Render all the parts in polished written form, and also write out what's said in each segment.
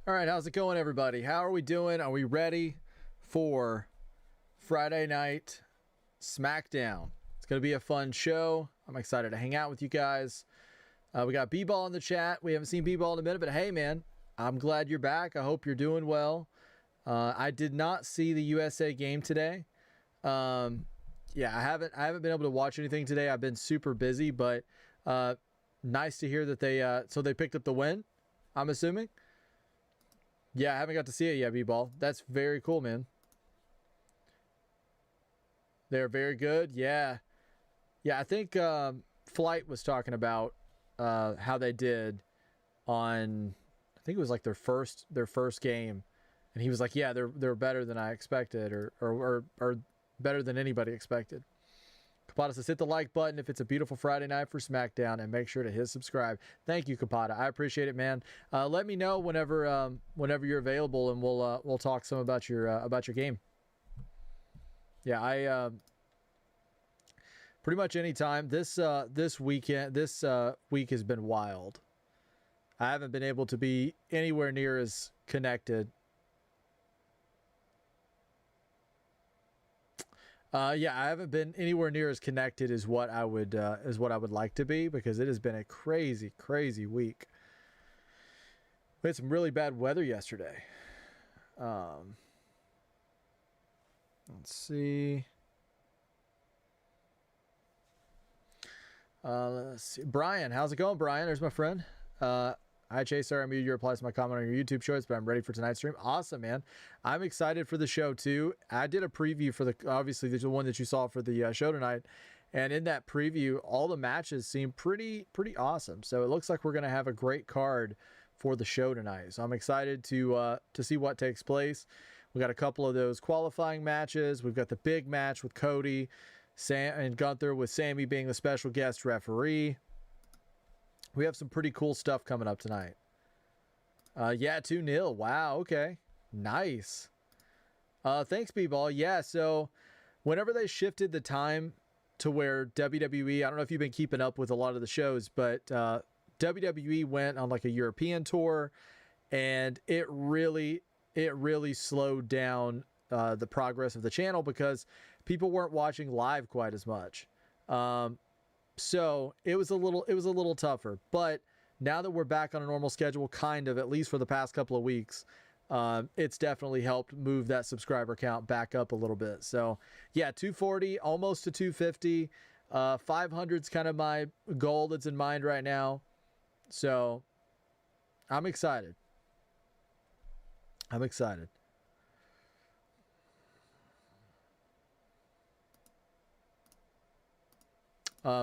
All right, how's it going, everybody? How are we doing? Are we ready for Friday night Smackdown? It's going to be a fun show. I'm excited to hang out with you guys. We got B-Ball in the chat. We haven't seen B-Ball in a minute, but hey, man, I'm glad you're back. I hope you're doing well. I did not see the USA game today. Yeah, I haven't been able to watch anything today. I've been super busy, but nice to hear that they picked up the win, I'm assuming. Yeah, I haven't got to see it yet, B-Ball. That's very cool, man. They're very good. Yeah. Yeah, I think Flight was talking about how they did on, I think it was like their first game. And he was like, yeah, they're better than I expected or better than anybody expected. Kapata says, hit the like button if it's a beautiful Friday night for SmackDown, and make sure to hit subscribe. Thank you, Kapata. I appreciate it, man. Let me know whenever you're available, and we'll talk some about your game. Yeah, I pretty much any time. This week has been wild. I haven't been able to be anywhere near as connected. Yeah, I haven't been anywhere near as connected as what I would like to be, because it has been a crazy, crazy week. We had some really bad weather yesterday. Let's see. Let's see. Brian, how's it going, Brian? There's my friend. Hi, Chase. Sorry I muted your replies to my comment on your YouTube shorts, but I'm ready for tonight's stream. Awesome, man. I'm excited for the show, too. I did a preview for obviously, the one that you saw for the show tonight. And in that preview, all the matches seem pretty awesome. So it looks like we're going to have a great card for the show tonight. So I'm excited to see what takes place. We got a couple of those qualifying matches. We've got the big match with Cody and Gunther, with Sammy being the special guest referee. We have some pretty cool stuff coming up tonight. Yeah, 2-0. Wow, okay. Nice. Thanks, B-Ball. Yeah, so whenever they shifted the time to where WWE, I don't know if you've been keeping up with a lot of the shows, but WWE went on like a European tour, and it really slowed down the progress of the channel, because people weren't watching live quite as much. So it was a little tougher, but now that we're back on a normal schedule, kind of, at least for the past couple of weeks, it's definitely helped move that subscriber count back up a little bit. So yeah, 240, almost to 250, 500 is kind of my goal that's in mind right now. So I'm excited.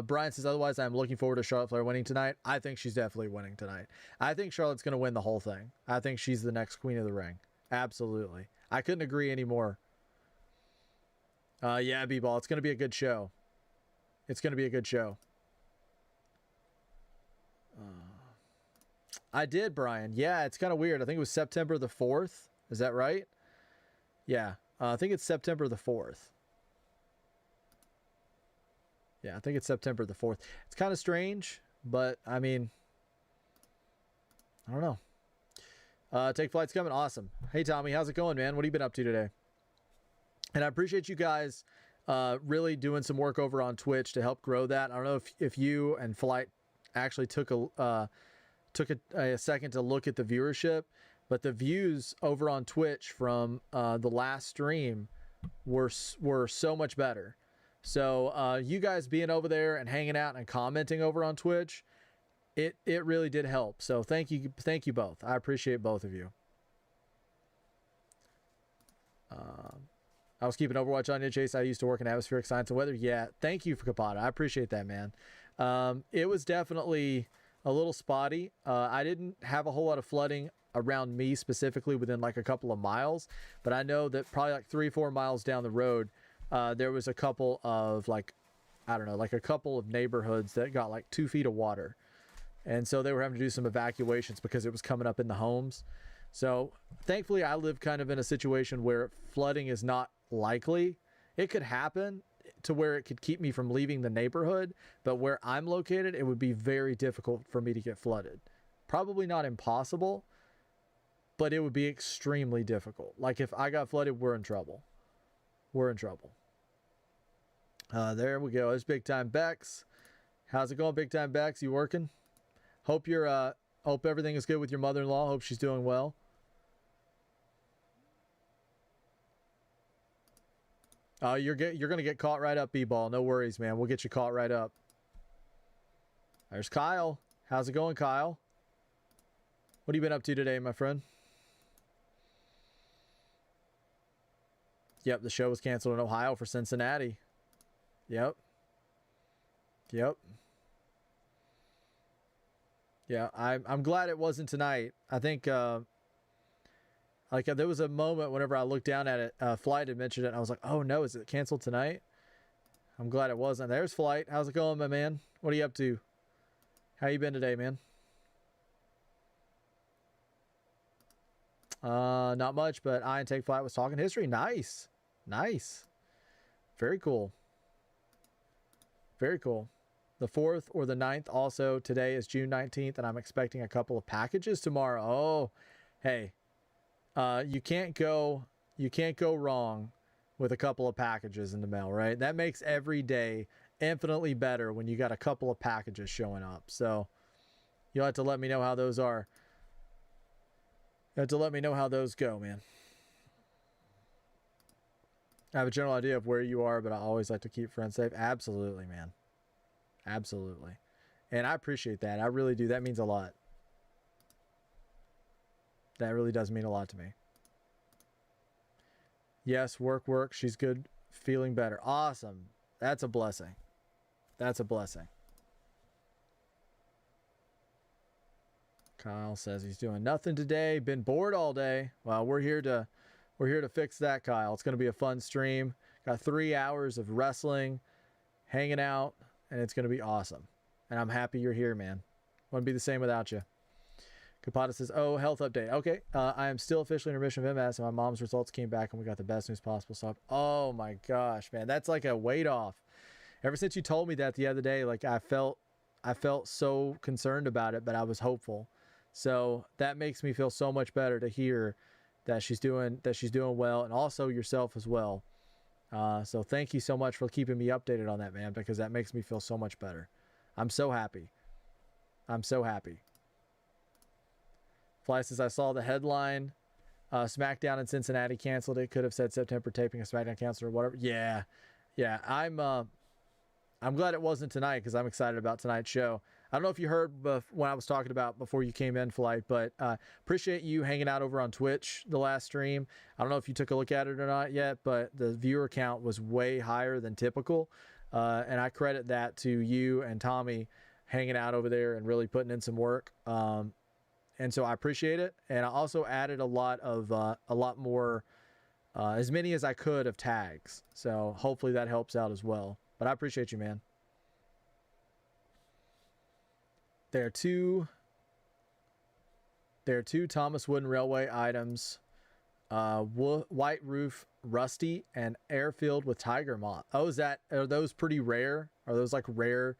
Brian says, otherwise, I'm looking forward to Charlotte Flair winning tonight. I think she's definitely winning tonight. I think Charlotte's going to win the whole thing. I think she's the next queen of the ring. Absolutely. I couldn't agree anymore. Yeah, B-Ball, it's going to be a good show. I did, Brian. Yeah, it's kind of weird. I think it was September the 4th. Is that right? Yeah, I think it's September the 4th. Yeah, I think it's September the 4th. It's kind of strange, but I mean, I don't know. Take Flight's coming. Awesome. Hey, Tommy, how's it going, man? What have you been up to today? And I appreciate you guys really doing some work over on Twitch to help grow that. I don't know if you and Flight actually took a second to look at the viewership, but the views over on Twitch from the last stream were so much better. So you guys being over there and hanging out and commenting over on Twitch, it really did help. So thank you both. I appreciate both of you. I was keeping Overwatch on you, Chase. I used to work in atmospheric science and weather. Yeah, thank you for Kapata. I appreciate that, man. It was definitely a little spotty. I didn't have a whole lot of flooding around me specifically within like a couple of miles, but I know that probably like 3-4 miles down the road, there was a couple of a couple of neighborhoods that got like 2 feet of water. And so they were having to do some evacuations because it was coming up in the homes. So thankfully I live kind of in a situation where flooding is not likely. It could happen to where it could keep me from leaving the neighborhood, but where I'm located, it would be very difficult for me to get flooded. Probably not impossible, but it would be extremely difficult. Like if I got flooded, we're in trouble. We're in trouble. There we go. There's Big Time Bex. How's it going, Big Time Bex? You working? Hope you're hope everything is good with your mother-in-law. Hope she's doing well. You're gonna get caught right up, B-Ball. No worries, man. We'll get you caught right up. There's Kyle. How's it going, Kyle? What have you been up to today, my friend? Yep, the show was canceled in Ohio for Cincinnati. Yep. Yep. Yeah, I'm glad it wasn't tonight. I think like there was a moment whenever I looked down at it, Flight had mentioned it, and I was like, oh no, is it canceled tonight? I'm glad it wasn't. There's Flight. How's it going, my man? What are you up to? How you been today, man? Not much, but I and Take Flight was talking history. Nice. Nice. Very cool. Very cool. The 4th or the 9th also. Today is June 19th, and I'm expecting a couple of packages tomorrow. Oh, hey. You can't go wrong with a couple of packages in the mail, right? That makes every day infinitely better when you got a couple of packages showing up. So you'll have to let me know how those are. You have to let me know how those go, man. I have a general idea of where you are, but I always like to keep friends safe. Absolutely, man. Absolutely. And I appreciate that. I really do. That means a lot. That really does mean a lot to me. Yes, work. She's good. Feeling better. Awesome. That's a blessing. That's a blessing. Kyle says he's doing nothing today. Been bored all day. Well, we're here to fix that, Kyle. It's going to be a fun stream. Got 3 hours of wrestling, hanging out, and it's going to be awesome. And I'm happy you're here, man. Wouldn't be the same without you. Kapata says, oh, health update. Okay, I am still officially in remission of MS, and my mom's results came back, and we got the best news possible. So, oh my gosh, man, that's like a weight off. Ever since you told me that the other day, like I felt so concerned about it, but I was hopeful. So that makes me feel so much better to hear that she's doing well, and also yourself as well. So thank you so much for keeping me updated on that, man, because that makes me feel so much better. I'm so happy. I'm so happy. Fly says, I saw the headline, SmackDown in Cincinnati canceled. It could have said September taping of SmackDown canceled or whatever. Yeah. I'm glad it wasn't tonight because I'm excited about tonight's show. I don't know if you heard when I was talking about before you came in, Flight, but appreciate you hanging out over on Twitch the last stream. I don't know if you took a look at it or not yet, but the viewer count was way higher than typical. And I credit that to you and Tommy hanging out over there and really putting in some work. And so I appreciate it. And I also added a lot more, as many as I could of tags. So hopefully that helps out as well. But I appreciate you, man. There are two Thomas Wooden Railway items. White roof, rusty, and airfield with tiger moth. Oh, are those pretty rare? Are those like rare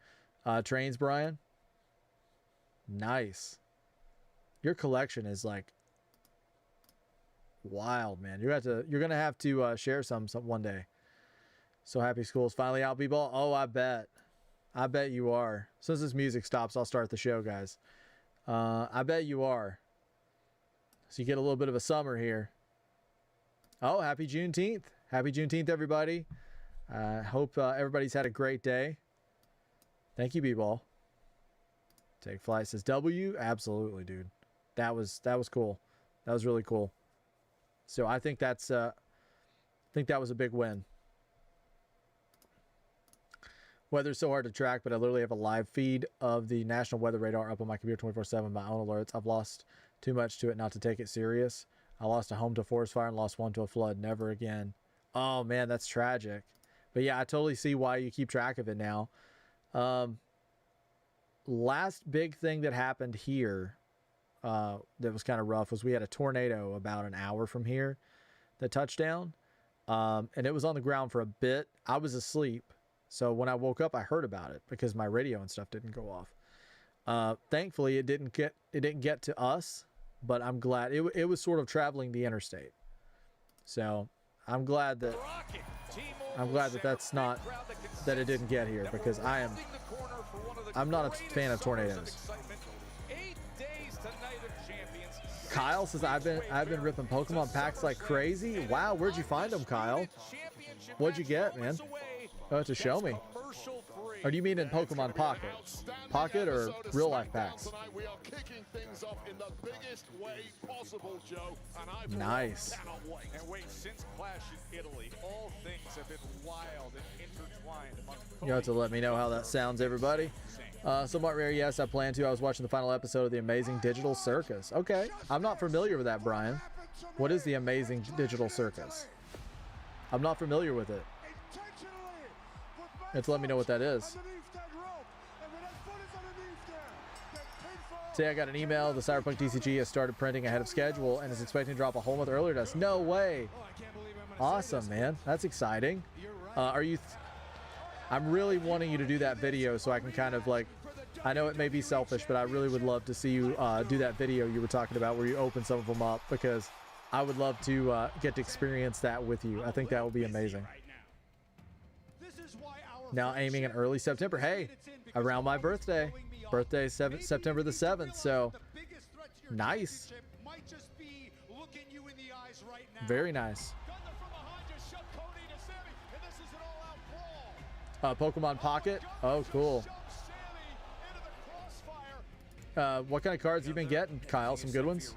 trains, Brian? Nice. Your collection is like wild, man. You're gonna have to share some one day. So happy school's finally out, B-Ball. Oh, I bet you are. As soon as this music stops, I'll start the show, guys. I bet you are. So you get a little bit of a summer here. Oh, happy Juneteenth. Happy Juneteenth, everybody. Hope everybody's had a great day. Thank you, B-Ball. Take Flight says W. Absolutely, dude. That was cool. That was really cool. So I think that was a big win. Weather's so hard to track, but I literally have a live feed of the National Weather Radar up on my computer 24/7. My own alerts. I've lost too much to it not to take it serious. I lost a home to a forest fire and lost one to a flood. Never again. Oh man, that's tragic. But yeah, I totally see why you keep track of it now. Last big thing that happened here that was kind of rough was we had a tornado about an hour from here that touched down. And it was on the ground for a bit. I was asleep. So when I woke up, I heard about it because my radio and stuff didn't go off. Thankfully, it didn't get to us. but I'm glad it was sort of traveling the interstate. So I'm glad that that's not that it didn't get here, because I'm not a fan of tornadoes. Kyle says I've been ripping Pokemon packs like crazy. Wow, where'd you find them, Kyle? What'd you get, man? Oh, have to show me. Or do you mean in Pokemon Pocket? Pocket or real life packs? Nice. You have to let me know how that sounds, everybody. Somewhat rare, yes, I plan to. I was watching the final episode of The Amazing Digital Circus. Okay, I'm not familiar with that, Brian. What is The Amazing Digital Circus? I'm not familiar with it. You have to let me know what that is. Today I got an email. The Cyberpunk TCG has started printing ahead of schedule and is expecting to drop a whole month earlier to us. No way. Awesome, man. That's exciting. I'm really wanting you to do that video so I can kind of like, I know it may be selfish, but I really would love to see you do that video you were talking about where you open some of them up, because I would love to get to experience that with you. I think that would be amazing. Now aiming in early September. Hey, around my birthday. Birthday is September the 7th, so nice. Very nice. Pokemon Pocket. Oh, cool. What kind of cards have you been getting, Kyle? Some good ones?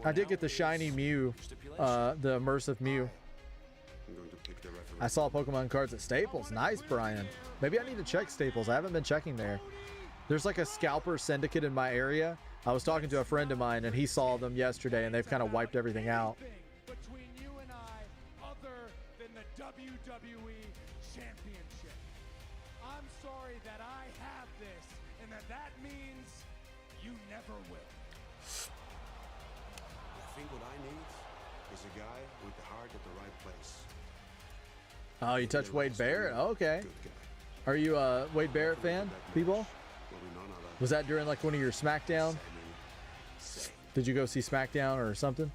I did get the shiny Mew, the immersive Mew. I saw Pokemon cards at Staples. Nice, Brian. Maybe I need to check Staples. I haven't been checking there. There's like a scalper syndicate in my area. I was talking to a friend of mine and he saw them yesterday and they've kind of wiped everything out. Between you and I, other than the WWE Championship. I'm sorry that I have this and that means you never will. I think what I need is a guy with the heart at the right place. Oh, you touched Wade Barrett? Oh, okay. Are you a Wade Barrett fan, people? Was that during like one of your Smackdown? Did you go see Smackdown or something?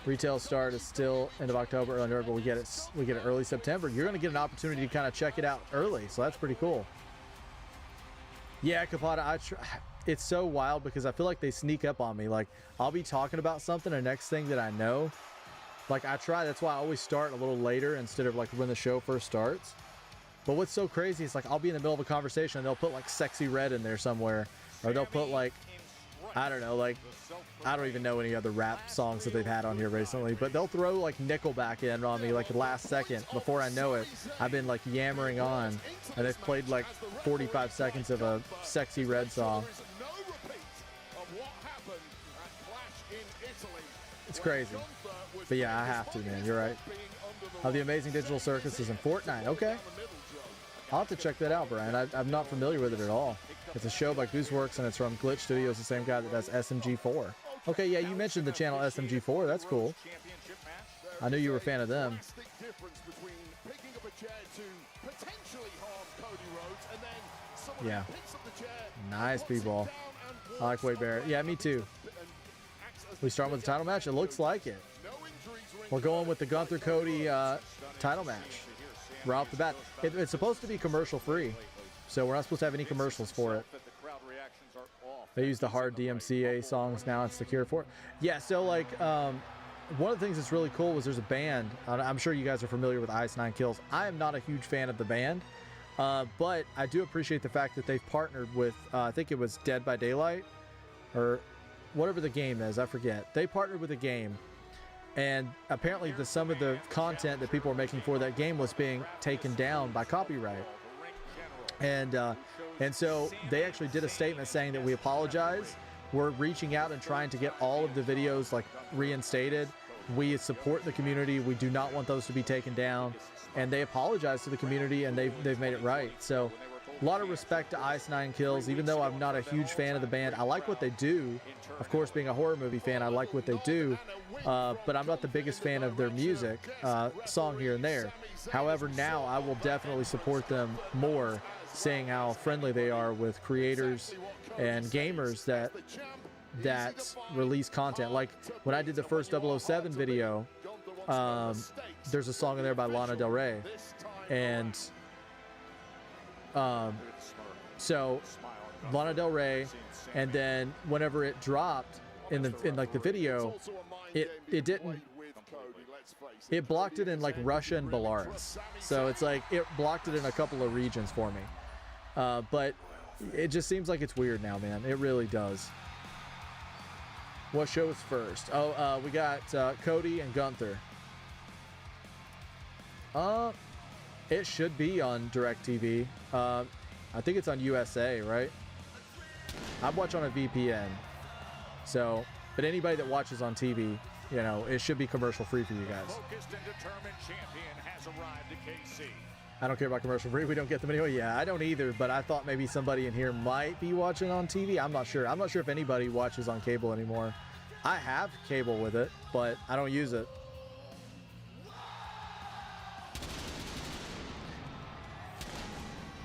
Retail start is still end of October, early November, but we get it early September. You're going to get an opportunity to kind of check it out early, so that's pretty cool. Yeah, Kapata, it's so wild because I feel like they sneak up on me. Like, I'll be talking about something, and next thing that I know, like that's why I always start a little later instead of like when the show first starts. But what's so crazy is like I'll be in the middle of a conversation and they'll put like Sexy Red in there somewhere, or they'll put like, I don't know, like I don't even know any other rap songs that they've had on here recently, but they'll throw like Nickelback in on me like the last second. Before I know it, I've been like yammering on and they've played like 45 seconds of a Sexy Red song. It's crazy. But yeah, I have to, man. You're right. The Amazing Digital Circus is in Fortnite. Okay. I'll have to check that out, Brian. I'm not familiar with it at all. It's a show by Gooseworks, and it's from Glitch Studios, the same guy that does SMG4. Okay, yeah, you mentioned the channel SMG4. That's cool. I knew you were a fan of them. Yeah. Nice, people. I like Wade Barrett. Yeah, me too. We start with the title match. It looks like it. We're going with the Gunther Cody title match. Right off the bat. It's supposed to be commercial free, so we're not supposed to have any commercials for it. They use the hard DMCA songs now. It's the cure for it. Yeah, so like one of the things that's really cool was there's a band. I'm sure you guys are familiar with Ice Nine Kills. I am not a huge fan of the band, but I do appreciate the fact that they've partnered with I think it was Dead by Daylight or whatever the game is. I forget. They partnered with a game. And apparently some of the content that people were making for that game was being taken down by copyright. And so they actually did a statement saying that we apologize. We're reaching out and trying to get all of the videos like reinstated. We support the community. We do not want those to be taken down. And they apologize to the community and they've made it right. So A lot of respect to Ice Nine Kills, even though I'm not a huge fan of the band. I like what they do. Of course, being a horror movie fan, I like what they do, but I'm not the biggest fan of their music, song here and there. However, now I will definitely support them more, seeing how friendly they are with creators and gamers that release content. Like when I did the first 007 video, there's a song in there by Lana Del Rey, and so Lana Del Rey, and then whenever it dropped in like the video, it blocked it in like Russia and Belarus. So it's like it blocked it in a couple of regions for me. But it just seems like it's weird now, man. It really does. What shows first? Oh, we got Cody and Gunther. It should be on DirecTV. I think it's on USA, right? I watch on a VPN. So, but anybody that watches on TV, you know, it should be commercial free for you guys. I don't care about commercial free. We don't get them anyway. Yeah, I don't either, but I thought maybe somebody in here might be watching on TV. I'm not sure. I'm not sure if anybody watches on cable anymore. I have cable with it, but I don't use it.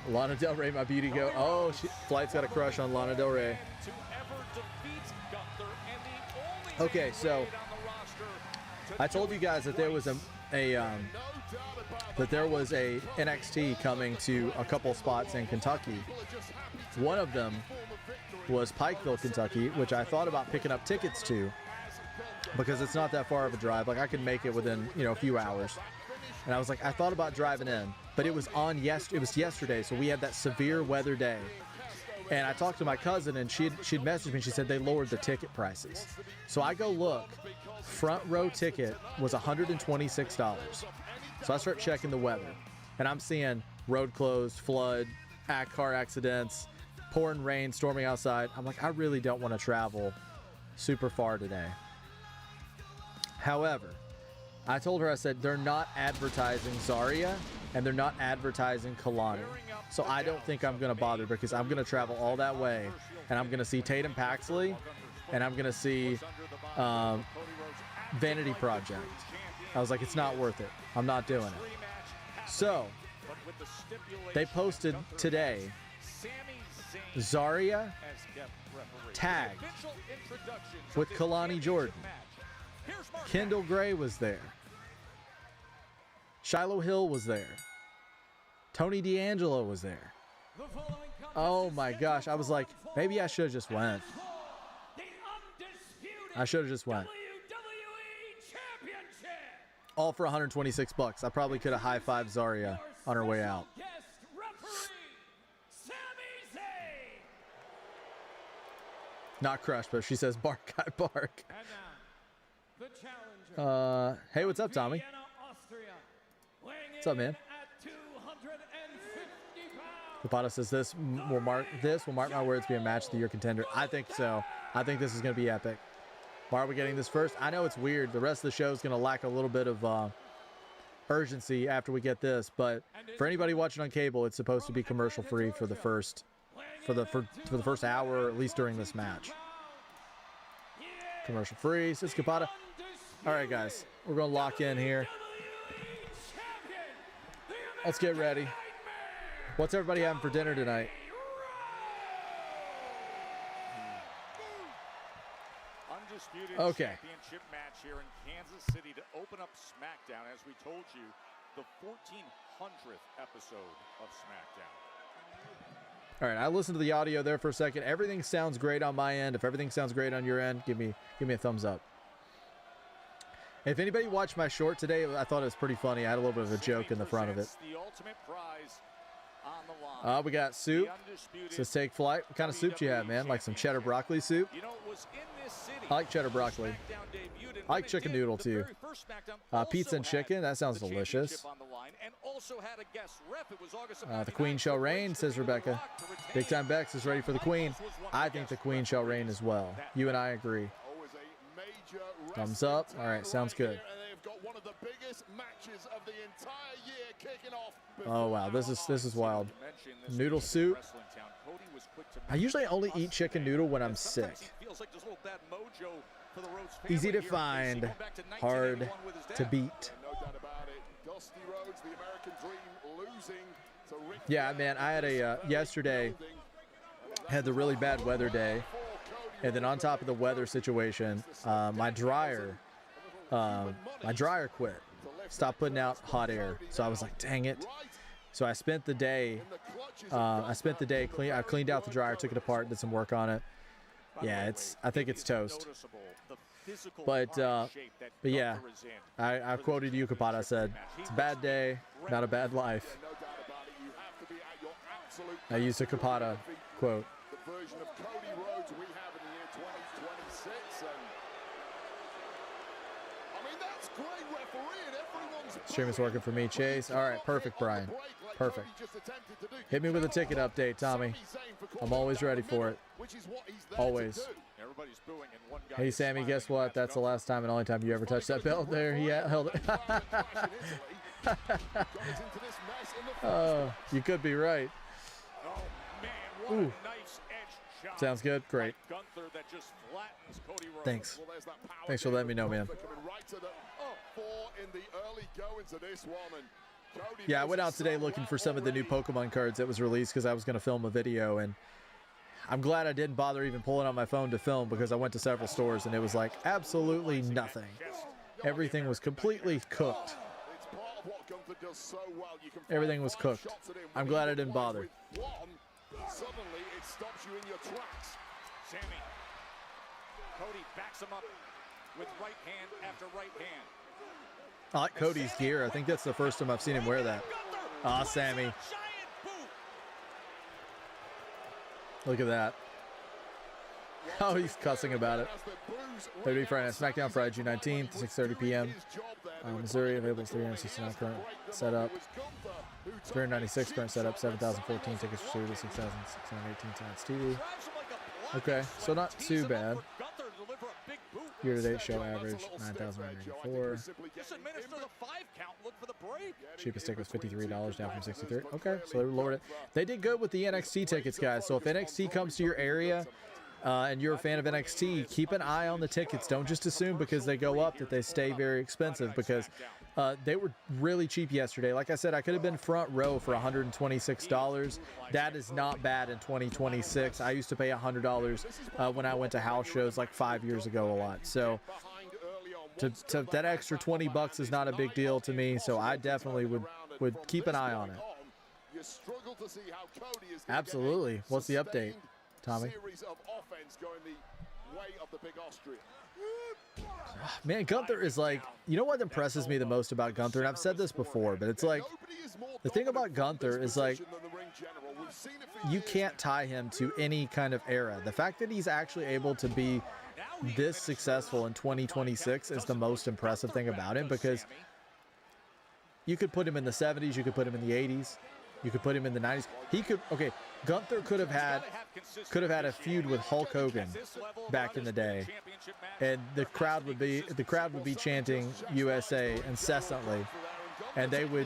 Lana Del Rey, my beauty go. Oh, Flight's got a crush on Lana Del Rey. Okay, so I told you guys that there was a NXT coming to a couple spots in Kentucky. One of them was Pikeville, Kentucky, which I thought about picking up tickets to because it's not that far of a drive. Like I could make it within, you know, a few hours. And I was like, I thought about driving in, but it was yesterday, so we had that severe weather day. And I talked to my cousin, and she'd messaged me, and she said they lowered the ticket prices. So I go look, front row ticket was $126. So I start checking the weather, and I'm seeing road closed, flood, car accidents, pouring rain, storming outside. I'm like, I really don't want to travel super far today. However, I told her, I said, they're not advertising Zarya and they're not advertising Kalani. So I don't think I'm going to bother because I'm going to travel all that way and I'm going to see Tatum Paxley and I'm going to see Vanity Project. I was like, it's not worth it. I'm not doing it. So they posted today Zarya tagged with Kalani Jordan. Kendall Gray was there. Shiloh Hill was there. Tony D'Angelo was there. Oh my gosh. I was like, maybe I should have just went. I should have just went. All for $126. I probably could have high-fived Zarya on her way out. Not crushed, but she says bark, I bark. Hey, what's up, Tommy? What's up, man? Zapata says this will mark my words be a match of the year contender. I think so. I think this is going to be epic. Why are we getting this first? I know it's weird. The rest of the show is going to lack a little bit of urgency after we get this, but for anybody watching on cable, it's supposed to be commercial free for the first hour, or at least during this match. Commercial free, says Zapata. All right, guys, we're going to lock in here. Let's get ready. What's everybody having for dinner tonight? Okay. Championship match here in Kansas City to open up SmackDown, as we told you, the 1400th episode of SmackDown. All right, I listened to the audio there for a second. Everything sounds great on my end. If everything sounds great on your end, give me a thumbs up. If anybody watched my short today, I thought it was pretty funny. I had a little bit of a joke in the front of it. We got soup. Says take flight. What kind of soup do you have, man? Like some cheddar broccoli soup? I like cheddar broccoli. I like chicken noodle too. Pizza and chicken. That sounds delicious. The Queen shall reign, says Rebecca. Big Time Bex is ready for the Queen. I think the Queen shall reign as well. You and I agree. Thumbs up. All right, sounds good. matches of the entire year kicking off. Oh wow, this is wild. Noodle soup. I usually only eat chicken noodle when I'm sick. Easy to find, hard to beat. Yeah, man, I had a yesterday had the really bad weather day, and then on top of the weather situation, my dryer quit. Stopped putting out hot air, so I was like, dang it. So I spent the day I cleaned out the dryer, took it apart, did some work on it. Yeah, I think it's toast. But yeah, I quoted you, Kapata. I said, it's a bad day, not a bad life. I used a Kapata quote. The version of Cody Rhodes we have in the year 2026. And I mean, that's great refereeing. Everyone's Stream is working for me, Chase. All right, perfect, Brian. Perfect. Hit me with a ticket update, Tommy. I'm always ready for it. Always. Hey, Sammy, guess what? That's the last time and only time you ever touched that belt there. He held it. Oh, you could be right. Ooh. Sounds good. Great. Thanks. Thanks for letting me know, man. Yeah, I went out today looking for some of the new Pokemon cards that was released because I was going to film a video, and I'm glad I didn't bother even pulling out my phone to film because I went to several stores and it was like absolutely nothing. Everything was completely cooked. Everything was cooked. I'm glad I didn't bother. Suddenly it stops you in your tracks. Sammy. Cody backs him up with right hand after right hand. I like Cody's gear. I think that's the first time I've seen him wear that. Ah, Sammy. Look at that. Oh, he's cussing about it. Friday Night SmackDown, Friday, June 19th, 6:30 p.m. Missouri, available 369 current setup. 396 current setup, 7,014 tickets for service, 6,618 tonight's TV. Okay, so not too bad. Year-to-date show average, 9,994. Cheapest ticket was $53, down from $63. Okay, so they lowered it. They did good with the NXT tickets, guys. So if NXT comes to your area and you're a fan of NXT, keep an eye on the tickets. Don't just assume because they go up that they stay very expensive, because they were really cheap yesterday. Like I said, I could have been front row for $126. That is not bad in 2026. I used to pay $100 when I went to house shows like 5 years ago a lot. So to that extra 20 bucks is not a big deal to me. So I definitely would keep an eye on it. Absolutely. What's the update, Tommy? Man, Gunther is like, you know what impresses me the most about Gunther, and I've said this before, but it's like, the thing about Gunther is like, you can't tie him to any kind of era. The fact that he's actually able to be this successful in 2026 is the most impressive thing about him, because you could put him in the 70s, you could put him in the 80s, you could put him in the 90s. He could, okay, Gunther could have had a feud with Hulk Hogan back in the day, and the crowd would be chanting USA incessantly, and they would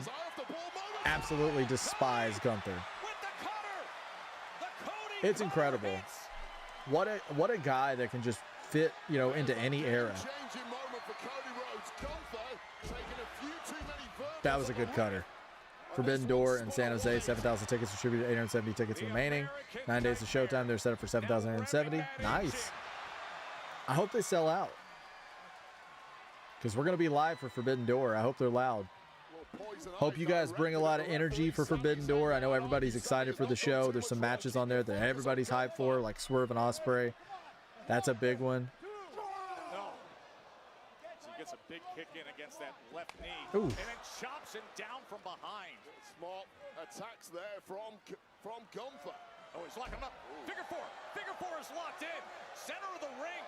absolutely despise Gunther. It's incredible. What a guy that can just fit, you know, into any era. That was a good cutter. Forbidden Door in San Jose, 7,000 tickets distributed, 870 tickets remaining. 9 days of showtime. They're set up for 7,870. Nice. I hope they sell out, because we're going to be live for Forbidden Door. I hope they're loud. Hope you guys bring a lot of energy for Forbidden Door. I know everybody's excited for the show. There's some matches on there that everybody's hyped for, like Swerve and Ospreay. That's a big one. Gets a big kick in against that left knee. Ooh. And then chops him down from behind. Smart attacks there from Gunther. Oh, he's locking him up. Figure four. Figure four is locked in. Center of the ring.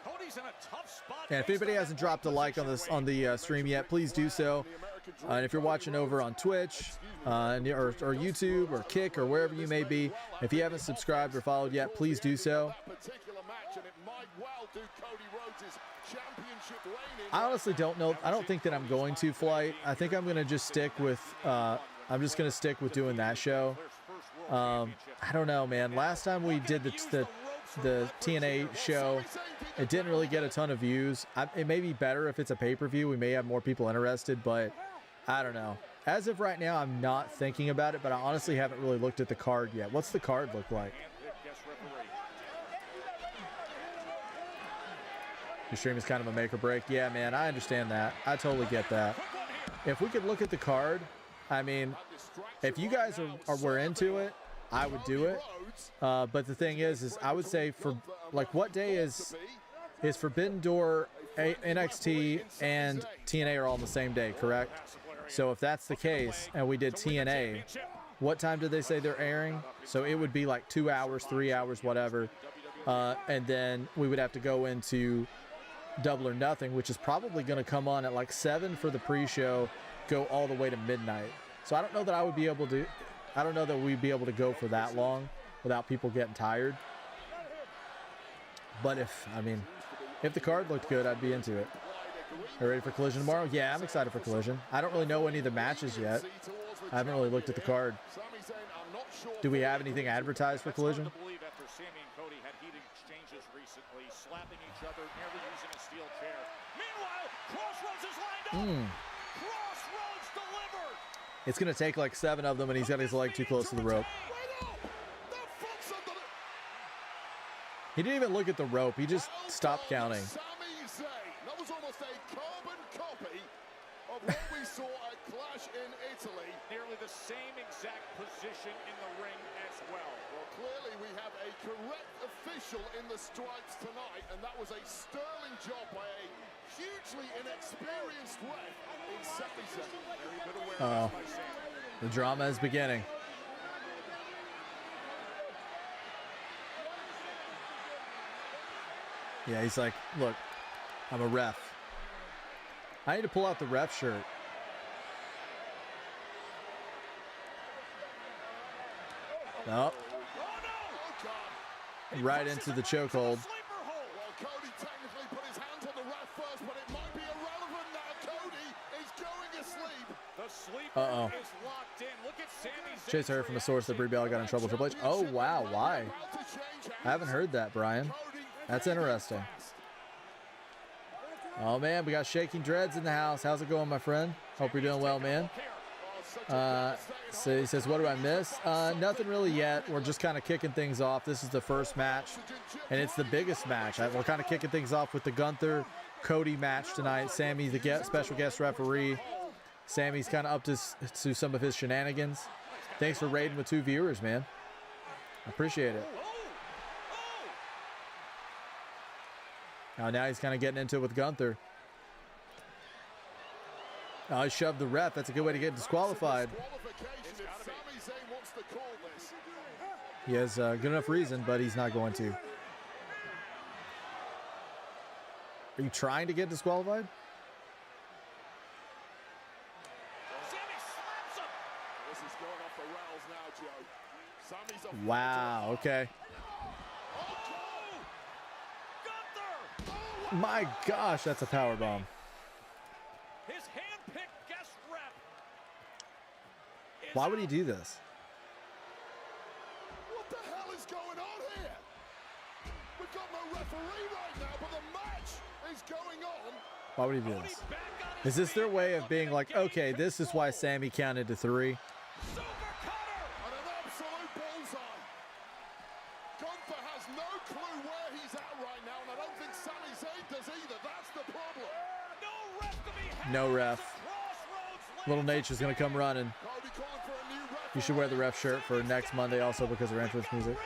Cody's in a tough spot. And if anybody hasn't dropped a like on the stream yet, please do so. And if you're watching over on Twitch or YouTube or Kick or wherever you may be, if you haven't subscribed or followed yet, please do so. Particular match, and it might well do Cody Rhodes' championship I honestly don't know. I don't think that I'm going to Flight. I think I'm going to just stick with, I'm just going to stick with doing that show. I don't know, man. Last time we did the TNA show, it didn't really get a ton of views. It may be better if it's a pay-per-view. We may have more people interested, but I don't know. As of right now, I'm not thinking about it, but I honestly haven't really looked at the card yet. What's the card look like? Your stream is kind of a make or break. Yeah, man, I understand that. I totally get that. If we could look at the card, I mean, if you guys were into it, I would do it. But the thing is I would say for, like, what day is Forbidden Door, NXT, and TNA are all on the same day, correct? So if that's the case, and we did TNA, what time did they say they're airing? So it would be like 2 hours, 3 hours, whatever. And then we would have to go into Double or Nothing, which is probably going to come on at like 7 for the pre-show, go all the way to midnight. So I don't know that I would be able to, I don't know that we'd be able to go for that long without people getting tired. But if the card looked good, I'd be into it. Are you ready for Collision tomorrow? Yeah, I'm excited for Collision. I don't really know any of the matches yet. I haven't really looked at the card. Do we have anything advertised for Collision? It's going to take like 7 of them, and he's got his leg too close to the rope. He didn't even look at the rope. He just stopped counting. That was almost a carbon copy of what we saw at Clash in Italy. Nearly the same exact position in the ring as well. Well, clearly we have a correct official in the stripes tonight, and that was a sterling job by a hugely inexperienced ref in Sami Zayn. The drama is beginning. Yeah, he's like, look, I'm a ref. I need to pull out the ref shirt. Oh. Right into the chokehold. Well, Cody technically put his hands on the ref first, but it might be irrelevant now. Cody is going asleep. The sleeper is locked in. Look at Sami Zayn. Chase heard from a source that Brie Bella got in trouble with Triple H. Oh, wow. Why? I haven't heard that, Brian. That's interesting. Oh, man, we got Shaking Dreads in the house. How's it going, my friend? Hope you're doing well, man. So he says, what do I miss? Nothing really yet. We're just kind of kicking things off. This is the first match, and it's the biggest match. We're kind of kicking things off with the Gunther Cody match tonight. Sammy's the special guest referee. Sammy's kind of up to some of his shenanigans. Thanks for raiding with 2 viewers, man. I appreciate it. Now he's kind of getting into it with Gunther. Oh, he shoved the ref. That's a good way to get disqualified. He has good enough reason, but he's not going to. Are you trying to get disqualified? Wow, okay. My gosh, that's a power bomb. His hand-picked guest rep. Why would he do this? What the hell is going on here? We've got no referee right now, but the match is going on. Why would he do this? Is this their way of being like, okay, this is why Sammy counted to 3? Super cutter and an absolute bullseye. Gunther has no clue where he's at right now, and I don't think Sami Zayn does either. That's the problem. No ref to be had. No ref. Little Nature's gonna come running. Cody calling for a new ref. You should wear the ref shirt for next Monday also because their entrance music.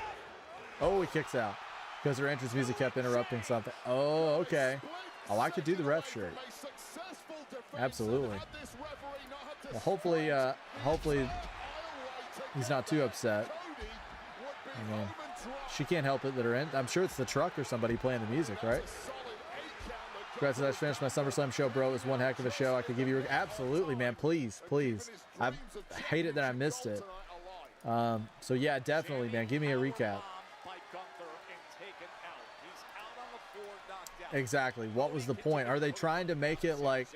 Oh, he kicks out. Because their entrance music kept interrupting something. Oh, okay. Oh, I could do the ref shirt. Absolutely. Well, hopefully he's not too upset. I mean, she can't help it that her I'm sure it's the truck or somebody playing the music, right? Congrats, I finished my SummerSlam show, bro. It was one heck of a show. I could give you absolutely, man. Please. I hate it that I missed it. So yeah, definitely, man. Give me a recap. Exactly. What was the point? Are they trying to make it like,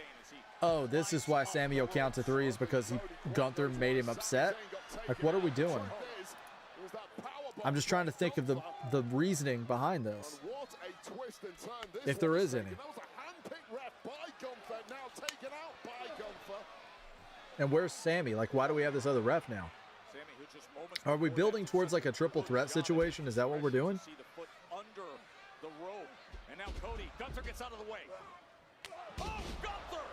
oh, this is why Sammy will count to 3 is because Gunther made him upset? Like, what are we doing? I'm just trying to think of the reasoning behind this, if there is any. And where's Sammy? Like, why do we have this other ref now? Are we building towards like a triple threat situation? Is that what we're doing? And now Cody, Gunther gets out of the way. Oh, Gunther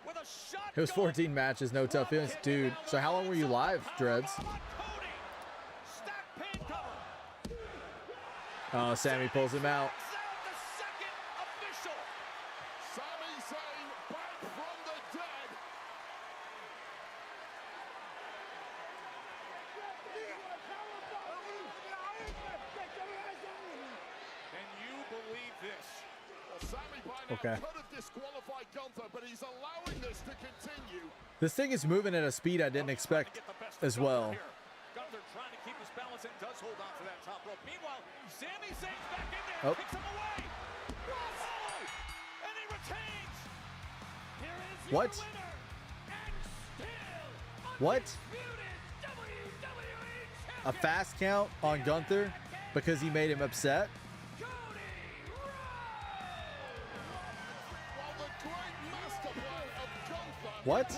with a shot. It was 14 matches, no tough feelings. Dude, so how long were you live, Dreads? Oh, Sammy pulls him out. Okay. This thing is moving at a speed I didn't expect as well. Gunther trying to keep his balance and does hold on to that top rope. Meanwhile, Sami Zayn's back in there, kicks him away. And he retains. Here is What? your winner, and still What? WWE A fast count on Gunther because he made him upset? What?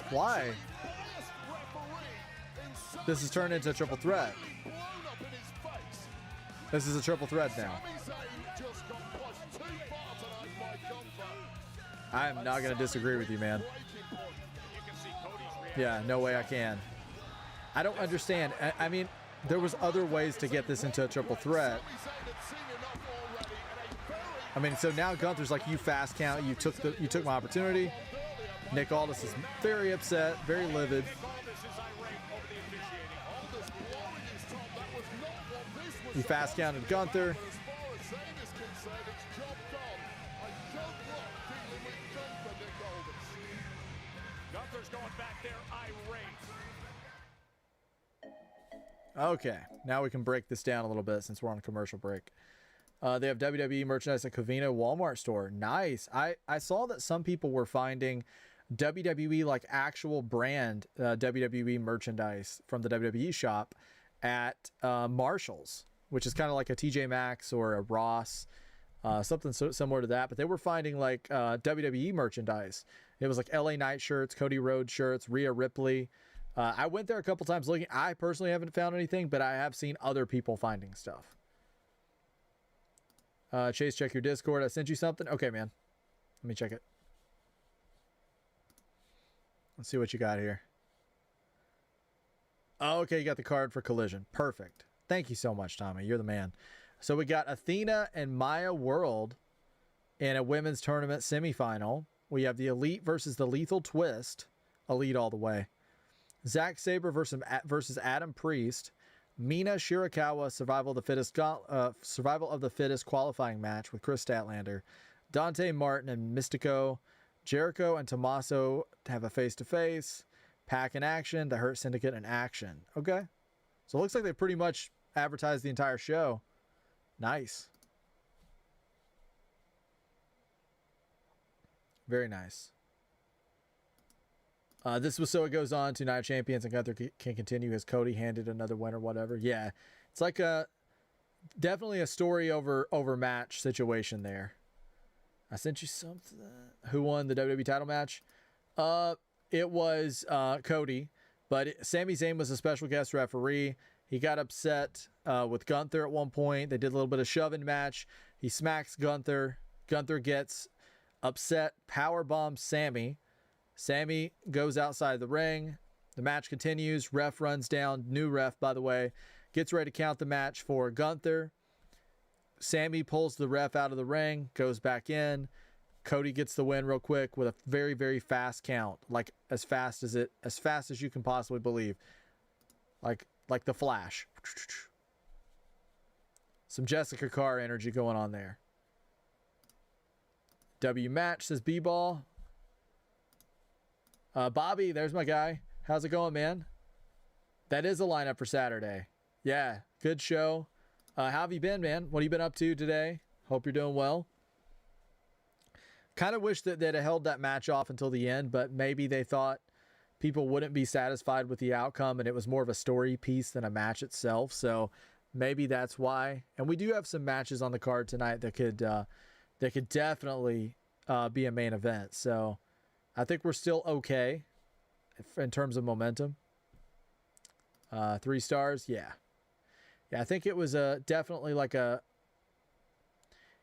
Why? This has turned into a triple threat. This is a triple threat now. I am not going to disagree with you, man. Yeah, no way I can. I don't understand. I mean, there was other ways to get this into a triple threat. I mean, so now Gunther's like, you fast count, you took my opportunity. Nick Aldis is very upset, very livid. He fast counted Gunther. Gunther's going back there irate. Okay, now we can break this down a little bit since we're on a commercial break. They have WWE merchandise at Covina Walmart store. Nice. I saw that some people were finding WWE, like actual brand WWE merchandise from the WWE shop at Marshall's, which is kind of like a TJ Maxx or a Ross, something similar to that. But they were finding like WWE merchandise. It was like LA Knight shirts, Cody Rhodes shirts, Rhea Ripley. I went there a couple times looking. I personally haven't found anything, but I have seen other people finding stuff. Chase, check your Discord. I sent you something. Okay, man. Let me check it. Let's see what you got here. Oh, okay, you got the card for Collision. Perfect. Thank you so much, Tommy. You're the man. So we got Athena and Maya World in a women's tournament semifinal. We have the Elite versus the Lethal Twist. Elite all the way. Zack Sabre versus Adam Priest. Mina Shirakawa Survival of the Fittest qualifying match with Chris Statlander. Dante Martin and Mystico. Jericho and Tommaso have a face-to-face. Pack in action. The Hurt Syndicate in action. Okay. So it looks like they pretty much advertised the entire show. Nice. Very nice. This was so it goes on to Night of Champions and Gunther can continue as Cody handed another win or whatever. Yeah, it's like definitely a story over match situation there. I sent you something. Who won the WWE title match? It was Cody, but Sami Zayn was a special guest referee. He got upset with Gunther at one point. They did a little bit of shoving match. He smacks Gunther. Gunther gets upset, power bombs Sami. Sami goes outside the ring. The match continues. Ref runs down. New ref, by the way. Gets ready to count the match for Gunther. Sami pulls the ref out of the ring. Goes back in. Cody gets the win real quick with a very, very fast count. Like as fast as you can possibly believe. Like the Flash. Some Jessica Carr energy going on there. W match, says B-Ball. Bobby, there's my guy. How's it going, man? That is a lineup for Saturday. Yeah, good show. How have you been, man? What have you been up to today? Hope you're doing well. Kind of wish that they'd have held that match off until the end, but maybe they thought people wouldn't be satisfied with the outcome and it was more of a story piece than a match itself. So maybe that's why. And we do have some matches on the card tonight that could definitely be a main event. So I think we're still okay in terms of momentum. 3 stars, yeah. Yeah, I think it was definitely like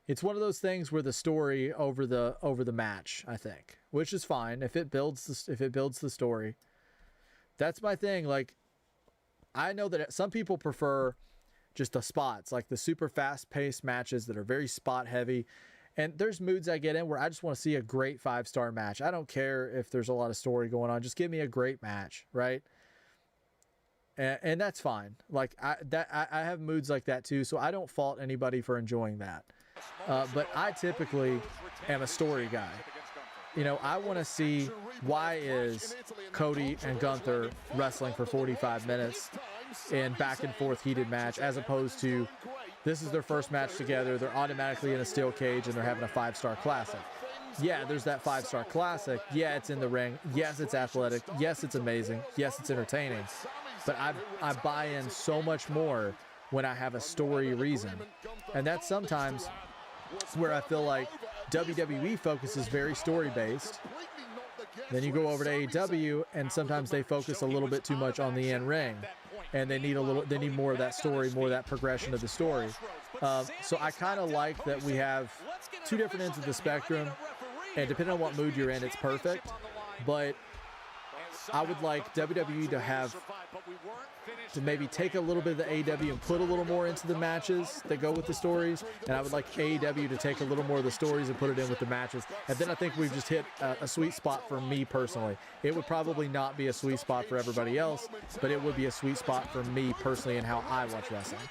it's one of those things where the story over the match, I think, which is fine if it builds the story. That's my thing. Like, I know that some people prefer just the spots, like the super fast-paced matches that are very spot-heavy. And there's moods I get in where I just want to see a great 5-star match. I don't care if there's a lot of story going on. Just give me a great match, right? And that's fine. Like I have moods like that too, so I don't fault anybody for enjoying that. But I typically am a story guy. You know, I want to see why is Cody and Gunther wrestling for 45 minutes in back and forth heated match, as opposed to this is their first match together. They're automatically in a steel cage and they're having a 5-star classic. Yeah, there's that 5-star classic. Yeah, it's in the ring. Yes, it's athletic. Yes, it's amazing. Yes, it's entertaining. But I buy in so much more when I have a story reason. And that's sometimes where I feel like WWE focuses very story-based. Then you go over to AEW, and sometimes they focus a little bit too much on the in-ring. And they need more of that story, more of that progression of the story. So I kind of like that we have 2 different ends of the spectrum, and depending on what mood you're in, it's perfect. But I would like WWE to maybe take a little bit of the AEW and put a little more into the matches that go with the stories, and I would like AEW to take a little more of the stories and put it in with the matches. And then I think we've just hit a sweet spot for me personally. It would probably not be a sweet spot for everybody else, but it would be a sweet spot for me personally and how I watch wrestling.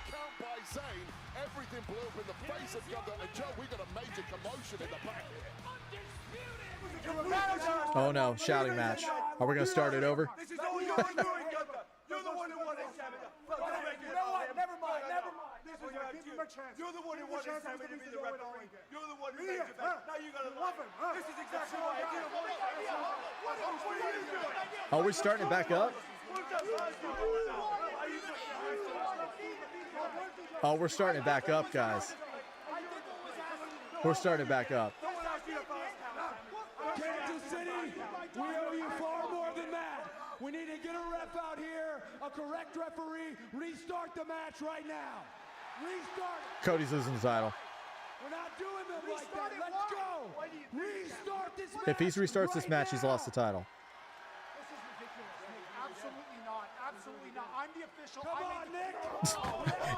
Oh no, shouting match. Are we going to start it over? This is all you're doing, Gunther. You're the one who won it, Sammy. You know what? Never mind. This is give him a chance. You're the one who wanted Sammy to be the referee. You're the one who made it back. Now you got to love him. This is exactly why I didn't want it. What are you doing? Oh, we're starting it back up? Oh, we're starting it back up, guys. We're starting it back up. Kansas City, we owe you far more than that. We need to get a ref out here, a correct referee, restart the match right now. Restart it. Cody's losing the title. We're not doing them like that. Let's go. Restart this match. If he restarts this match, he's lost the title. This is ridiculous. Absolutely not. Absolutely not. I'm the official. Come on, Nick.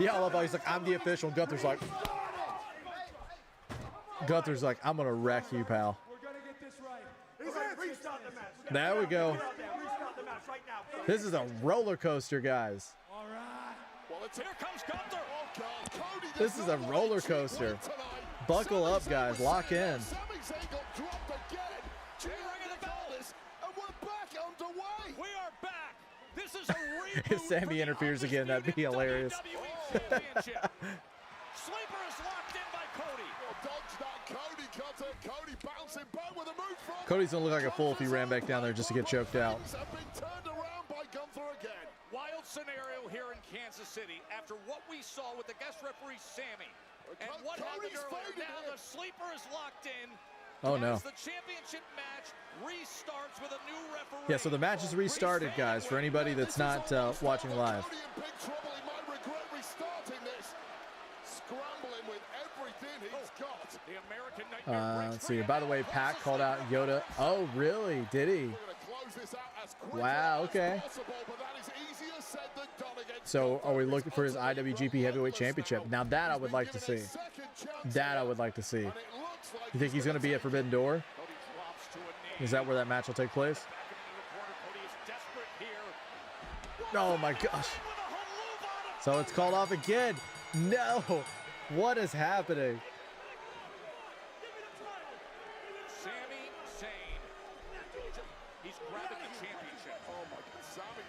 Yeah, I love how he's like, I'm the official. Gunther's like, I'm going to wreck you, pal. There we go. This is a roller coaster, guys. All right. Well, here comes Gunther. This is a roller coaster. Buckle up, guys. Lock in. We are back. This is a If Sammy interferes again, that'd be hilarious. Sleeper is locked in by Cody. Cody bouncing back with a move from. Cody's gonna look like a fool if he ran back down there just to get choked out. Wild scenario here in Kansas City after what we saw with the guest referee Sammy. And what happened earlier. Now the sleeper is locked in. Oh no. As the championship match restarts with a new referee. Yeah, so the match is restarted, guys, for anybody that's not watching live. Let's see. By the way, Pat called out Yoda. Oh, really? Did he? Wow, okay. So are we looking for his IWGP Heavyweight Championship? Now that I would like to see. That I would like to see. You think he's going to be at Forbidden Door? Is that where that match will take place? Oh my gosh. So it's called off again. No. What is happening?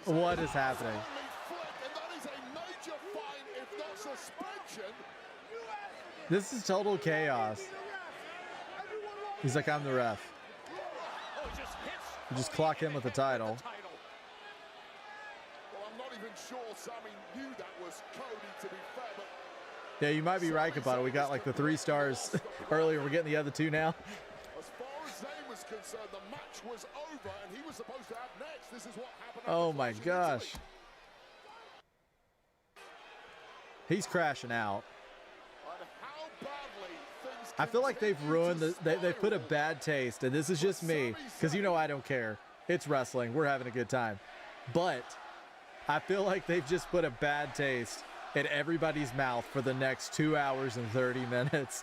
What is happening? This is total chaos. He's like, I'm the ref. You just clock him with the title. Well, I'm not even sure Sammy knew that was Cody, to be fair, but Yeah, you might be right about it. We got like the 3 stars earlier. We're getting the other 2 now. as far as Zayn was concerned, the match was over and he was supposed to have next. This is what happened. Oh my gosh. He's crashing out. And how badly things I feel like they've ruined they put a bad taste, and this is just me, because you know I don't care. It's wrestling. We're having a good time. But I feel like they've just put a bad taste in everybody's mouth for the next 2 hours and 30 minutes.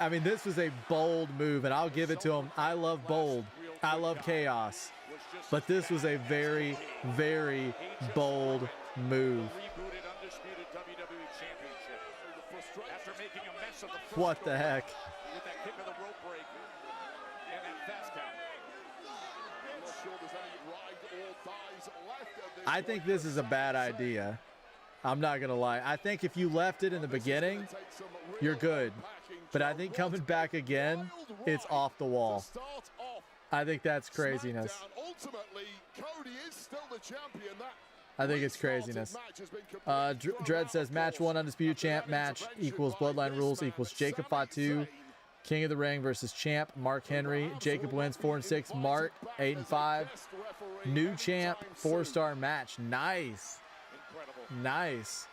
I mean, this was a bold move, and I'll give it to them. I love bold. I love chaos. But this was a very, very bold move. Rebooted undisputed WWE Championship. After making a mess of the first What the heck? with that kick of the rope break and that fast count. I'm not sure there's any ride or dies left at this I think this is a bad idea. I'm not going to lie. I think if you left it in the beginning, you're good. But I think coming back again, it's off the wall. I think that's craziness. Ultimately, Cody is still the champion. That I think it's craziness. Dredd says match 1 undisputed champ match equals bloodline rules equals Jacob Fatu, King of the Ring versus champ Mark Henry. Jacob wins 4-6. Mark 8-5. New champ 4-star match. Nice. Nice.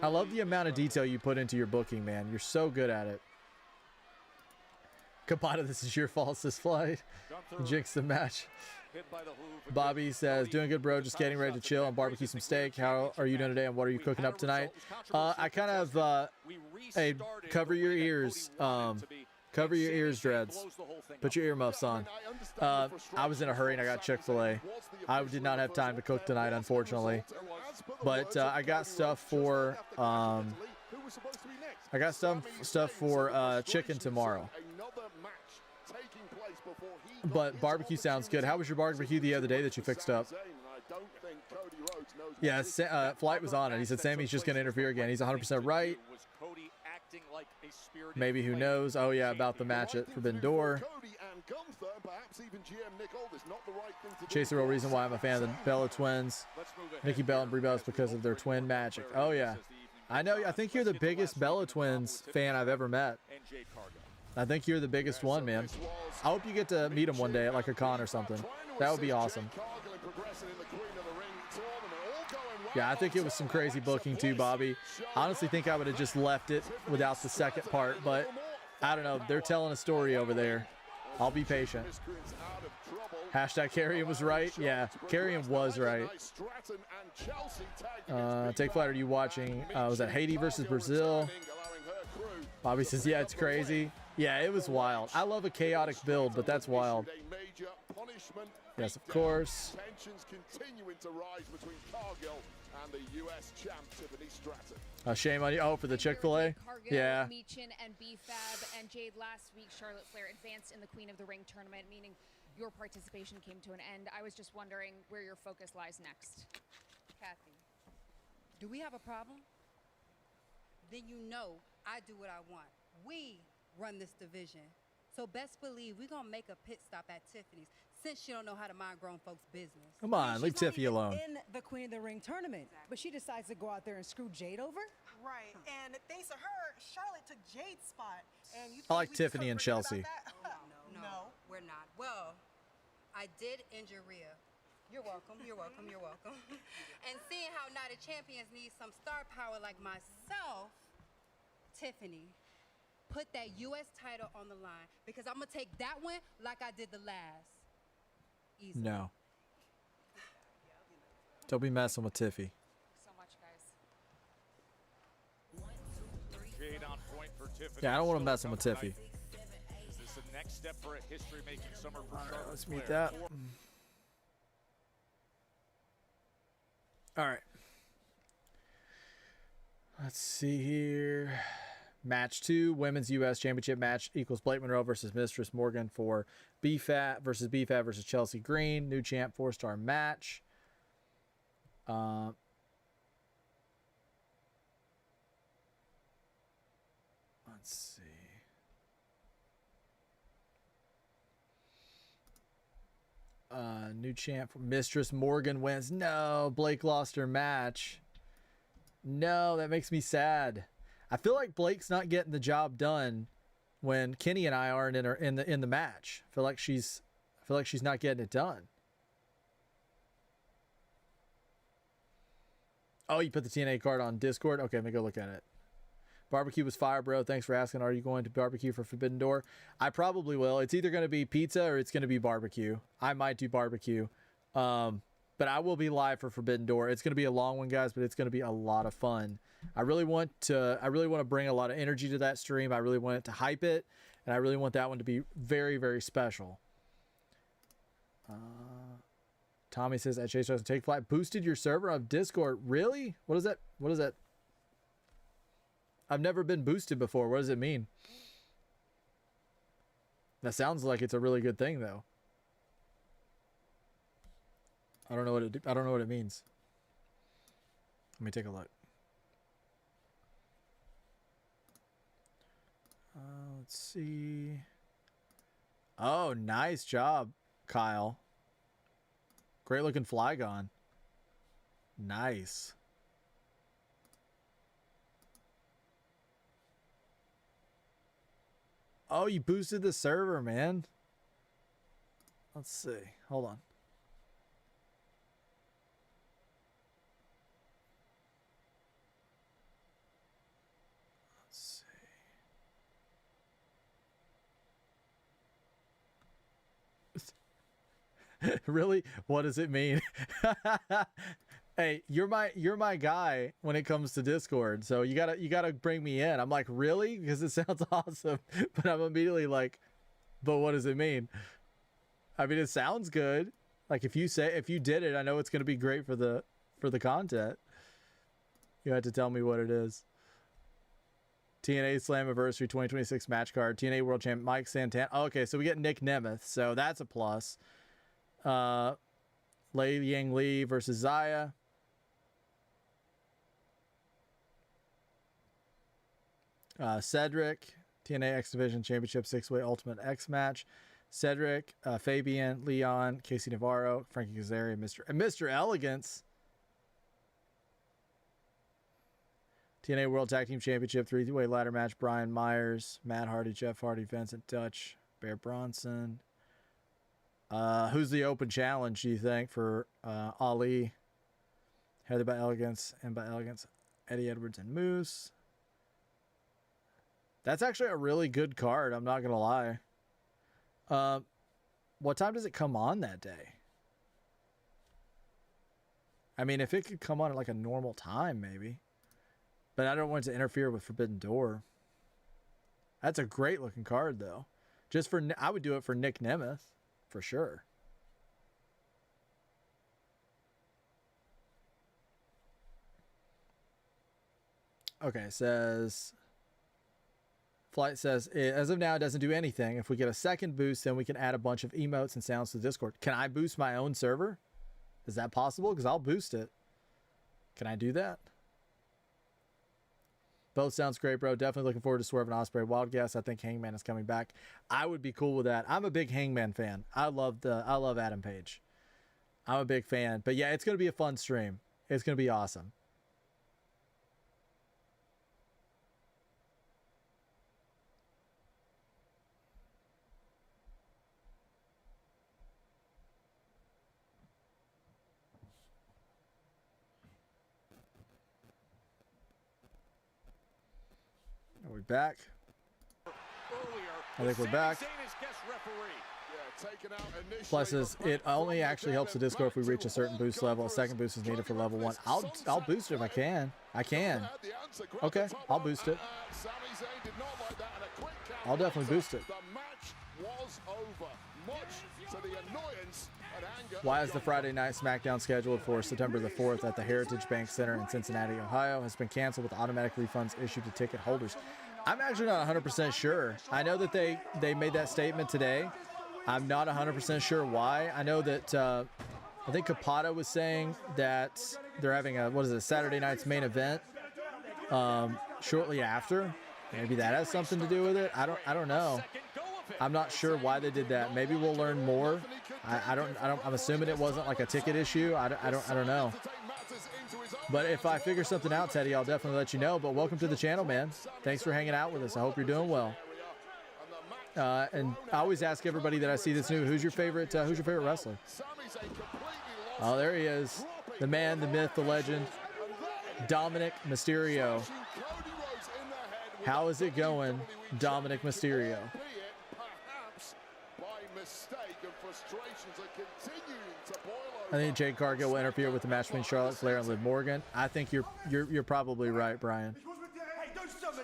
I love the amount of detail you put into your booking, man. You're so good at it. Kabata, this is your fault, says Flight. Jinx the match. Bobby says, doing good, bro. Just getting ready to chill and barbecue some steak. How are you doing today, and what are you cooking up tonight? I kind of, hey, cover your ears. Cover your ears, Dreads. Put your earmuffs on. I was in a hurry and I got Chick-fil-A. I did not have time to cook tonight, unfortunately. But I got stuff for chicken tomorrow. But barbecue sounds good. How was your barbecue the other day that you fixed up? Yeah, Flight was on it. He said Sammy's just going to interfere again. He's 100% right. Maybe, who knows? Oh, yeah, about the match at Forbidden Door. Chase the real reason why I'm a fan of the Bella Twins. Nikki Bella and Brie Bella is because of their twin magic. Oh, yeah. I know. I think you're the biggest Bella Twins fan I've ever met. I think you're the biggest one, man. I hope you get to meet him one day at like a con or something. That would be awesome. Yeah, I think it was some crazy booking too, Bobby. I honestly think I would have just left it without the second part, but I don't know. They're telling a story over there. I'll be patient. Hashtag Carrion was right. Yeah, Carrion was right. Take Flight, are you watching? Was that Haiti versus Brazil? Bobby says, yeah, it's crazy. Yeah, it was wild. I love a chaotic build, but that's wild. Yes, of course. Tensions continuing to rise between Cargill and the US champ Tiffany Stratton. Shame on you. Oh, for the Chick-fil-A? Yeah. Meechin and B-Fab and Jade last week, Charlotte Flair advanced in the Queen of the Ring tournament, meaning your participation came to an end. I was just wondering where your focus lies next. Kathy, do we have a problem? Then you know I do what I want. We run this division. So best believe we're going to make a pit stop at Tiffany's since she don't know how to mind grown folks' business. Come on, leave Tiffany alone. In the Queen of the Ring tournament, but she decides to go out there and screw Jade over? Right, and thanks to her, Charlotte took Jade's spot. And you I like Tiffany and Chelsea. No, we're not. Well, I did injure Rhea. You're welcome, you're welcome, you're welcome. And seeing how United Champions need some star power like myself, Tiffany, put that U.S. title on the line because I'm going to take that one like I did the last. Easy. No. Don't be messing with Tiffy. So much, guys. Jade on point for Tiffany. Yeah, I don't want to mess with Tiffy. Is this the next step for a history-making summer for Charlotte Let's meet Flair? that. All right. Let's see here. Match 2, Women's U.S. Championship match equals Blake Monroe versus Mistress Morgan for B-Fat versus Chelsea Green. New champ 4-star match. Let's see. New champ. Mistress Morgan wins. No, Blake lost her match. No, that makes me sad. I feel like Blake's not getting the job done when Kenny and I aren't in the match. I feel like she's not getting it done. Oh, you put the TNA card on Discord? Okay, let me go look at it. Barbecue was fire, bro. Thanks for asking. Are you going to barbecue for Forbidden Door? I probably will. It's either going to be pizza or it's going to be barbecue. I might do barbecue. But I will be live for Forbidden Door. It's going to be a long one, guys, but it's going to be a lot of fun. I really want to bring a lot of energy to that stream. I really want it to hype it, and I really want that one to be very, very special. Tommy says at Chase doesn't take flight. Boosted your server on Discord. Really? What is that? What is that? I've never been boosted before. What does it mean? That sounds like it's a really good thing, though. I don't know what it means. Let me take a look. Let's see. Oh, nice job, Kyle. Great looking Flygon. Nice. Oh, you boosted the server, man. Let's see. Hold on. Let's see. Really? What does it mean? Hey, you're my guy when it comes to Discord, so you gotta bring me in. I'm like, really? Because it sounds awesome, but I'm immediately like, but what does it mean? I mean, it sounds good. Like if you did it, I know it's gonna be great for the content. You have to tell me what it is. TNA Slammiversary 2026 match card. TNA World Champ Mike Santana. Oh, okay, so we get Nick Nemeth, so that's a plus. Lei Yang Lee versus Zaya. Cedric, TNA X Division Championship 6-way Ultimate X match. Cedric, Fabian, Leon, Casey Navarro, Frankie Kazarian, Mr. Elegance. TNA World Tag Team Championship 3-way ladder match. Brian Myers, Matt Hardy, Jeff Hardy, Vincent Dutch, Bear Bronson. Who's the open challenge, do you think, for Ali? Heather by Elegance and by Elegance, Eddie Edwards and Moose. That's actually a really good card, I'm not going to lie. What time does it come on that day? I mean, if it could come on at like a normal time, maybe. But I don't want it to interfere with Forbidden Door. That's a great looking card, though. I would do it for Nick Nemeth, for sure. Okay, it says... Flight says, as of now, it doesn't do anything. If we get a second boost, then we can add a bunch of emotes and sounds to Discord. Can I boost my own server? Is that possible? Because I'll boost it. Can I do that? Both sounds great, bro. Definitely looking forward to Swerve and Ospreay. Wild guess. I think Hangman is coming back. I would be cool with that. I'm a big Hangman fan. I love Adam Page. I'm a big fan. But yeah, it's going to be a fun stream. It's going to be awesome. Are we back? I think we're back. Plus, it only actually helps the Discord if we reach a certain boost level. A second boost is needed for level 1. I'll boost it if I can. I can. Okay, I'll boost it. I'll definitely boost it. Why is the Friday Night Smackdown scheduled for September the 4th at the Heritage Bank Center in Cincinnati, Ohio? Has been canceled with automatic refunds issued to ticket holders. I'm actually not 100% sure. I know that they made that statement today. I'm not 100% sure why. I know that I think Capata was saying that they're having a Saturday night's main event shortly after, Maybe that has something to do with it. I don't know. I'm not sure why they did that. Maybe we'll learn more. I'm assuming it wasn't like a ticket issue. I don't know. But if I figure something out, Teddy, I'll definitely let you know. But welcome to the channel, man. Thanks for hanging out with us. I hope you're doing well. And I always ask everybody that I see that's new, who's your favorite wrestler? Oh, there he is. The man, the myth, the legend, Dominic Mysterio. How is it going, Dominic Mysterio? I think Jade Cargill will interfere with the match between Charlotte Flair and Liv Morgan. I think you're probably right, Brian. Hey, don't Zweimal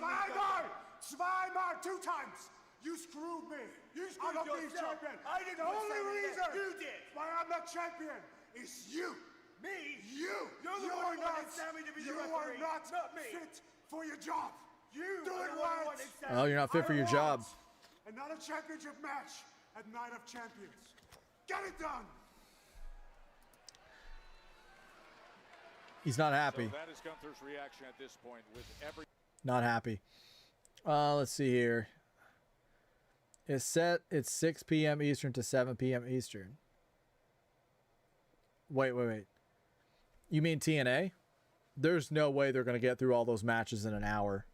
2 times. You screwed me. You screwed yourself. Being champion. I didn't. The only reason you did why I'm not champion is you. Me? You. You're the one who wanted Sammy to be the referee. You are not fit for your job. You do it once. Oh, you're not fit for your job. Another championship match at Night of Champions. Get it done. He's not happy. So that is Gunther's reaction at this point with every. Not happy. Let's see here. It's 6 p.m. Eastern to 7 p.m. Eastern. Wait. You mean TNA? There's no way they're going to get through all those matches in an hour.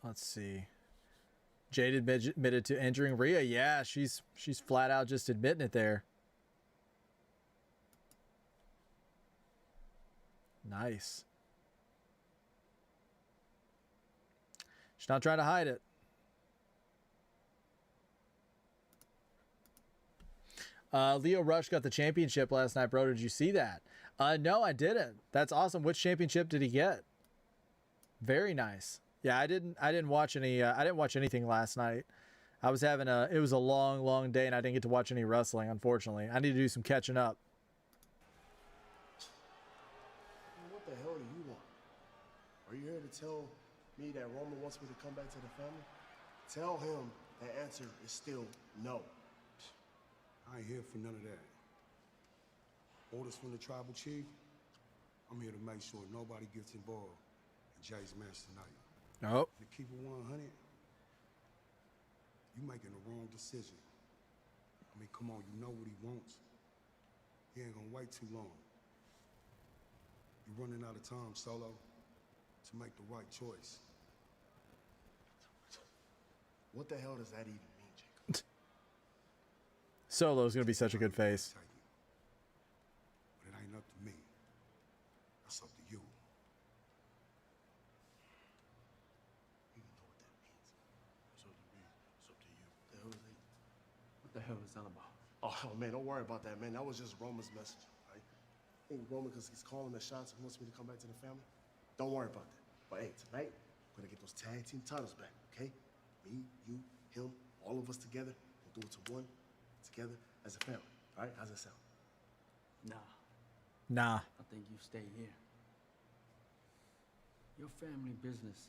Let's see. Jade admitted to injuring Rhea. Yeah, she's flat out just admitting it there. Nice. She's not trying to hide it. Leo Rush got the championship last night, bro. Did you see that? No, I didn't. That's awesome. Which championship did he get? Very nice. Yeah, I didn't watch any. I didn't watch anything last night. I was having it was a long day, and I didn't get to watch any wrestling. Unfortunately, I need to do some catching up. What the hell do you want? Are you here to tell me that Roman wants me to come back to the family? Tell him the answer is still no. I ain't here for none of that. Orders from the tribal chief. I'm here to make sure nobody gets involved in Jay's match tonight. Oh. To keep it 100, you making the wrong decision. I mean, come on, you know what he wants. He ain't gonna wait too long. You're running out of time, Solo, to make the right choice. What the hell does that even mean, Jacob? Solo's gonna be such a good face. But it ain't up to me. That's up to you. What the hell is that about? Oh man, don't worry about that, man. That was just Roman's message, right? I think Roman, because he's calling the shots and wants me to come back to the family. Don't worry about that. But hey, tonight, we're gonna get those tag team titles back, okay? Me, you, him, all of us together. We'll do it to one, together as a family. All right? How's that sound? Nah. I think you stay here. Your family business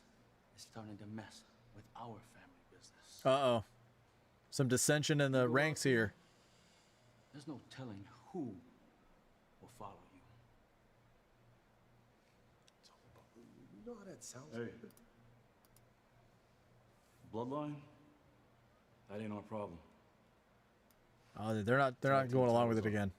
is starting to mess with our family business. Uh-oh. Some dissension in the ranks here. There's no telling who will follow you. You know how that sounds? Hey. Bloodline? That ain't our problem. Oh, they're not going along with it again.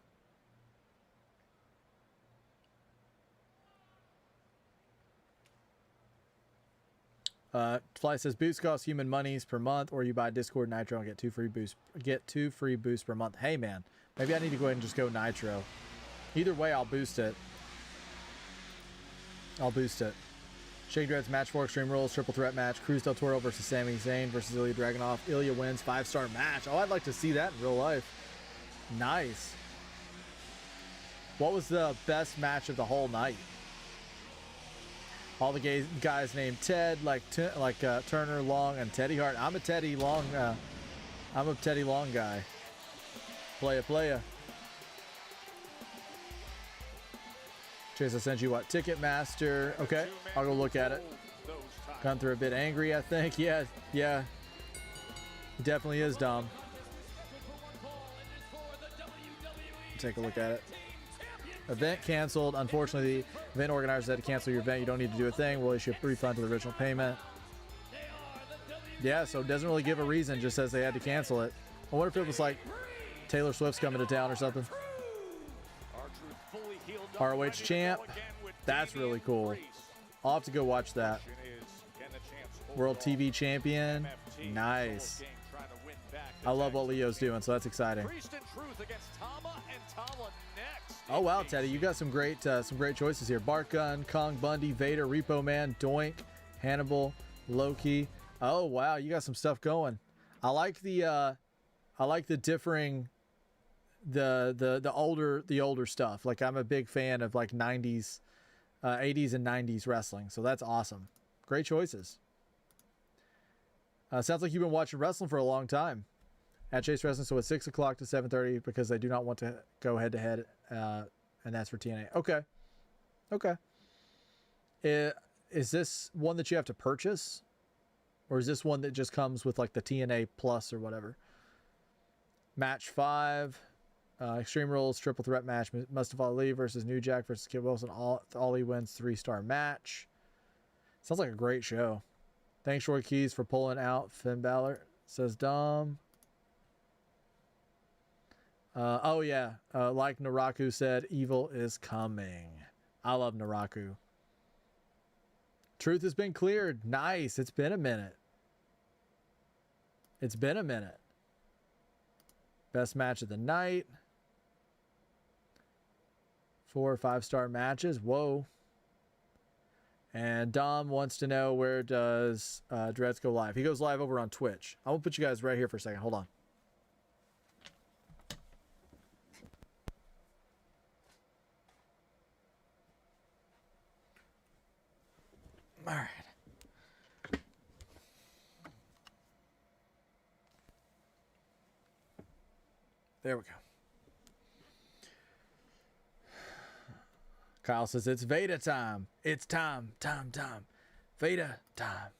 Fly says boost costs human monies per month, or you buy Discord Nitro and get 2 free boosts. Get 2 free boosts per month. Hey man, maybe I need to go ahead and just go Nitro. Either way, I'll boost it. Shake Dread's match 4 Extreme Rules triple threat match. Cruz del Toro versus Sami Zayn versus Ilya Dragunov. Ilya wins 5-star match. Oh, I'd like to see that in real life. Nice. What was the best match of the whole night? All the guys named Ted, like Turner, Long, and Teddy Hart. I'm a Teddy Long guy. Playa. Chase, I sent you what? Ticketmaster. Okay, I'll go look at it. Gunther a bit angry, I think. Yeah. He definitely is, Dom. Take a look at it. Event canceled. Unfortunately, the event organizers had to cancel your event. You don't need to do a thing. We'll issue a refund to the original payment. Yeah, so it doesn't really give a reason. Just says they had to cancel it. I wonder if it was like Taylor Swift's coming to town or something. ROH champ. That's really cool. I'll have to go watch that. World TV champion. Nice. I love what Leo's doing, so that's exciting. Oh wow, Teddy, you got some great choices here. Bart Gunn, Kong Bundy, Vader, Repo Man, Doink, Hannibal, Loki. Oh wow, you got some stuff going. I like the differing, the older stuff. Like I'm a big fan of like 90s, 80s and 90s wrestling. So that's awesome. Great choices. Sounds like you've been watching wrestling for a long time. At Chase Wrestling, so it's 6 o'clock to 7:30 because they do not want to go head to head, and that's for TNA. Okay. Is this one that you have to purchase, or is this one that just comes with like the TNA Plus or whatever? Match 5, Extreme Rules triple threat match: Mustafa Ali versus New Jack versus Kid Wilson. Ali wins 3-star match. Sounds like a great show. Thanks, Roy Keys, for pulling out Finn Balor. Says Dom. Oh yeah, like Naraku said, evil is coming. I love Naraku. Truth has been cleared. Nice. It's been a minute. Best match of the night. 4 or 5-star matches. Whoa. And Dom wants to know, where does Dreads go live? He goes live over on Twitch. I'm gonna put you guys right here for a second. Hold on. All right. There we go. Kyle says it's Veda time. It's time. Veda time.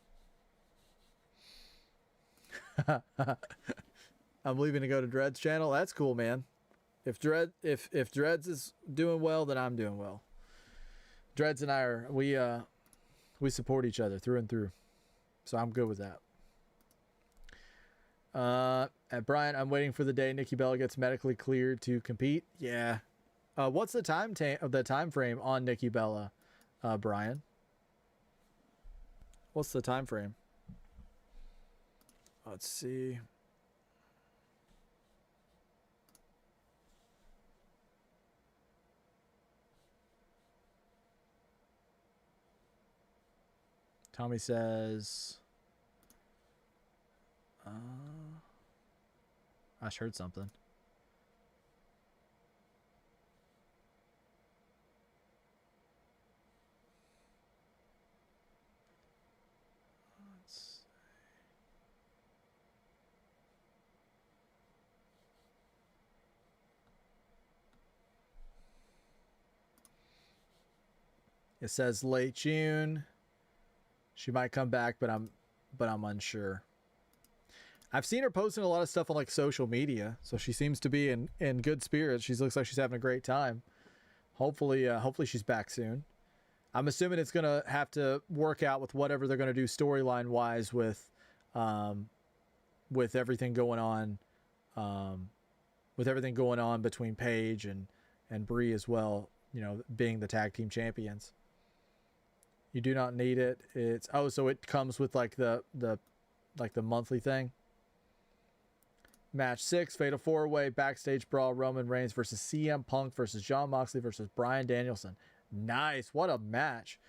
I'm leaving to go to Dread's channel. That's cool, man. If Dreads is doing well, then I'm doing well. Dreads and I are we support each other through and through. So I'm good with that. And Brian, I'm waiting for the day Nikki Bella gets medically cleared to compete. Yeah. What's the time frame on Nikki Bella, Brian? What's the time frame? Let's see. Tommy says, I just heard something. It says late June. She might come back, but I'm unsure. I've seen her posting a lot of stuff on like social media, so she seems to be in good spirits. She looks like she's having a great time. Hopefully she's back soon. I'm assuming it's gonna have to work out with whatever they're gonna do storyline wise with everything going on, between Paige and Brie as well. You know, being the tag team champions. You do not need it. So it comes with like the monthly thing. Match 6, Fatal 4-Way, Backstage Brawl, Roman Reigns versus CM Punk versus Jon Moxley versus Bryan Danielson. Nice. What a match.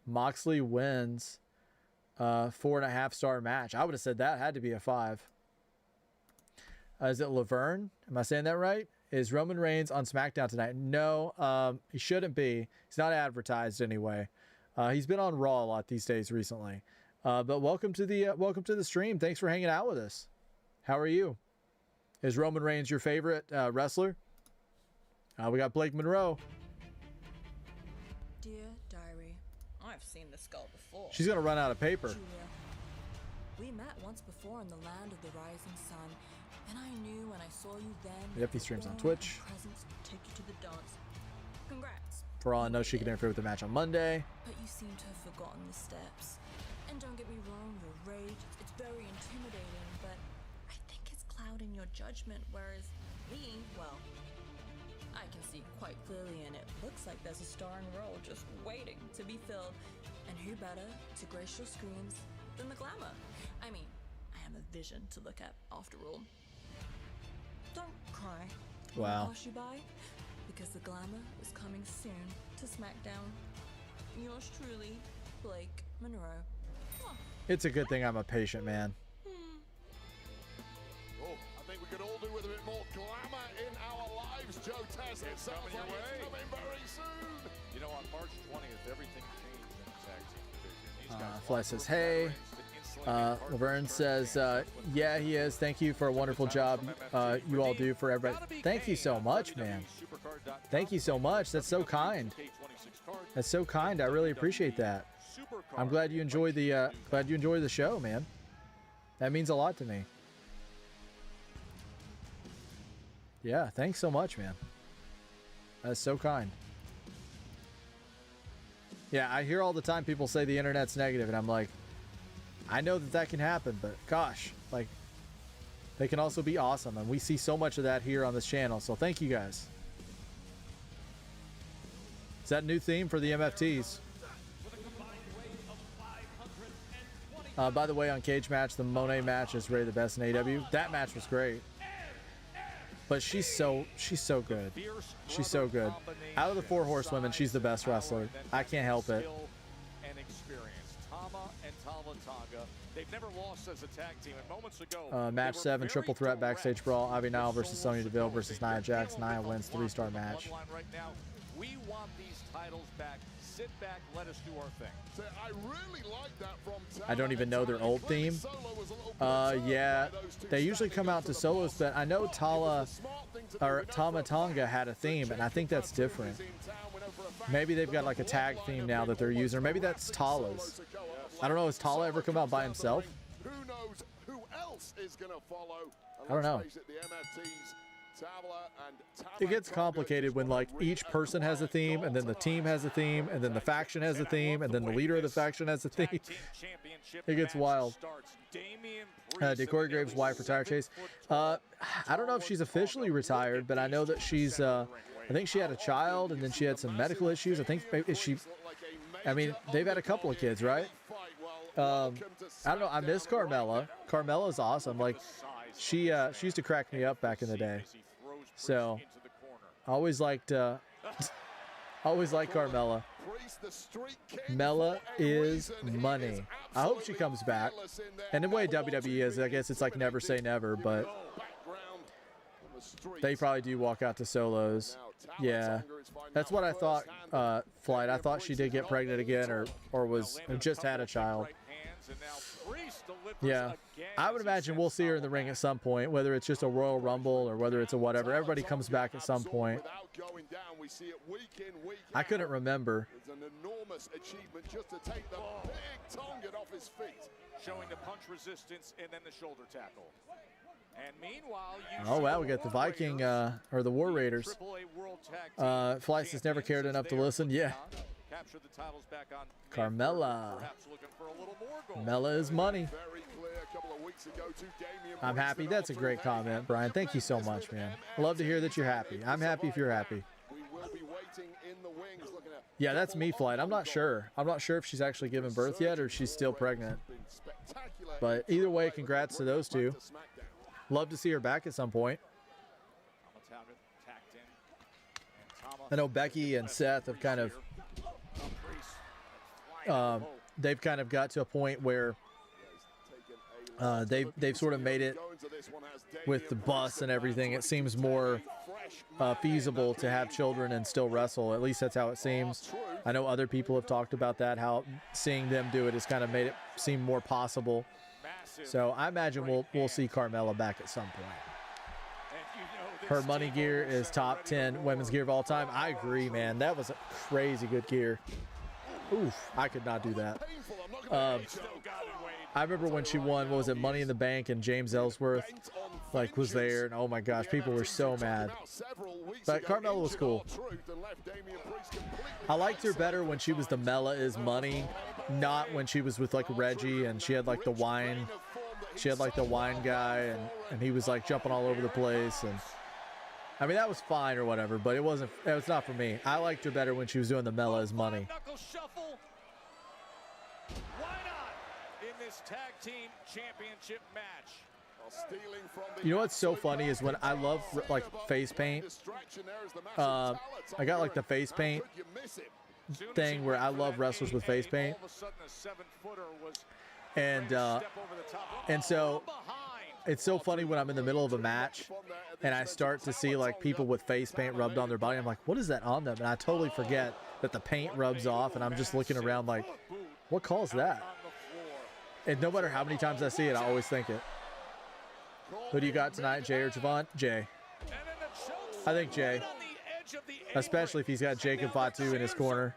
Moxley wins 4.5-star match. I would have said that had to be a 5. Is it Laverne? Am I saying that right? Is Roman Reigns on SmackDown tonight? No, he shouldn't be. He's not advertised anyway. He's been on Raw a lot these days recently. But welcome to the stream. Thanks for hanging out with us. How are you? Is Roman Reigns your favorite wrestler? We got Blake Monroe. Dear Diary, I've seen this skull before. She's gonna run out of paper. Julia, we met once before in the land of the rising sun, and I knew when I saw you then. Yep, he streams on Twitch. Presence would take you to the dance. Congrats. For all I know, she could interfere with the match on Monday. But you seem to have forgotten the steps. And don't get me wrong, your rage, it's very intimidating, but I think it's clouding your judgment, whereas me, well, I can see quite clearly, and it looks like there's a starring role just waiting to be filled. And who better to grace your screens than the glamour? I mean, I am a vision to look at, after all. Don't cry. Wow. Pass you by, because the glamour is coming soon to SmackDown. Yours truly, Blake Monroe. It's a good thing I'm a patient man. Oh, I think we could all do with a bit more glamour in our lives, Joe Taz. It sounds like it's coming very soon. You know, on March 20th, everything changed in the tag team division. These guys Fly says, hey. Laverne says, yeah, he is. Thank you for a wonderful job you all do for everybody. Thank you so much, man. Thank you so much. That's so kind. That's so kind. I really appreciate that. I'm glad you enjoy the show, man. That means a lot to me. Yeah, thanks so much, man. That's so kind. Yeah, I hear all the time people say the internet's negative, and I'm like, I know that can happen, but gosh, like, they can also be awesome, and we see so much of that here on this channel, so thank you guys. Is that a new theme for the MFTs? By the way, on Cage Match, the Monet match is rated the best in AEW. That match was great. But she's so good. She's so good. Out of the 4 horsewomen, she's the best wrestler. I can't help it. They've never lost as a tag team. And moments ago, match 7, triple threat backstage brawl. Ivy Nile versus Sonya Deville versus Nia Jax. Nia wins, 3-star match. Right now, we want these titles back. Sit back, let us do our thing. So I really like that from Tama. I don't even know their old theme. Yeah, they usually come out to solos, but I know Tama Tonga had a theme, and I think that's different. Maybe they've got like a tag theme now that they're using, or maybe that's Tala's. I don't know. Has Tala ever come out by himself? Who knows who else is going to follow? I don't know. It gets complicated when like each person has a theme, and then the team has a theme, and then the faction has a theme, and then the leader of the faction has a theme. It gets wild. Did Corey Graves' wife retire, Chase? I don't know if she's officially retired, but I know that she's I think she had a child, and then she had some medical issues. I think I mean, they've had a couple of kids, right? I don't know. I miss Carmella. Carmella's awesome. Like, she used to crack me up back in the day. So, I always liked Carmella. Mella is money. I hope she comes back. And the way WWE is, I guess it's like never say never, but they probably do walk out to solos. Yeah, that's what I thought. Flight. I thought she did get pregnant again, or just had a child. Yeah, I would imagine we'll see her in the ring at some point, whether it's just a Royal Rumble or whether it's a whatever. Everybody comes back at some point. I couldn't remember. It's an enormous achievement just to take the big target off his feet. Showing the punch resistance and then the shoulder tackle. And meanwhile, oh wow, we got the Viking or the War Raiders. Flights has never cared enough to listen. Yeah. Capture the titles back on Carmella. Mella is money. I'm happy. That's a great comment, Brian. Thank you so much, man. Love to hear that you're happy. I'm happy if you're happy. Yeah, that's me, Flight. I'm not sure. I'm not sure if she's actually given birth yet or she's still pregnant. But either way, congrats to those two. Love to see her back at some point. I know Becky and Seth have kind of they've kind of got to a point where they've sort of made it with the bus and everything. It seems more feasible to have children and still wrestle. At least that's how it seems. I know other people have talked about that, how seeing them do it has kind of made it seem more possible. So I imagine we'll see Carmella back at some point. Her money gear is top 10 women's gear of all time. I agree, man. That was a crazy good gear. Oof, I could not do that. I remember when she won, what was it, Money in the Bank, and James Ellsworth like was there, and oh my gosh, people were so mad. But Carmella was cool. I liked her better when she was the Mella is Money, not when she was with like Reggie and she had like the wine. She had like the wine guy, and he was like jumping all over the place, and I mean that was fine or whatever, but it was not for me. I liked her better when she was doing the Mella is Money. This tag team championship match. You know what's so funny is when I love like face paint. I got like the face paint thing where I love wrestlers with face paint, and so it's so funny when I'm in the middle of a match and I start to see like people with face paint rubbed on their body. I'm like, what is that on them? And I totally forget that the paint rubs off, and I'm just looking around like, what calls that? And no matter how many times I see it, I always think it. Who do you got tonight, Jay or Javon? Jay. I think Jay. Especially if he's got Jacob Fatu in his corner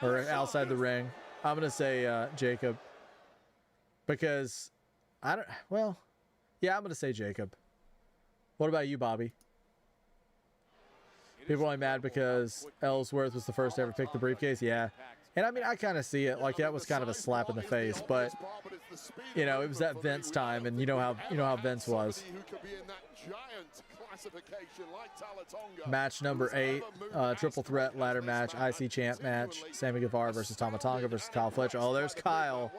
or outside the ring. I'm going to say Jacob. Because I'm going to say Jacob. What about you, Bobby? People are only mad because Ellsworth was the first to ever pick the briefcase? Yeah. And I mean, I kind of see it. Like, that was kind of a slap in the face, but you know, it was that Vince time, and you know how Vince was. Match number 8, triple threat ladder match, IC champ match, Sammy Guevara versus Tama Tonga versus Kyle Fletcher. Oh, there's Kyle.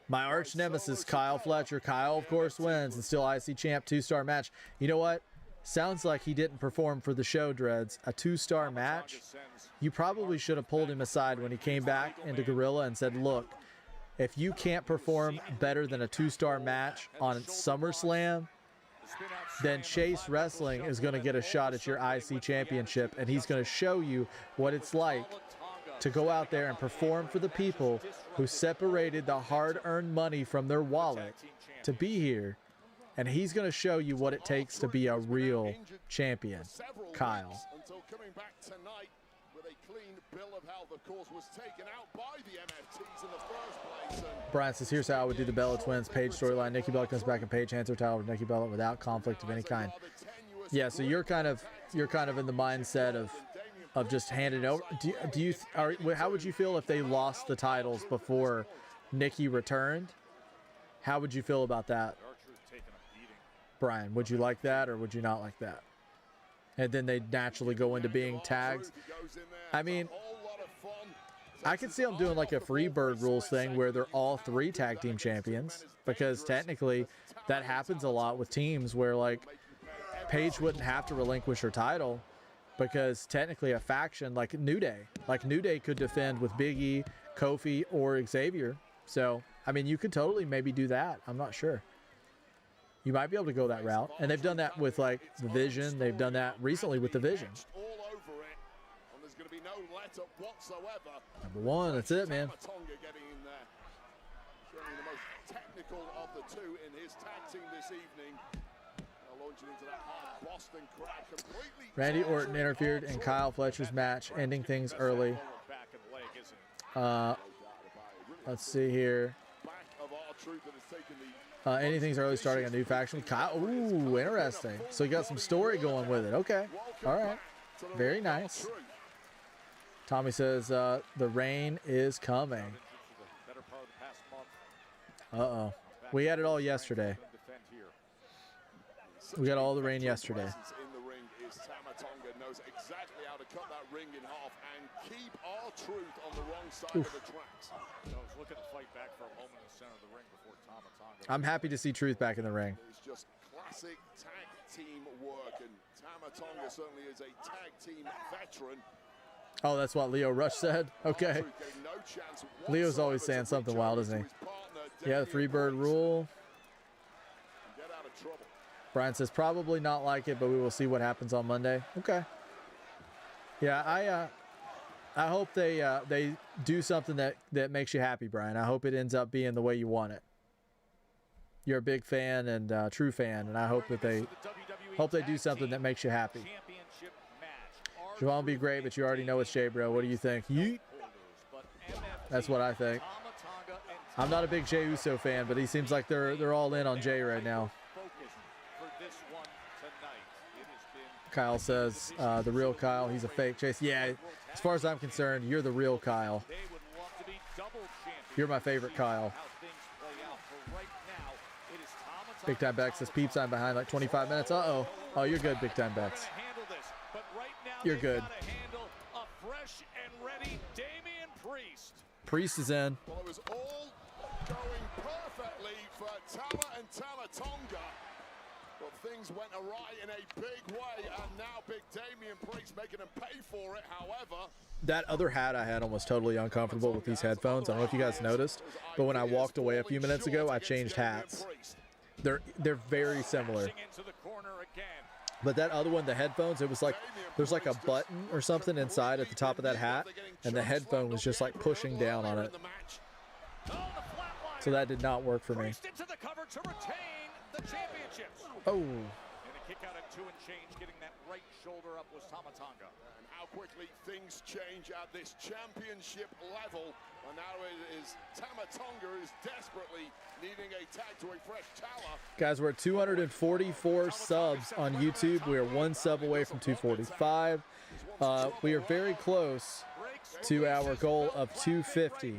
My arch nemesis, Kyle Fletcher. Kyle, of course, wins and still IC champ, 2-star match. You know what? Sounds like he didn't perform for the show, Dreads. A 2-star match. You probably should have pulled him aside when he came back into Gorilla and said, look, if you can't perform better than a 2-star match on SummerSlam, then Chase Wrestling is going to get a shot at your IC championship, and he's going to show you what it's like to go out there and perform for the people who separated the hard-earned money from their wallet to be here. And he's going to show you what it takes to be a real champion, Kyle. Until coming back tonight with a clean bill of health, of course, was taken out by the MFTs in the first place. Brian says, here's how I would do the Bella Twins Paige storyline. Nikki Bella comes back and Paige hands her title to Nikki Bella without conflict of any kind. Yeah, so you're kind of in the mindset of just handing over. How would you feel if they lost the titles before Nikki returned? How would you feel about that? Brian, would you like that or would you not like that? And then they naturally go into being tags. I mean, I could see them doing like a Freebird rules thing where they're all 3 tag team champions, because technically that happens a lot with teams where like Paige wouldn't have to relinquish her title, because technically a faction like New Day could defend with Big E, Kofi, or Xavier. So, I mean, you could totally maybe do that. I'm not sure. You might be able to go that route. And they've done that with like the Vision. They've done that recently with the Vision. Number 1, that's it, man. Technical of the 2 in his tag team this evening. Launching into that hard Boston crowd completely. Randy Orton interfered in Kyle Fletcher's match, ending things early. Let's see here. Anything's early, starting a new faction with Kyle. Ooh, interesting. So you got some story going with it. Okay. All right. Very nice. Tommy says the rain is coming. Uh-oh. We had it all yesterday. We got all the rain yesterday. In the ring is Tama Tonga, knows exactly how to cut that ring in half and keep our truth on the wrong side of the tracks. I was looking to fight back for a moment in the center of the ring before Tama Tonga. I'm happy to see Truth back in the ring. It's just classic tag team work, and Tama Tonga certainly is a tag team veteran. Oh, that's what Leo Rush said? Okay. Leo's always saying something wild, isn't he? Yeah, the Freebird rule. Get out of trouble. Brian says probably not like it, but we will see what happens on Monday. Okay. Yeah, I hope they do something that makes you happy, Brian. I hope it ends up being the way you want it. You're a big fan and true fan, and I hope that they do something that makes you happy. Javon would be great, but you already know it's Jay, bro. What do you think? Yeet. That's what I think. I'm not a big Jey Uso fan, but he seems like they're all in on Jey right now. Kyle says, the real Kyle, he's a fake. Chase, yeah, as far as I'm concerned, you're the real Kyle. You're my favorite Kyle. Big Time Bex says, Peeps, I'm behind like 25 minutes. Uh-oh. Oh, you're good, Big Time Bex. You're good. Priest is in. Well, it was all going perfectly for Tama and Tonga. But things went awry in a big way, and now Big Damian Priest making him pay for it. However, that other hat I had on was totally uncomfortable with these headphones. I don't know if you guys noticed, but when I walked away a few minutes ago, I changed hats. They're very similar. But that other one, the headphones, it was like there's like a button or something inside at the top of that hat, and the headphone was just like pushing down on it. So that did not work for me. Oh. And a kick out at 2 and change, getting that right shoulder up was Tama Tonga. And how quickly things change at this championship level. And now it is Tama Tonga is desperately needing a tag to a fresh Tala. Guys, we're at 244 subs on YouTube. We are 1 sub away from 245. We are very close to our goal of 250.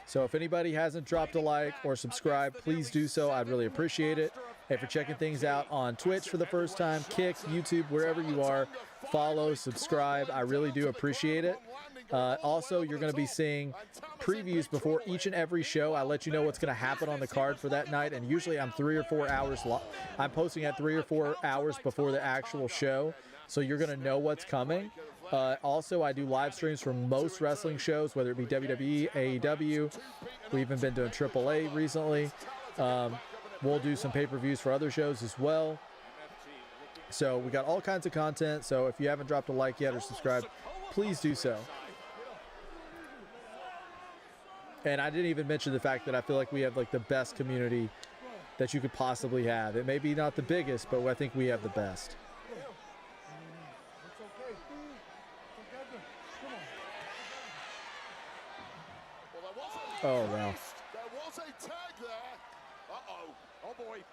So if anybody hasn't dropped a like or subscribed, please do so. I'd really appreciate it. If you're checking things out on Twitch for the first time, Kick, YouTube, wherever you are, follow, subscribe. I really do appreciate it. Also, you're going to be seeing previews before each and every show. I let you know what's going to happen on the card for that night, and usually I'm 3 or 4 hours I'm posting at 3 or 4 hours before the actual show, so you're going to know what's coming. Also, I do live streams for most wrestling shows, whether it be WWE, AEW. We've even been doing AAA recently. We'll do some pay-per-views for other shows as well. So we got all kinds of content. So if you haven't dropped a like yet or subscribed, please do so. And I didn't even mention the fact that I feel like we have like the best community that you could possibly have. It may be not the biggest, but I think we have the best. Oh, wow. There was a tag there. Uh-oh. Oh, boy.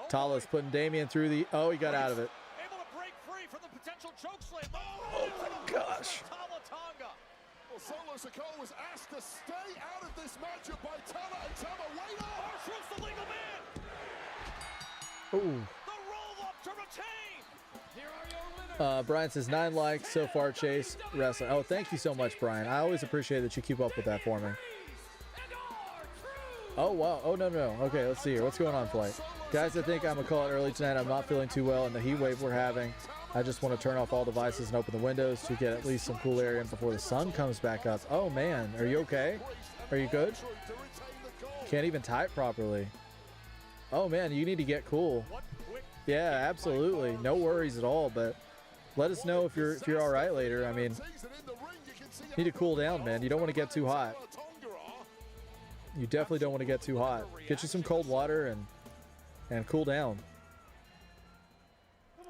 Tala's putting Damian through the... Oh, he got out of it. Able to break free from the potential choke slam. Oh, my gosh. Tama Tonga. Well, Solo Sikoa was asked to stay out of this matchup by Tama, and Tama wait on. Truth's the legal man. Ooh. The roll up to retain. Here are your winners. Brian says 9 likes so far, Chase Wrestling. Oh, thank you so much, Brian. I always appreciate that you keep up with that for me. Oh, wow. Oh, no. Okay, let's see here. What's going on, Flight? Guys, I think I'm going to call it early tonight. I'm not feeling too well in the heat wave we're having. I just want to turn off all devices and open the windows to get at least some cool air in before the sun comes back up. Oh, man. Are you okay? Are you good? Can't even type properly. Oh, man. You need to get cool. Yeah, absolutely. No worries at all, but let us know if you're all right later. I mean, you need to cool down, man. You don't want to get too hot. You definitely don't want to get too hot. Get you some cold water and cool down.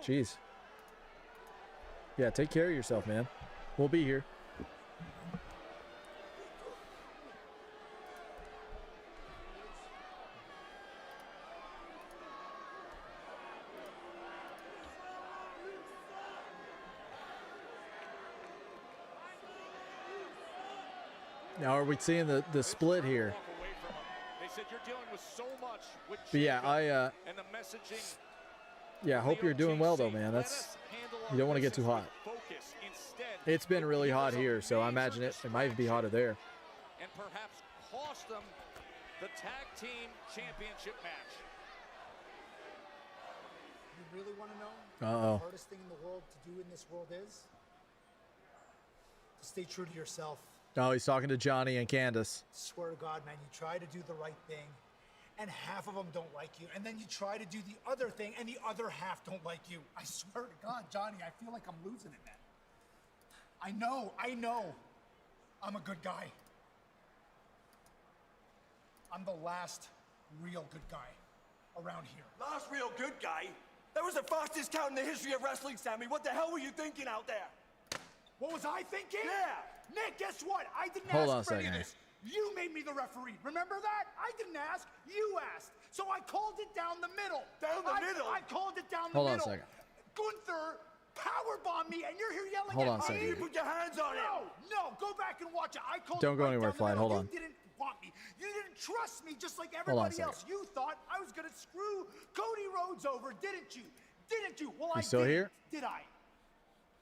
Jeez. Yeah, take care of yourself, man. We'll be here. Now, are we seeing the split here? But yeah, I hope you're doing well though, man. You don't want to get too hot. It's been really hot here, so I imagine it might even be hotter there. And perhaps cost them the tag team championship match. You really want to know Uh-oh. the hardest thing in the world to do in this world is? To stay true to yourself. Oh, he's talking to Johnny and Candace. Swear to God, man, you try to do the right thing, and half of them don't like you. And then you try to do the other thing, and the other half don't like you. I swear to God, Johnny, I feel like I'm losing it, man. I know. I'm a good guy. I'm the last real good guy around here. Last real good guy? That was the fastest count in the history of wrestling, Sammy. What the hell were you thinking out there? What was I thinking? Yeah. Nick, guess what? I didn't Hold on a ask for any of second. this. You made me the referee. Remember that? I didn't ask. You asked. So I called it down the middle. Down the middle? I called it down the Hold on a middle. second. Gunther powerbombed me, and you're here yelling Hold at on a me. second. You put your hands on him. No, go back and watch it. I called Don't it go right anywhere, down the Flight. middle. Hold on. You didn't want me. You didn't trust me just like on a everybody second. else. You thought I was going to screw Cody Rhodes over, didn't you? Didn't you? Well, You I still did. here? Did I?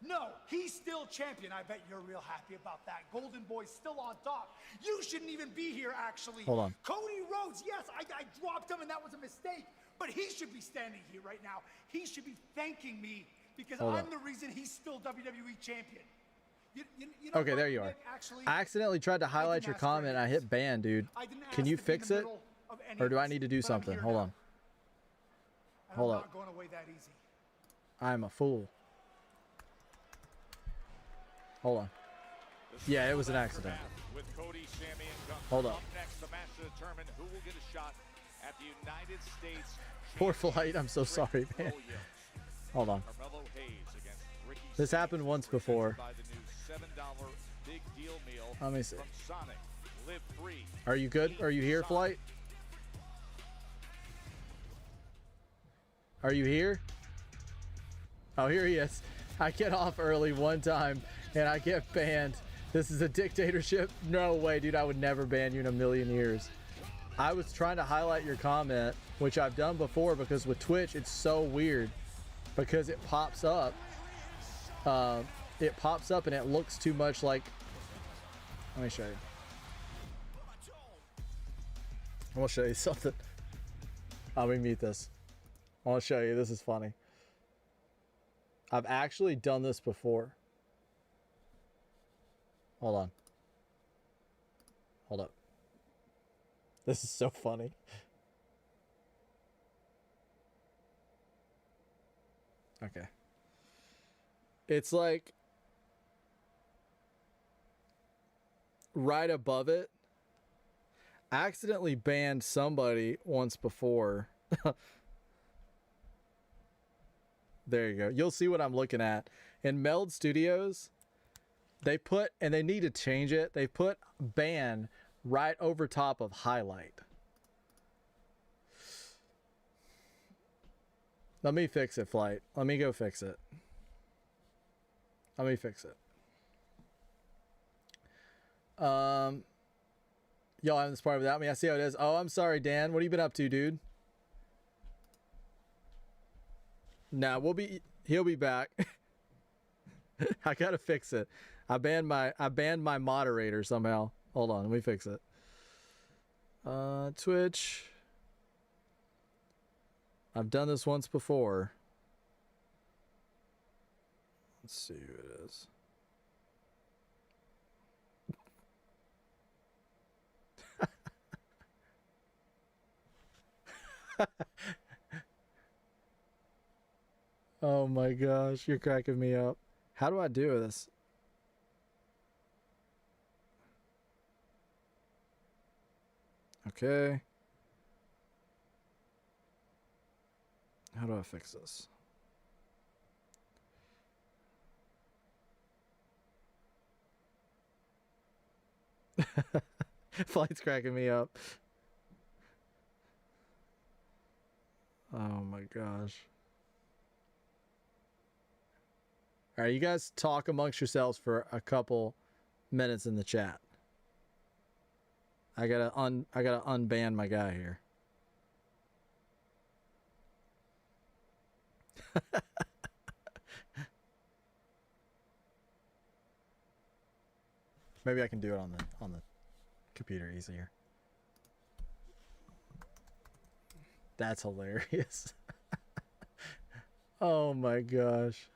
No, he's still champion. I bet you're real happy about that. Golden Boy's still on top. You shouldn't even be here, actually. Hold on. Cody Rhodes, yes, I dropped him, and that was a mistake. But he should be standing here right now. He should be thanking me because Hold I'm on. the reason he's still WWE champion. You know Okay, what, there you are. Nick, actually, I accidentally tried to highlight your ask for comment and I hit ban, dude. I didn't Can ask you to be in fix the it? middle of any Or do of I this, need to do but I'm something? here Hold now. on. And Hold I'm up. not going away that easy. I'm a fool. Hold on. Yeah, it was an accident. With Cody, Sammy, and Gunther. Hold up. Next, the match to determine who will get a shot at the United States. Poor Flight. I'm so sorry, man. Hold on. Carmelo Hayes against Ricky This happened once before. by the new $7 big deal meal Let me see. from Sonic. Live free. Are you good? Are you here, Flight? Are you here? Oh, here he is. I get off early one time and I get banned. This is a dictatorship? No way, dude. I would never ban you in a million years. I was trying to highlight your comment, which I've done before because with Twitch, it's so weird because it pops up. It pops up and it looks too much like... Let me show you. I want to show you something. Let me mute this. I want to show you. This is funny. I've actually done this before. Hold on. Hold up. This is so funny. Okay. It's like right above it. I accidentally banned somebody once before. There you go. You'll see what I'm looking at. In Meld Studios, they put, and they need to change it, they put ban right over top of highlight. Let me fix it, Flight. Let me go fix it. Let me fix it. Y'all having this part without me? I see how it is. Oh, I'm sorry, Dan. What have you been up to, dude? Nah, he'll be back. I gotta fix it. I banned my moderator somehow. Hold on, let me fix it. Twitch. I've done this once before. Let's see who it is. Oh my gosh, you're cracking me up. How do I do this? Okay. How do I fix this? Flight's cracking me up. Oh my gosh. All right, you guys talk amongst yourselves for a couple minutes in the chat. I gotta unban my guy here. Maybe I can do it on the computer easier. That's hilarious. Oh my gosh.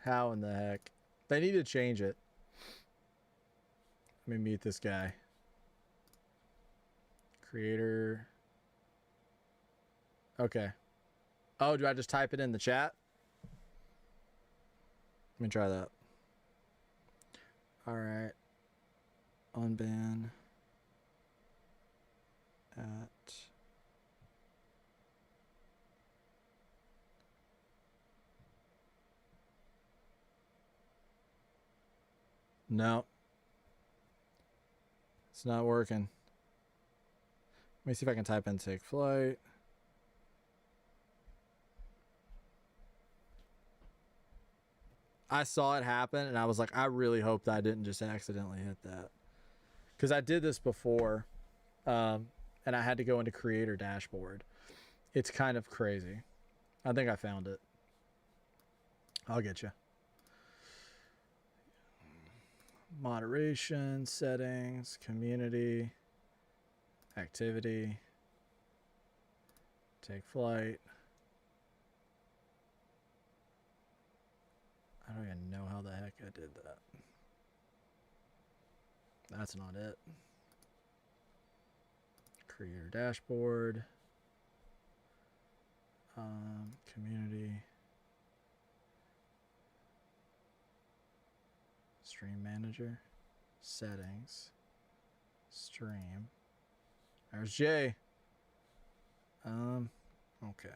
How in the heck? They need to change it. Let me mute this guy. Creator. Okay. Oh, do I just type it in the chat? Let me try that. All right. Unban. At. No. It's not working. Let me see if I can type in take flight. I saw it happen and I was like, I really hope that I didn't just accidentally hit that. Because I did this before and I had to go into creator dashboard. It's kind of crazy. I think I found it. I'll get you. Moderation, settings, community, activity, take flight. I don't even know how the heck I did that. That's not it. Creator dashboard. Community. Stream manager. Settings. Stream. There's Jay. Okay.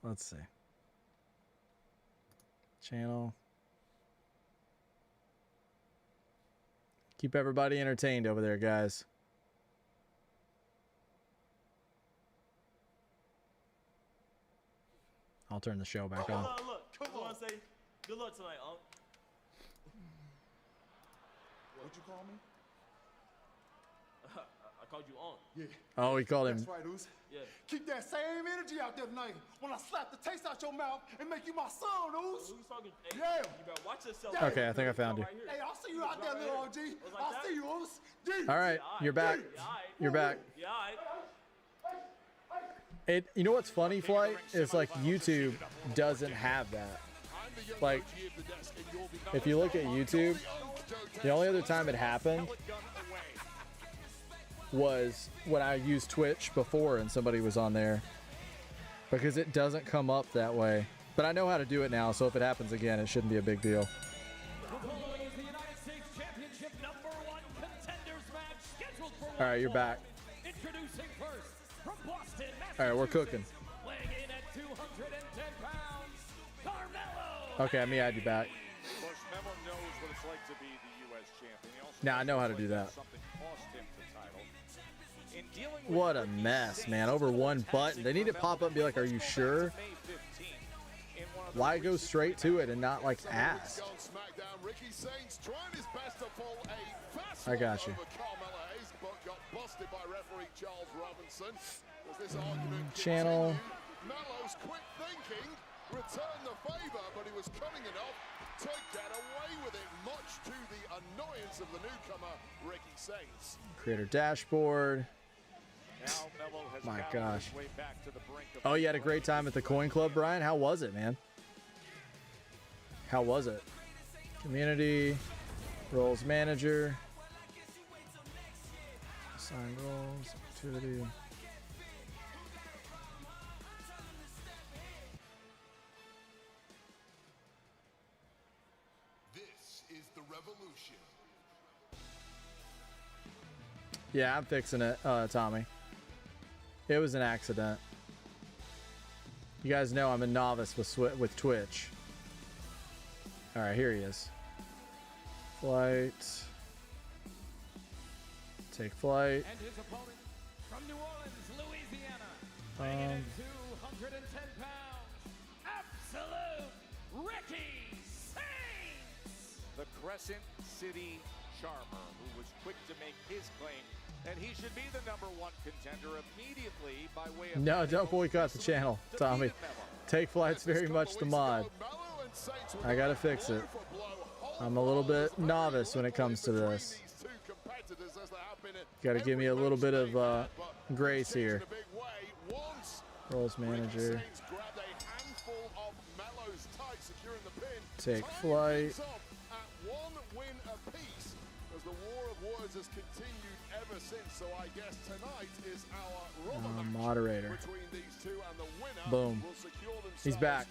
Let's see. Channel. Keep everybody entertained over there, guys. I'll turn the show back on. Look. Come on. Say good luck tonight, Unc. What'd you call me? I called you Unc. Yeah. Oh, he called him. That's right, Oos. Yeah. Keep that same energy out there tonight when I slap the taste out your mouth and make you my son, Oos. Who's talking? Hey, Yeah. You better watch yourself. Okay, I think I found you. Hey, I'll see you out there, little OG. I'll see you, Oos. All right, you're back. You're back. Yeah, all right. You know what's funny, Flight? Is like YouTube doesn't have that. Like, if you look at YouTube, the only other time it happened was when I used Twitch before and somebody was on there, because it doesn't come up that way. But I know how to do it now, so if it happens again, it shouldn't be a big deal. All right, you're back. Introducing first from Boston, All right, we're cooking. weighing in at 210 pounds, Carmelo. Okay, let me add you back. Of course, Memo knows what it's like to be the U.S. champion. He also Now I know how to do that. something cost him the title. In dealing with What a mess, man. Over one button. They need to pop up and be like, are you sure? Why go straight to it and not like ask? I got you. Channel. Melo's quick thinking, returned the favor, but he was cunning enough to get away with it, much to the annoyance of the newcomer, Ricky Saints. Creator dashboard. My gosh. Oh, you had a great time at the Coin Club, Brian? How was it, man? How was it? Community. Roles manager. Assign roles. Activity. This is the revolution. Yeah, I'm fixing it, Tommy. It was an accident. You guys know I'm a novice with Twitch. All right, here he is. Flight. Take flight. And his opponent from New Orleans, Louisiana, weighing in at 210 pounds, Absolute Ricky Saints. The Crescent City Charmer, who was quick to make his claim that he should be the #1 contender immediately by way of... No, don't boycott the channel, Tommy. Take flight's very much the mod. I gotta fix it. I'm a little bit novice when it comes to this. Gotta give me a little bit of grace here. Roles manager. Take flight. The war of words has continued ever since, so I guess tonight is our rubber match Moderator. between these two, and the winner Boom. will secure themselves He's back.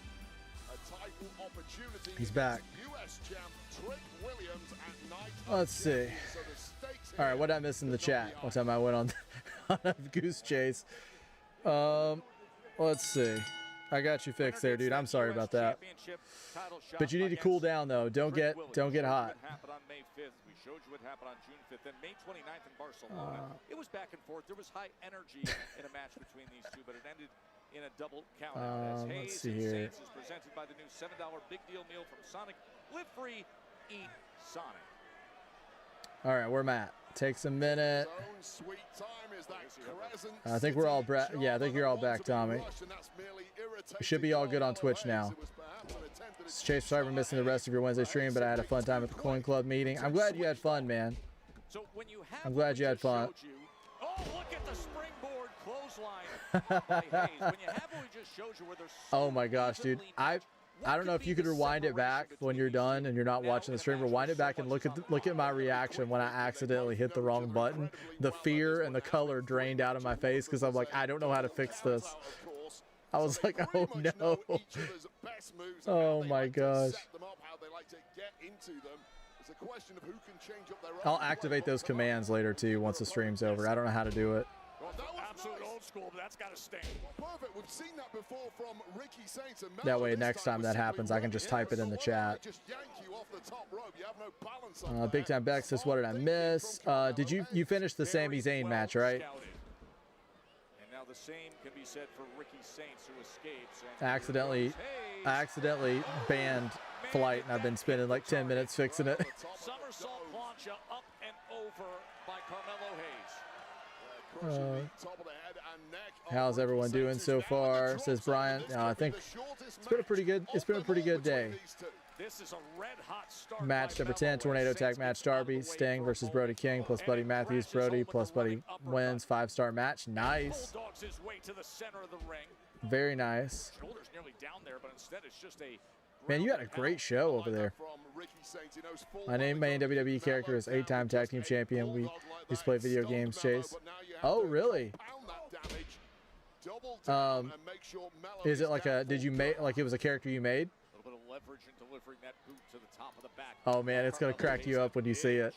a title opportunity He's back. US champ Trick Williams at night. Let's see. All right, what did I miss in the chat? One time I went on a goose chase. Let's see. I got you fixed there, dude. I'm sorry about that. But you need to cool down though. Don't get hot. On May 5th. We showed you what happened on June 5th. Then May 29th in Barcelona. It was back and forth. There was high energy in a match between these two, but it ended in a double count out as Let's Hayes see and here. Saints is presented by the new $7 big deal meal from Sonic. Live free, eat Sonic. All right, we're Matt. Takes a minute. I think we're all back. Yeah, I think you're all back, Tommy. Should be all good on Twitch now. Chase, sorry for missing the rest of your Wednesday stream, but I had a fun time at the Coin Club meeting. I'm glad you had fun, man. I'm glad you had fun. Oh, look at the springboard clothesline by Hayes. When you have what we just showed you where there's Oh my gosh, dude. I don't know if you could rewind it back when you're done and you're not watching the stream. Rewind it back and look at my reaction when I accidentally hit the wrong button. The fear and the color drained out of my face because I'm like, I don't know how to fix this. I was like, oh no. Oh my gosh. I'll activate those commands later too once the stream's over. I don't know how to do it. absolute old school, but that's got to stay. Perfect. We've seen that before from Ricky Saints and That way, next time that happens, I can just type it in the chat. Big Time Beck says, "What did I miss? Did you finish the Sami Zayn match, right?" And now the same can be said for Ricky Saints, who escapes. I accidentally banned Flight, and I've been spending like 10 minutes fixing it. Somersault plancha up and over by Carmelo Hayes. How's everyone doing so far? Says Brian. I think it's been a pretty good. It's been a pretty good day. This is a red hot start. Match number 10, Tornado Tag Match, Darby, Sting versus Brody King plus Buddy Matthews. Brody plus Buddy wins. 5-star match. Nice. Bulldogs his way to the center of the ring. Very nice. Shoulders nearly down there, but instead it's just a Man, you had a great show over there. My main WWE character is 8-time tag team champion. We used to play video games, Chase. Oh, really? Is it like a, did you make, like it was a character you made? A little bit of leverage in delivering that boot to the top of the back. Oh man, it's going to crack you up when you see it.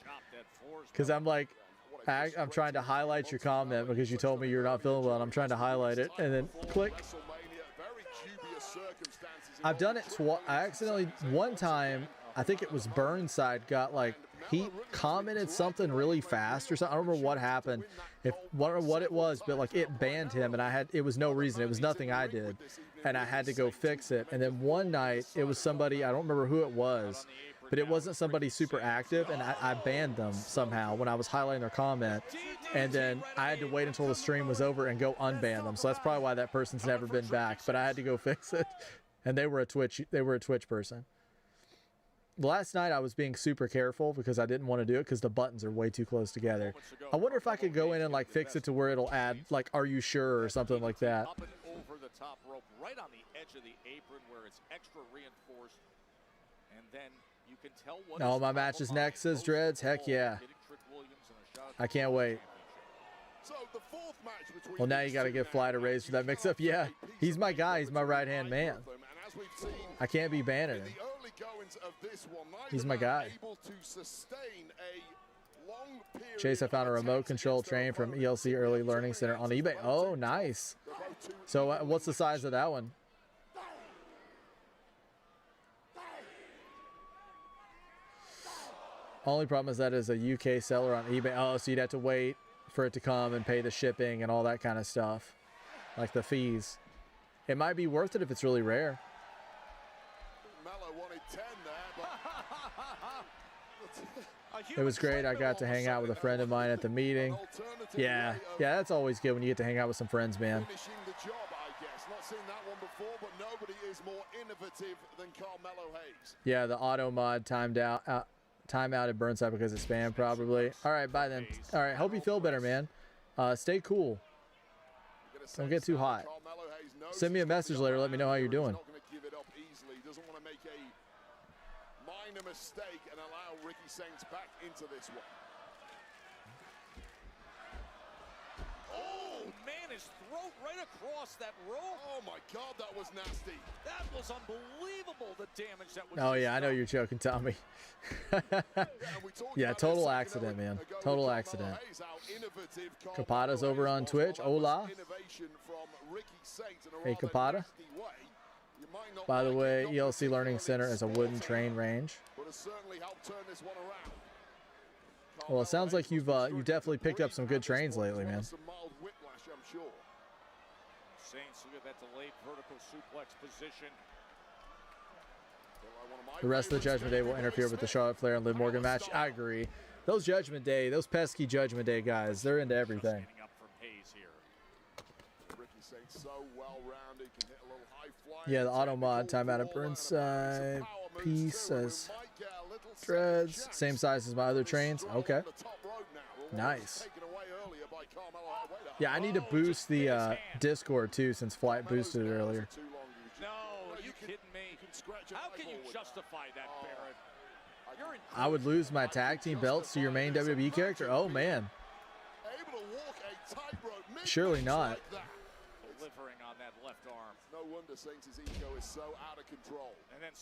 Because I'm like, I'm trying to highlight your comment because you told me you're not feeling well, and I'm trying to highlight it, and then click. I've done it I accidentally, one time, I think it was Burnside, got like, he commented something really fast or something. I don't remember what happened, what it was, but like it banned him, and it was no reason. It was nothing I did, and I had to go fix it. And then one night, it was somebody, I don't remember who it was, but it wasn't somebody super active, and I banned them somehow when I was highlighting their comment. And then I had to wait until the stream was over and go unban them. So that's probably why that person's never been back, but I had to go fix it. And they were a Twitch person. Last night I was being super careful because I didn't want to do it because the buttons are way too close together. I wonder if I could go in and like fix it to where it'll add like, "Are you sure?" or something like that. Up and over the top rope, right on the edge of the apron where it's extra reinforced. And then you can tell what. Oh, my match is next, says Dreads. Heck yeah. I can't wait. Well, now you got to give Fly a raise for that mix-up. Yeah, he's my guy. He's my right-hand man. I can't be banning him. He's my guy. Chase, I found a remote control train from ELC Early Learning Center on eBay. Oh, nice. So what's the size of that one? Only problem is that is a UK seller on eBay. Oh, so you'd have to wait for it to come and pay the shipping and all that kind of stuff, like the fees. It might be worth it if it's really rare. It was great. I got to hang out with a friend of mine at the meeting. Yeah, that's always good when you get to hang out with some friends, man. Yeah, the auto mod timed out. Timeout at Burnside because it's spam, probably. All right, bye then. All right, hope you feel better, man. Stay cool. Don't get too hot. Send me a message later. Let me know how you're doing. Minor mistake and allow Ricky Saints back into this one. Oh, man, his throat right across that rope. Oh, my God, that was nasty. That was unbelievable, the damage that was. Oh, yeah, I know you're joking, Tommy. Yeah, total accident, man. Total accident. Capada's over on Twitch. Hola. Hey, Capada. By the way, ELC Learning Center is a wooden train range. Well, it sounds like you've definitely picked up some good trains lately, man. Saints look at that delayed vertical suplex position. The rest of the Judgment Day will interfere with the Charlotte Flair and Liv Morgan match. I agree. Those Judgment Day, those pesky Judgment Day guys, they're into everything. Yeah, the auto mod timeout at Burnside piece says dreads, same size as my other trains. Okay, nice. Yeah, I need to boost the Discord too, since Flight boosted it earlier. No, are you kidding me? How can you justify that, Barrett? You're in I would lose my tag team belts to your main WWE character. Oh man, surely not. delivering on that left arm. No wonder Saints' ego is so out of control.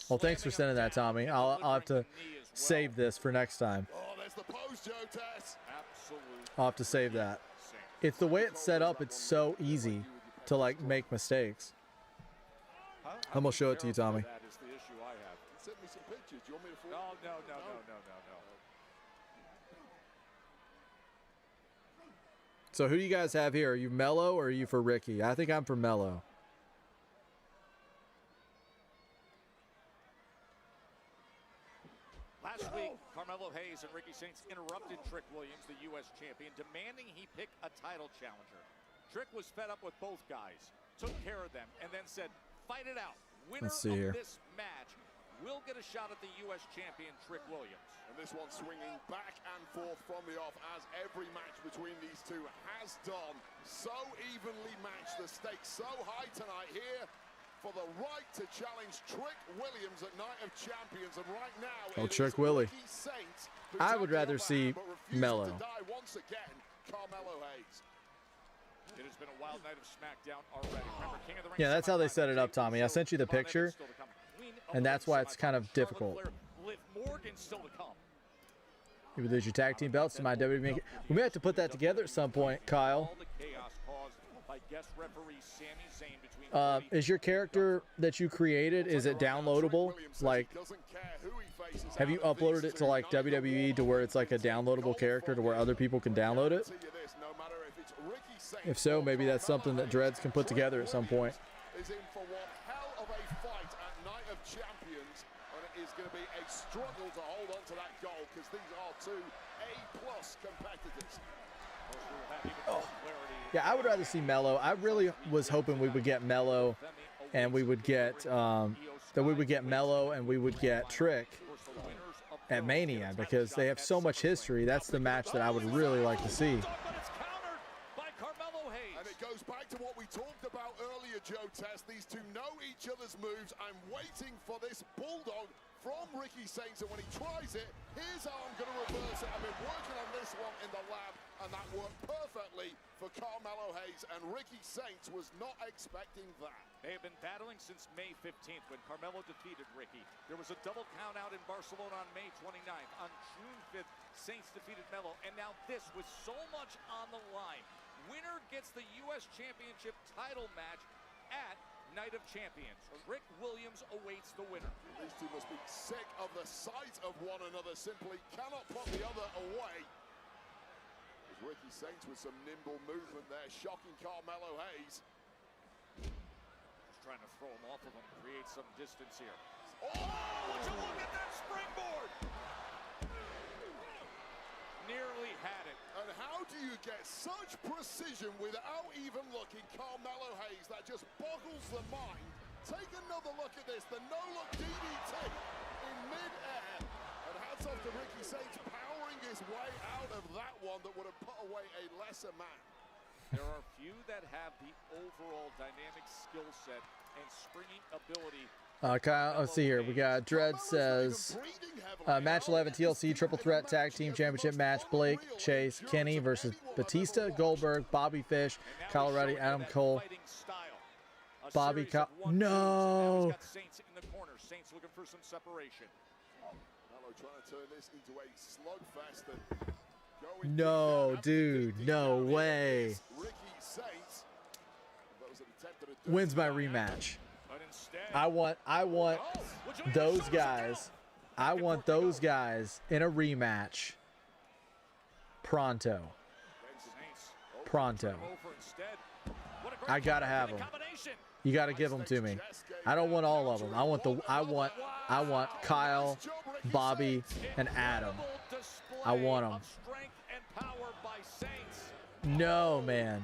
Well, thanks for sending that, Tommy. I'll have to save this for next time. Oh, there's the post, Joe Tess. Absolutely. I'll have to save that. It's the way it's set up. It's so easy to like make mistakes. I'm gonna show it to you, Tommy. That is the issue I have. Send me some pictures. Do you want me to No. So who do you guys have here? Are you Mello or are you for Ricky? I think I'm for Mello. Last week, Carmelo Hayes and Ricky Saints interrupted Trick Williams, the U.S. champion, demanding he pick a title challenger. Trick was fed up with both guys, took care of them, and then said, fight it out. Winner Let's see here. of this match will get a shot at the U.S. champion, Trick Williams. And this one swinging back and forth from the off, as every match between these two has done. So evenly matched, the stakes so high tonight here for the right to challenge Trick Williams at Night of Champions. And right now, Oh, Trick Willie. Saints, I would rather see Mello. to die once again, Carmelo Hayes. It has been a wild night of SmackDown already. Remember, King of the Ring. Yeah, that's how they set it up, Tommy. I sent you the picture, and that's why it's kind of difficult. Liv Morgan still to come. You would lose your tag team belts to my WWE. We may have to put that together at some point, Kyle. All the chaos caused by guest referee Sami Zayn between Is your character that you created, is it downloadable? Like, have you uploaded it to like WWE to where it's like a downloadable character to where other people can download it? If so, maybe that's something that Dreads can put together at some point. Is in for one hell of a fight at Night of Champions, and it is going to be a struggle to hold on to that goal, because these are two A+ competitors. Yeah, I would rather see Mello. I really was hoping we would get Mello, and we would get Mello, and we would get Trick at Mania, because they have so much history. That's the match that I would really like to see. And it goes back to what we talked about earlier, Joe Tess. These two know each other's moves. I'm waiting for this bulldog from Ricky Saints, and when he tries it, here's how I'm going to reverse it. I've been working on this one in the lab, and that worked perfectly for Carmelo Hayes, and Ricky Saints was not expecting that. They have been battling since May 15th when Carmelo defeated Ricky. There was a double count out in Barcelona on May 29th. On June 5th, Saints defeated Mello, and now this with so much on the line. Winner gets the U.S. Championship title match at Night of Champions. Rick Williams awaits the winner. These two must be sick of the sight of one another, simply cannot put the other away. As Ricky Saints with some nimble movement there, shocking Carmelo Hayes. Just trying to throw him off of him, create some distance here. Oh, would you look at that springboard? Nearly had it. And how do you get such precision without even looking? Carmelo Hayes, that just boggles the mind. Take another look at this, the no-look DDT in mid-air. And hats off to Ricky Saints powering his way out of that one that would have put away a lesser man. There are few that have the overall dynamic skill set and springing ability Kyle, let's see here. We got Dread says match 11 TLC triple threat tag team championship match. Blake, Chase, Kenny versus Batista, Goldberg, Bobby Fish, Colorado, Adam Cole, Bobby. No. Saints in the corner. Saints looking for some separation. Trying to turn this into a slugfest and No, dude, no way. Wins my rematch. I want those guys. I want those guys in a rematch. Pronto. Pronto. I gotta have them. You gotta give them to me. I don't want all of them. I want Kyle, Bobby, and Adam. I want them. No, man.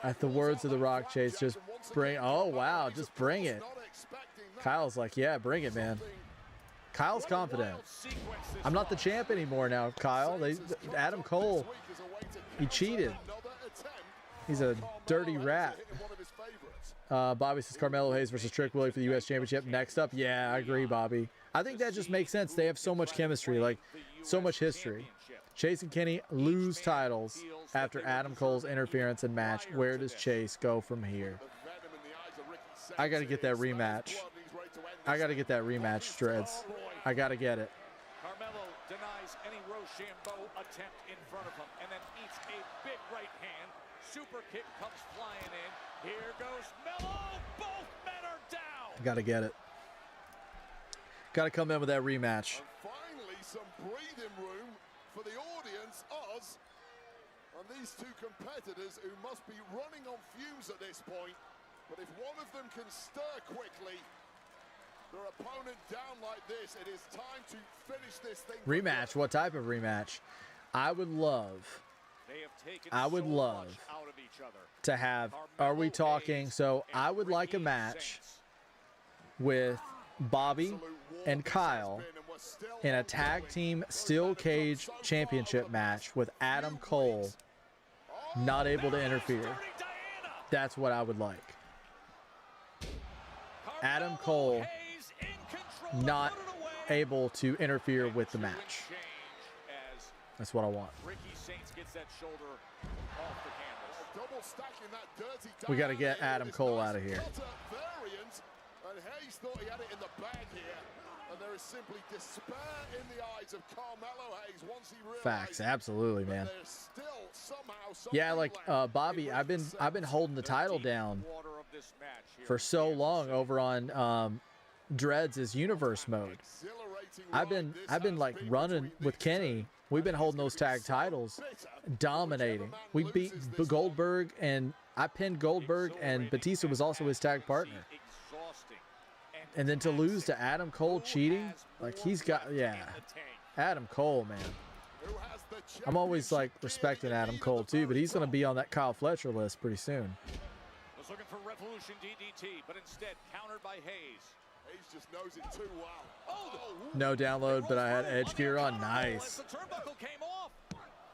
At the words of The Rock, Chase, just bring. Oh wow, just bring it. Kyle's like, yeah, bring it, man. Kyle's confident. I'm not the champ anymore now, Kyle. Adam Cole, he cheated. He's a dirty rat. Bobby says Carmelo Hayes versus Trick Willie for the U.S. Championship. Next up, yeah, I agree, Bobby. I think that just makes sense. They have so much chemistry, like so much history. Chase and Kenny lose titles after Adam Cole's interference and match. Where does Chase go from here? I got to get that rematch. I got to get that rematch, Dreads. I got to get it. Carmelo denies any Rochambeau attempt in front of him and then eats a big right hand. Super kick comes flying in. Here goes Melo. Both men are down. Got to get it. Got to come in with that rematch. And finally, some breathing room for the audience, us, and these two competitors who must be running on fumes at this point. But if one of them can stir quickly, their opponent down like this, it is time to finish this thing. Rematch? What type of rematch? I would love to have, are we talking, so I would like a match with Bobby and Kyle in a tag team steel cage championship match with Adam Cole not able to interfere. That's what I would like. Adam Cole not able to interfere with the match. That's what I want. We got to get Adam Cole out of here. And Hayes thought he had it in the bag here, and there is simply despair in the eyes of Carmelo Hayes once he realized. Facts, absolutely, man. Still somehow yeah, like Bobby, I've been holding the title down for so long over on Dreads' Universe mode. I've been like running with Kenny. We've been holding those tag titles, dominating. We beat Goldberg, and I pinned Goldberg, and Batista was also his tag partner. And then to lose to Adam Cole cheating, like he's got, yeah, Adam Cole, man. I'm always like respecting Adam Cole too, but he's gonna be on that Kyle Fletcher list pretty soon. Was looking for Revolution DDT, but instead countered by Hayes. Hayes just knows it too well. No download, but I had edge gear on. Nice. The turnbuckle came off.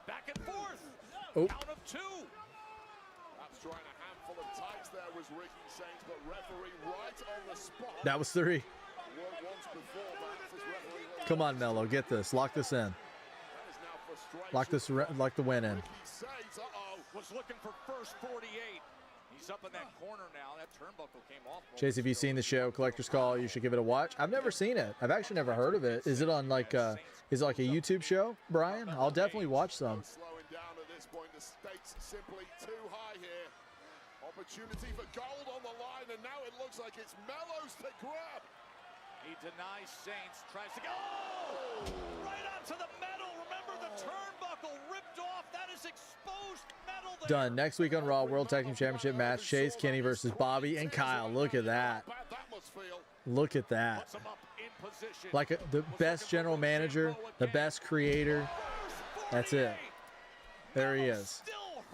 Back and forth. Oh. Count of two. Perhaps trying a handful of tights there was Ricky Saints, but referee right on the spot. That was 3. Come on, Mello, get this. Lock this in. Lock the win in. Was looking for first 48. He's up in that corner now. That turnbuckle came off. Chase, have you seen the show Collector's Call? You should give it a watch. I've never seen it. I've actually never heard of it. Is it on like is it like a YouTube show, Brian? I'll definitely watch some. Slowing down at this point. The stakes simply too high here. Opportunity for gold on the line, and now it looks like it's Mello's to grab. He denies Saints, tries to go right onto the metal. Remember the turnbuckle ripped off. That is exposed metal there. Done. Next week on Raw, World Tag Team Championship match, Chase, Kenny versus Bobby and Kyle. Look at that. Look at that. Like the best general manager, the best creator. That's it. There he is.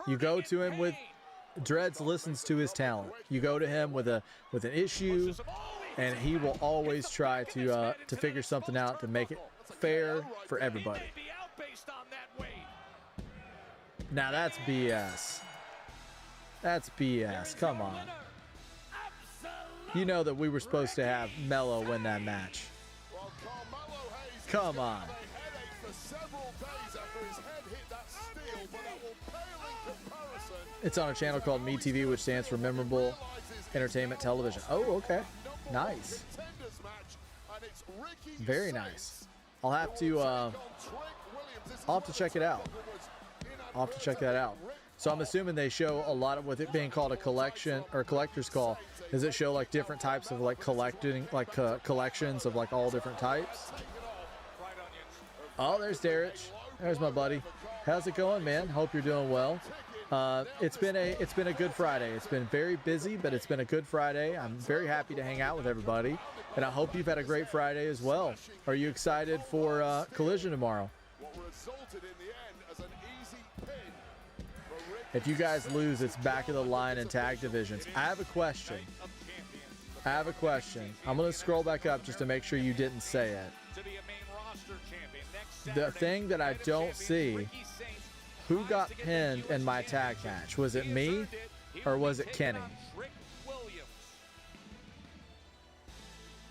You go to him with Dreads listens to his talent. You go to him with an issue, and he will always try to figure something out to make it fair for everybody. Now that's BS. That's BS. Come on. You know that we were supposed to have Melo win that match. Come on. It's on a channel called MeTV, which stands for Memorable Entertainment Television. Oh, okay. Nice. Very nice. I'll have to check it out. I'll have to check that out. So I'm assuming they show a lot of, with it being called a collection or collector's call, does it show like different types of like collecting, like collections of like all different types? Oh, there's Derek. There's my buddy. How's it going, man? Hope you're doing well. It's been a good Friday. It's been very busy, but it's been a good Friday. I'm very happy to hang out with everybody, and I hope you've had a great Friday as well. Are you excited for Collision tomorrow? If you guys lose, it's back of the line in tag divisions. I have a question. I'm going to scroll back up just to make sure you didn't say it. The thing that I don't see, who got pinned in my tag match? Was it me or was it Kenny? The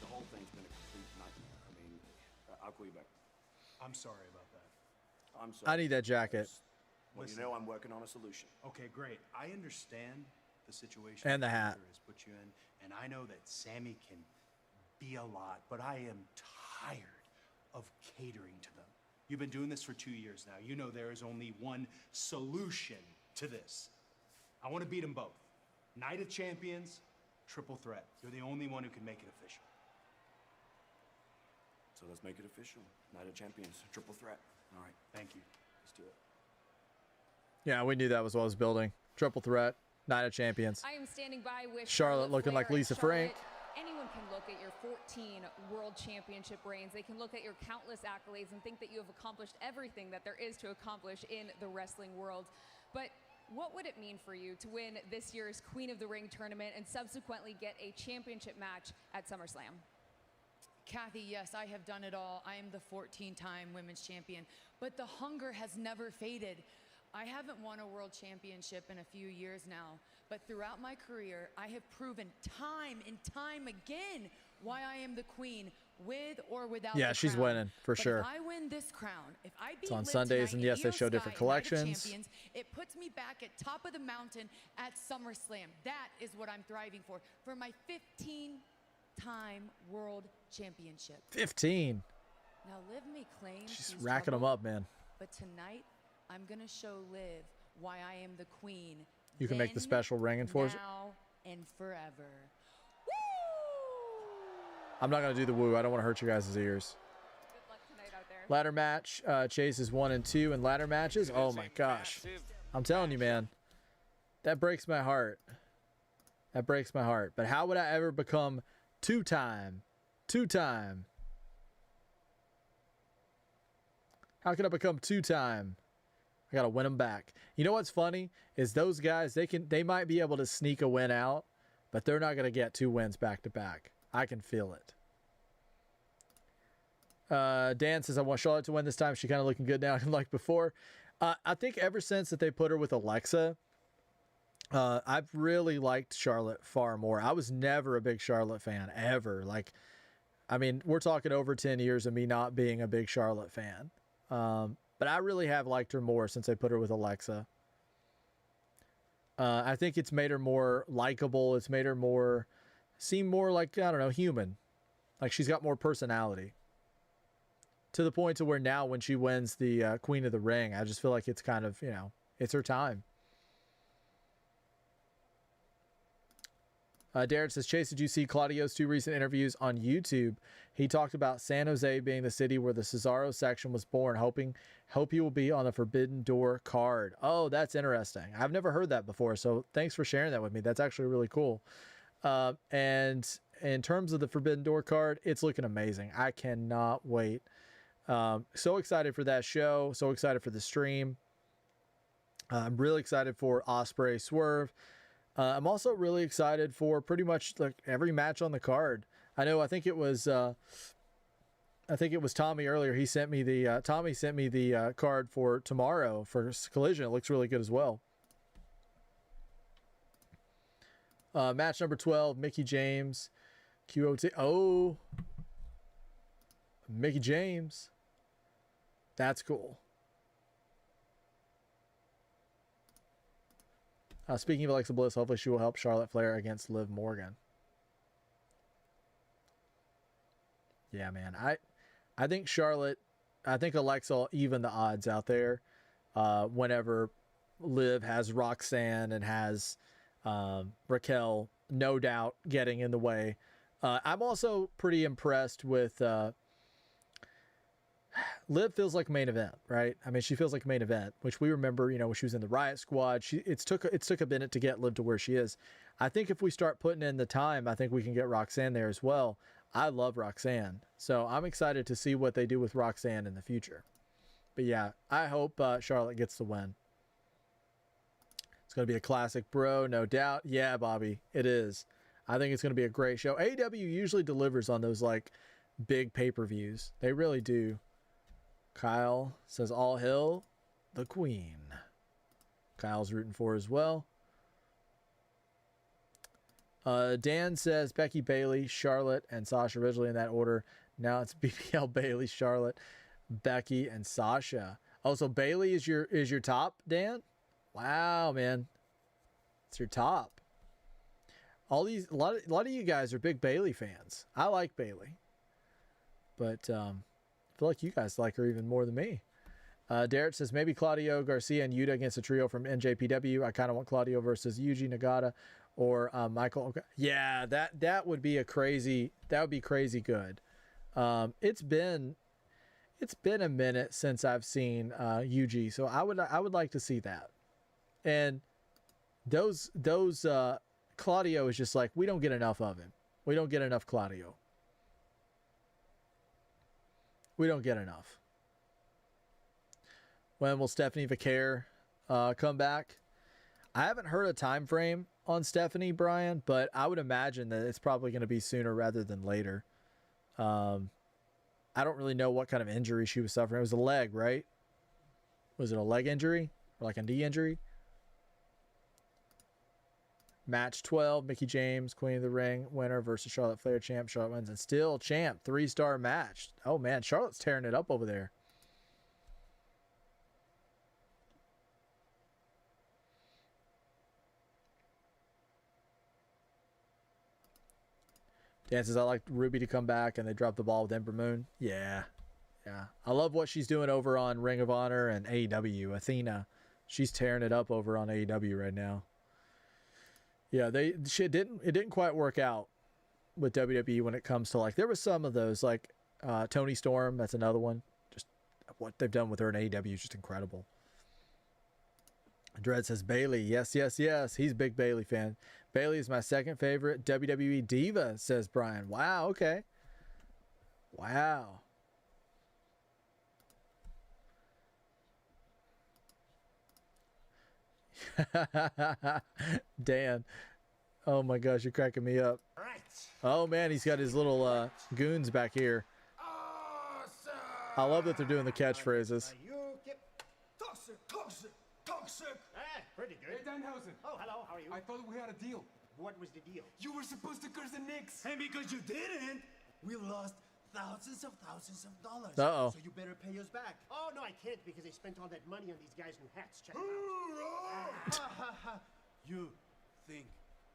whole thing's been a complete nightmare. I mean, I'll call you back. I'm sorry about that. I'm sorry. I need that jacket. Well, you know I'm working on a solution. Okay, great. I understand the situation And the that hat. Hunter has put you in, and I know that Sammy can be a lot, but I am tired of catering to them. You've been doing this for 2 years now. You know there is only one solution to this. I want to beat them both. Night of Champions, triple threat. You're the only one who can make it official. So let's make it official. Night of Champions, triple threat. All right. Thank you. Let's do it. Yeah, we knew that was what I was building. Triple threat, Night of Champions. I am standing by with Charlotte looking like Flair. Lisa Charlotte, Frank. Anyone can look at your 14 World Championship reigns. They can look at your countless accolades and think that you have accomplished everything that there is to accomplish in the wrestling world. But what would it mean for you to win this year's Queen of the Ring tournament and subsequently get a championship match at SummerSlam? Kathy, yes, I have done it all. I am the 14-time women's champion, but the hunger has never faded. I haven't won a world championship in a few years now, but throughout my career, I have proven time and time again why I am the queen, with or without Yeah, the she's crown. winning, for But sure. If I win this crown, if I beat It's on Liv Sundays, tonight and in yes, they Io show different Sky and Night of collections. Champions, it puts me back at top of the mountain at SummerSlam. That is what I'm thriving for my 15-time world championship. 15. Now, Liv may claim She's she's racking them troubled, up, man. but tonight, I'm going to show Liv why I am the queen. You can make the then, special ring enforcer. now, and forever. I'm not going to do the woo. I don't want to hurt you guys' ears. Good luck tonight out there. Ladder match. Chase is 1 and 2 in ladder matches. Oh, my gosh. I'm telling you, man. That breaks my heart. That breaks my heart. But how would I ever become two-time? Two-time. How can I become two-time? I got to win them back. You know what's funny is those guys, they might be able to sneak a win out, but they're not going to get 2 wins back to back. I can feel it. Dan says, I want Charlotte to win this time. She kind of looking good now like before. I think ever since that they put her with Alexa, I've really liked Charlotte far more. I was never a big Charlotte fan, ever. Like, I mean, we're talking over 10 years of me not being a big Charlotte fan. But I really have liked her more since they put her with Alexa. I think it's made her more likable. It's made her seem more like, I don't know, human. Like she's got more personality. To the point to where now when she wins the Queen of the Ring, I just feel like it's kind of, it's her time. Derek says, Chase, did you see Claudio's 2 recent interviews on YouTube? He talked about San Jose being the city where the Cesaro section was born. Hope he will be on the Forbidden Door card. Oh, that's interesting. I've never heard that before, so thanks for sharing that with me. That's actually really cool. And in terms of the Forbidden Door card, it's looking amazing. I cannot wait. So excited for that show. So excited for the stream. I'm really excited for Ospreay Swerve. I'm also really excited for pretty much like every match on the card. I think it was Tommy earlier. He sent me Tommy sent me the card for tomorrow for Collision. It looks really good as well. Match number 12, Mickie James, QOT. Oh, Mickie James. That's cool. Speaking of Alexa Bliss, hopefully she will help Charlotte Flair against Liv Morgan. Yeah, man. I think Charlotte, I think Alexa will even the odds out there whenever Liv has Roxanne and has Raquel, no doubt, getting in the way. I'm also pretty impressed with Liv feels like main event, right? I mean, she feels like main event, which we remember, you know, when she was in the Riot Squad. It took a minute to get Liv to where she is. I think if we start putting in the time, I think we can get Roxanne there as well. I love Roxanne, so I'm excited to see what they do with Roxanne in the future. But yeah, I hope Charlotte gets the win. It's going to be a classic, bro, no doubt. Yeah, Bobby, it is. I think it's going to be a great show. AEW usually delivers on those like big pay-per-views. They really do. Kyle says all hail the queen. Kyle's rooting for her as well. Dan says Becky, Bayley, Charlotte, and Sasha originally in that order. Now it's BBL, Bayley, Charlotte, Becky, and Sasha. Oh, so Bayley is your top, Dan? Wow, man. It's your top. A lot of you guys are big Bayley fans. I like Bayley. But I feel like you guys like her even more than me. Derek says maybe Claudio Garcia and Yuta against a trio from NJPW. I kind of want Claudio versus Yuji Nagata or Michael. Yeah, that would be crazy good. It's been a minute since I've seen Yuji, so I would like to see that. And those Claudio is just like, we don't get enough of him. We don't get enough Claudio. We don't get enough. When will Stephanie Vaquer come back? I haven't heard a time frame on Stephanie, Brian, but I would imagine that it's probably going to be sooner rather than later. I don't really know what kind of injury she was suffering. It was a leg, right? Was it a leg injury or like a knee injury? Match 12, Mickie James, Queen of the Ring, winner versus Charlotte Flair, champ. Charlotte wins and still champ. 3-star match. Oh, man, Charlotte's tearing it up over there. Dan says, I like Ruby to come back, and they dropped the ball with Ember Moon. Yeah. Yeah. I love what she's doing over on Ring of Honor and AEW. Athena, she's tearing it up over on AEW right now. Yeah, it didn't quite work out with WWE when it comes to, like, there was some of those, like Toni Storm, that's another one. Just what they've done with her in AEW is just incredible. Dredd says Bayley, yes. He's a big Bayley fan. Bayley is my second favorite WWE diva, says Brian. Wow, okay. Wow. Dan, oh my gosh, you're cracking me up. Right. Oh man, he's got his little goons back here. Awesome. I love that they're doing the catchphrases. You get toxic. Pretty good. Hey, Danhausen. Oh, hello. How are you? I thought we had a deal. What was the deal? You were supposed to curse the Knicks. And because you didn't, we lost thousands of dollars. Uh-oh. So you better pay us back. Oh, no, I can't because they spent all that money on these guys' new hats. Check it out. You think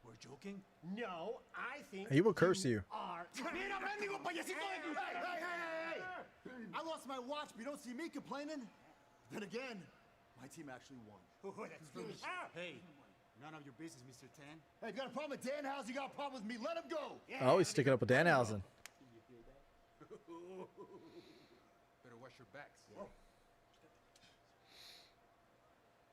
we're joking? No, I think He will curse you. are. Mira, mendigo payasito de tu- Hey! I lost my watch, but you don't see me complaining. Then again, my team actually won. That's foolish. Hey, none of your business, Mr. Tan. Hey, you got a problem with Danhausen? You got a problem with me? Let him go. Oh, he's sticking up with Danhausen. Better wash your backs.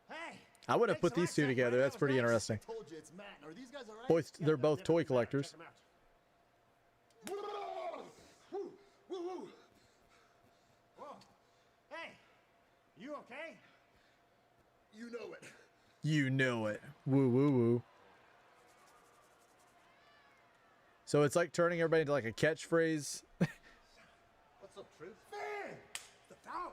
Hey. I would have put these two together. That's pretty interesting. Told you it's Matt. Are these guys all right? Boys, they're both toy collectors. Woo. Whoa. Hey, you okay? You know it. You know it. Woo. So it's like turning everybody into like a catchphrase. What's up, Truth? Man, the foul.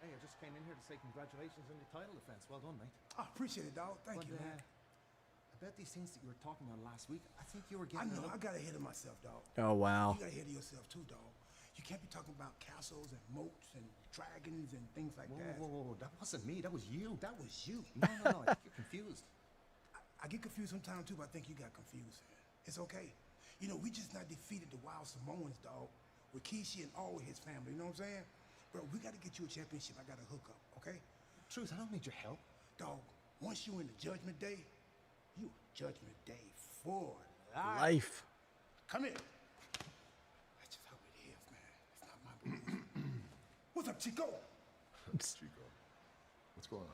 Hey, I just came in here to say congratulations on your title defense. Well done, mate. I appreciate it, dog. Thank you, man. I bet these things that you were talking about last week, I think you were I getting... know, I got ahead of myself, dog. Oh, wow. You got ahead of yourself too, dog. You can't be talking about castles and moats and dragons and things like that. Whoa, that wasn't me. That was you. That was you. No, I think you're confused. I get confused sometimes too, but I think you got confused. It's okay. You know, we just not defeated the Wild Samoans, dog, with Kishi and all his family. You know what I'm saying? Bro, we got to get you a championship. I got to hook up, okay? Truth, I don't need your help. Dog, once you in the Judgment Day, you Judgment Day for Life. Come here. That's just how it is, man. It's not my belief. What's up, Chico? Chico, what's going on?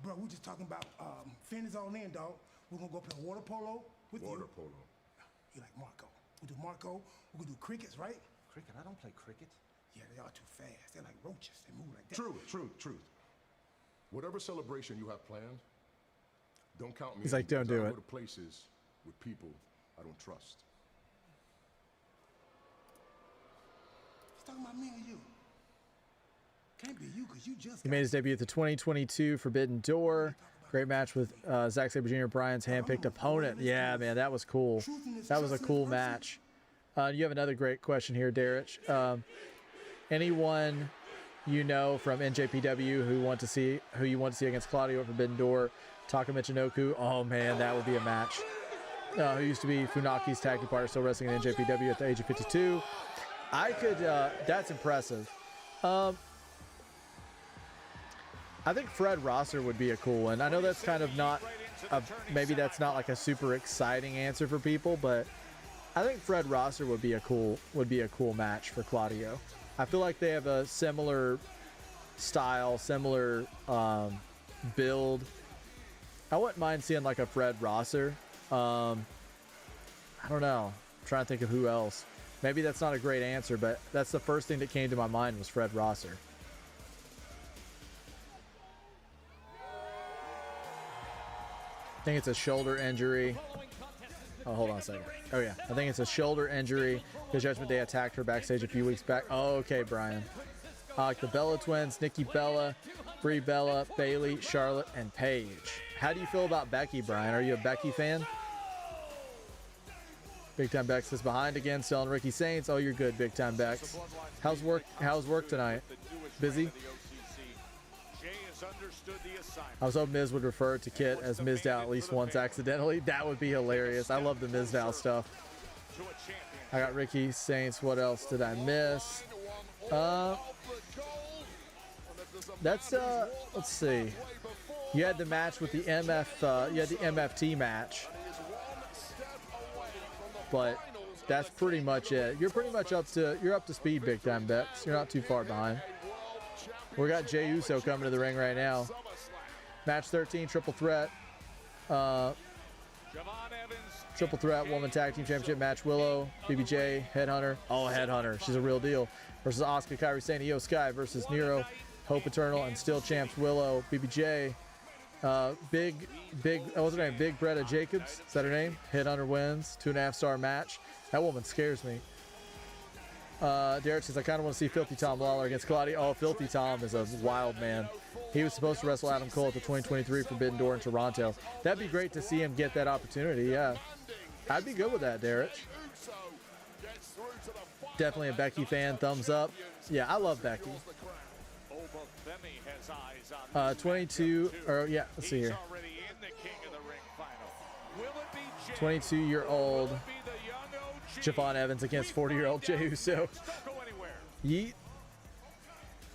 Bro, we just talking about Finn is all in, dog. We're gonna go play water polo with you. Water polo. You like Marco? We do Marco. We're gonna do crickets, right? Cricket? I don't play cricket. Yeah, they are too fast. They're like roaches. They move like that. Truth. Whatever celebration you have planned, don't count me. He's like, don't do it. I go to places with people I don't trust. He's talking about me and you. Can't be you, because you just He made his debut at the 2022 Forbidden Door. Great match with Zack Sabre Jr., Brian's handpicked opponent. Yeah, man, that was cool. That was a cool match. You have another great question here, Derek. Anyone you know from NJPW who you want to see against Claudio at Forbidden Door? Taka Michinoku. Oh man, that would be a match. Who used to be Funaki's tag team partner, still wrestling in NJPW at the age of 52. I could. That's impressive. I think Fred Rosser would be a cool one. I know that's kind of not, maybe that's not like a super exciting answer for people, but I think Fred Rosser would be a cool match for Claudio. I feel like they have a similar style, similar build. I wouldn't mind seeing like a Fred Rosser. I don't know. I'm trying to think of who else. Maybe that's not a great answer, but that's the first thing that came to my mind was Fred Rosser. I think it's a shoulder injury. Oh, hold on a second. Oh, yeah. I think it's a shoulder injury because Judgment Day attacked her backstage a few weeks back. Oh, okay, Brian. I like the Bella Twins, Nikki Bella, Brie Bella, Bailey, Charlotte, and Paige. How do you feel about Becky, Brian? Are you a Becky fan? Big Time Bex is behind again, selling Ricky Saints. Oh, you're good, Big Time Bex. How's work tonight? Busy? I was hoping Miz would refer to Kit as Mizdow at least once accidentally. That would be hilarious. I love the Mizdow stuff. I got Ricky Saints. What else did I miss? Let's see. You had the match with the MF. You had the MFT match, but that's pretty much it. You're pretty much up to speed, Big Time Bex. You're not too far behind. We got Jey Uso coming to the ring right now. Match 13, triple threat. Triple threat woman tag team championship match. Willow, BBJ, Headhunter. Oh, Headhunter. She's a real deal. Versus Asuka, Kairi Sane, Io Sky versus Nero, Hope Eternal, and still champs Willow, BBJ. What's her name? Big Bretta Jacobs. Is that her name? Headhunter wins. 2.5-star match. That woman scares me. Derek says, I kind of want to see Filthy Tom Lawler against Claudio. Oh, Filthy Tom is a wild man. He was supposed to wrestle Adam Cole at the 2023 Forbidden Door in Toronto. That'd be great to see him get that opportunity, yeah. I'd be good with that, Derek. Definitely a Becky fan. Thumbs up. Yeah, I love Becky. 22, or yeah, let's see here. 22-year-old Javon Evans against 40-year-old Jey Uso. Yeet.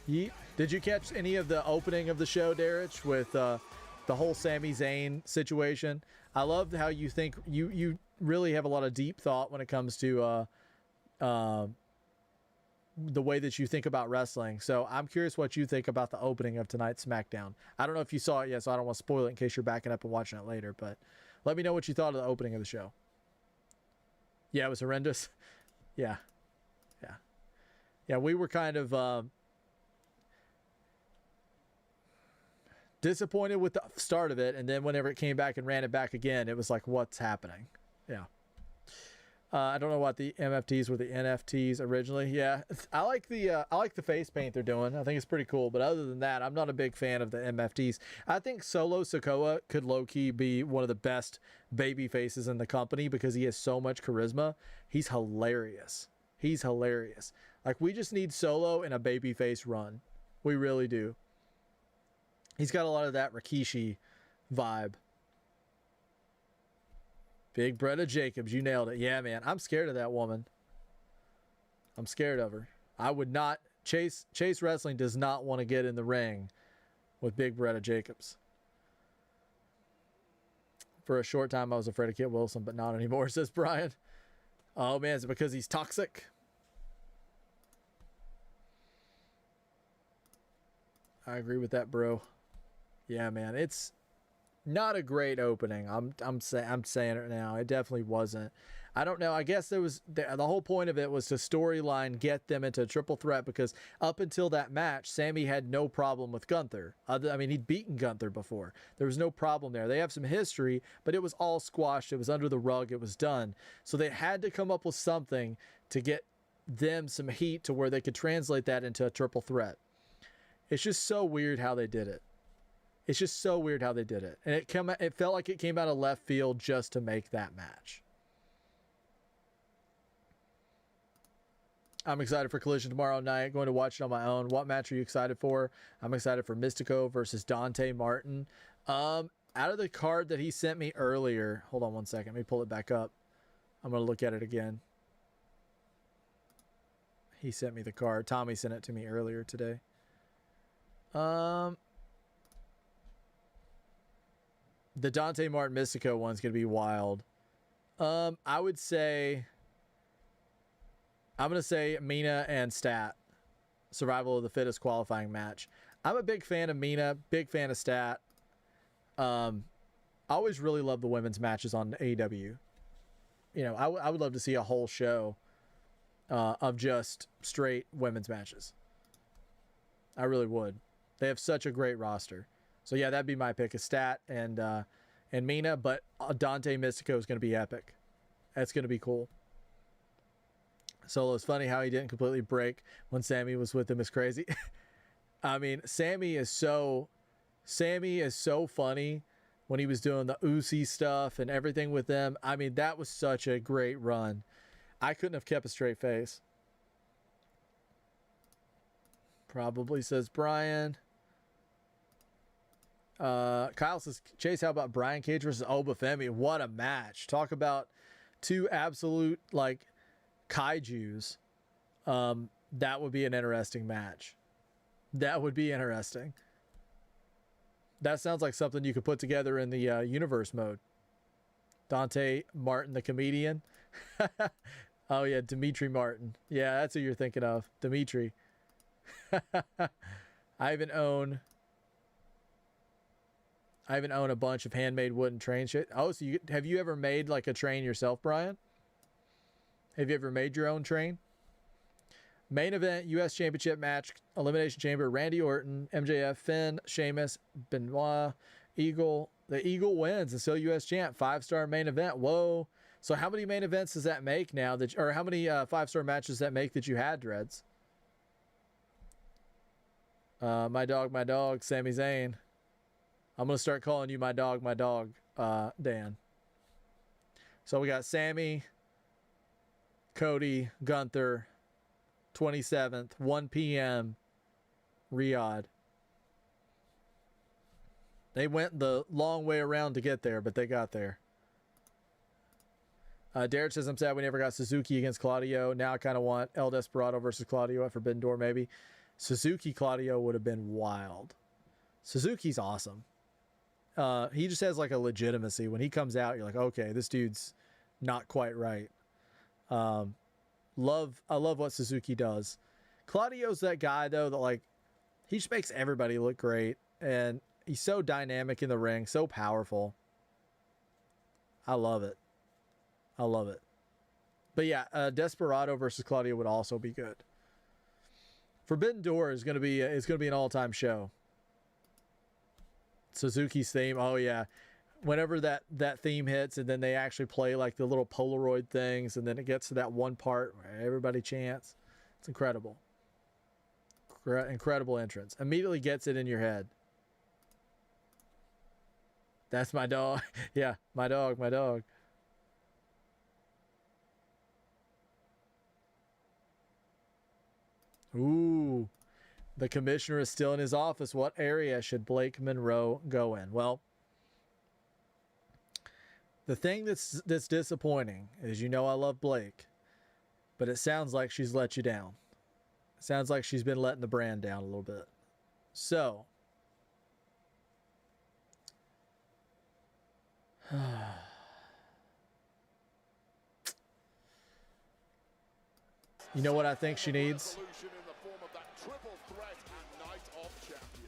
Yeet. Did you catch any of the opening of the show, Derek, with the whole Sami Zayn situation? I loved how you think you really have a lot of deep thought when it comes to the way that you think about wrestling. So I'm curious what you think about the opening of tonight's SmackDown. I don't know if you saw it yet, so I don't want to spoil it in case you're backing up and watching it later, but let me know what you thought of the opening of the show. Yeah, it was horrendous. Yeah. We were kind of disappointed with the start of it, and then whenever it came back and ran it back again, it was like, what's happening? Yeah. I don't know what the MFTs were the NFTs originally. Yeah, I like the face paint they're doing. I think it's pretty cool. But other than that, I'm not a big fan of the MFTs. I think Solo Sikoa could low-key be one of the best baby faces in the company because he has so much charisma. He's hilarious. He's hilarious. Like, we just need Solo in a baby face run. We really do. He's got a lot of that Rikishi vibe. Big Bretta Jacobs, you nailed it. Yeah, man. I'm scared of that woman. I'm scared of her. I would not. Chase Wrestling does not want to get in the ring with Big Bretta Jacobs. For a short time, I was afraid of Kit Wilson, but not anymore, says Brian. Oh, man. Is it because he's toxic? I agree with that, bro. Yeah, man. It's not a great opening. I'm saying it now. It definitely wasn't. I don't know. I guess there was the whole point of it was to storyline get them into a triple threat because up until that match, Sammy had no problem with Gunther. I mean, he'd beaten Gunther before. There was no problem there. They have some history, but it was all squashed. It was under the rug. It was done. So they had to come up with something to get them some heat to where they could translate that into a triple threat. It's just so weird how they did it. It's just so weird how they did it. And it felt like it came out of left field just to make that match. I'm excited for Collision tomorrow night. Going to watch it on my own. What match are you excited for? I'm excited for Mystico versus Dante Martin. Out of the card that he sent me earlier. Hold on one second. Let me pull it back up. I'm going to look at it again. He sent me the card. Tommy sent it to me earlier today. The Dante Martin Mystico one's going to be wild. I would say... I'm going to say Mina and Stat. Survival of the Fittest qualifying match. I'm a big fan of Mina. Big fan of Stat. I always really love the women's matches on AEW. You know, I would love to see a whole show of just straight women's matches. I really would. They have such a great roster. So yeah, that'd be my pick. A Stat and Mina, but Dante Mystico is going to be epic. That's going to be cool. Solo, it's funny how he didn't completely break when Sammy was with him. Is crazy. I mean, Sammy is so funny when he was doing the Uzi stuff and everything with them. I mean, that was such a great run. I couldn't have kept a straight face. Probably, says Brian. Kyle says, Chase, how about Brian Cage versus Oba Femi? What a match. Talk about two absolute, like, kaijus. That would be an interesting match. That would be interesting. That sounds like something you could put together in the universe mode. Dante Martin, the comedian. Oh, yeah, Dimitri Martin. Yeah, that's who you're thinking of. Dimitri. I even own a bunch of handmade wooden train shit. Oh, so have you ever made like a train yourself, Brian? Have you ever made your own train? Main event, U.S. Championship match, Elimination Chamber, Randy Orton, MJF, Finn, Sheamus, Benoit, Eagle. The Eagle wins and still U.S. champ. 5-star main event. Whoa. So how many main events does that make now? Or how many 5-star matches does that make that you had, Dreads? My dog, Sami Zayn. I'm going to start calling you my dog, Dan. So we got Sammy, Cody, Gunther, 27th, 1 p.m., Riyadh. They went the long way around to get there, but they got there. Derek says, I'm sad we never got Suzuki against Claudio. Now I kind of want El Desperado versus Claudio at Forbidden Door, maybe. Suzuki Claudio would have been wild. Suzuki's awesome. He just has like a legitimacy. When he comes out, you're like, okay, this dude's not quite right. I love what Suzuki does. Claudio's that guy though that like he just makes everybody look great, and he's so dynamic in the ring, so powerful. I love it. But yeah, Desperado versus Claudio would also be good. Forbidden Door is gonna be an all-time show. Suzuki's theme, oh yeah, whenever that theme hits, and then they actually play like the little Polaroid things, and then it gets to that one part where everybody chants. It's incredible. Incredible entrance. Immediately gets it in your head. That's my dog. Yeah, my dog, my dog. Ooh. The commissioner is still in his office. What area should Blake Monroe go in? Well, the thing that's disappointing is, you know, I love Blake, but it sounds like she's let you down. It sounds like she's been letting the brand down a little bit. So, you know what I think she needs?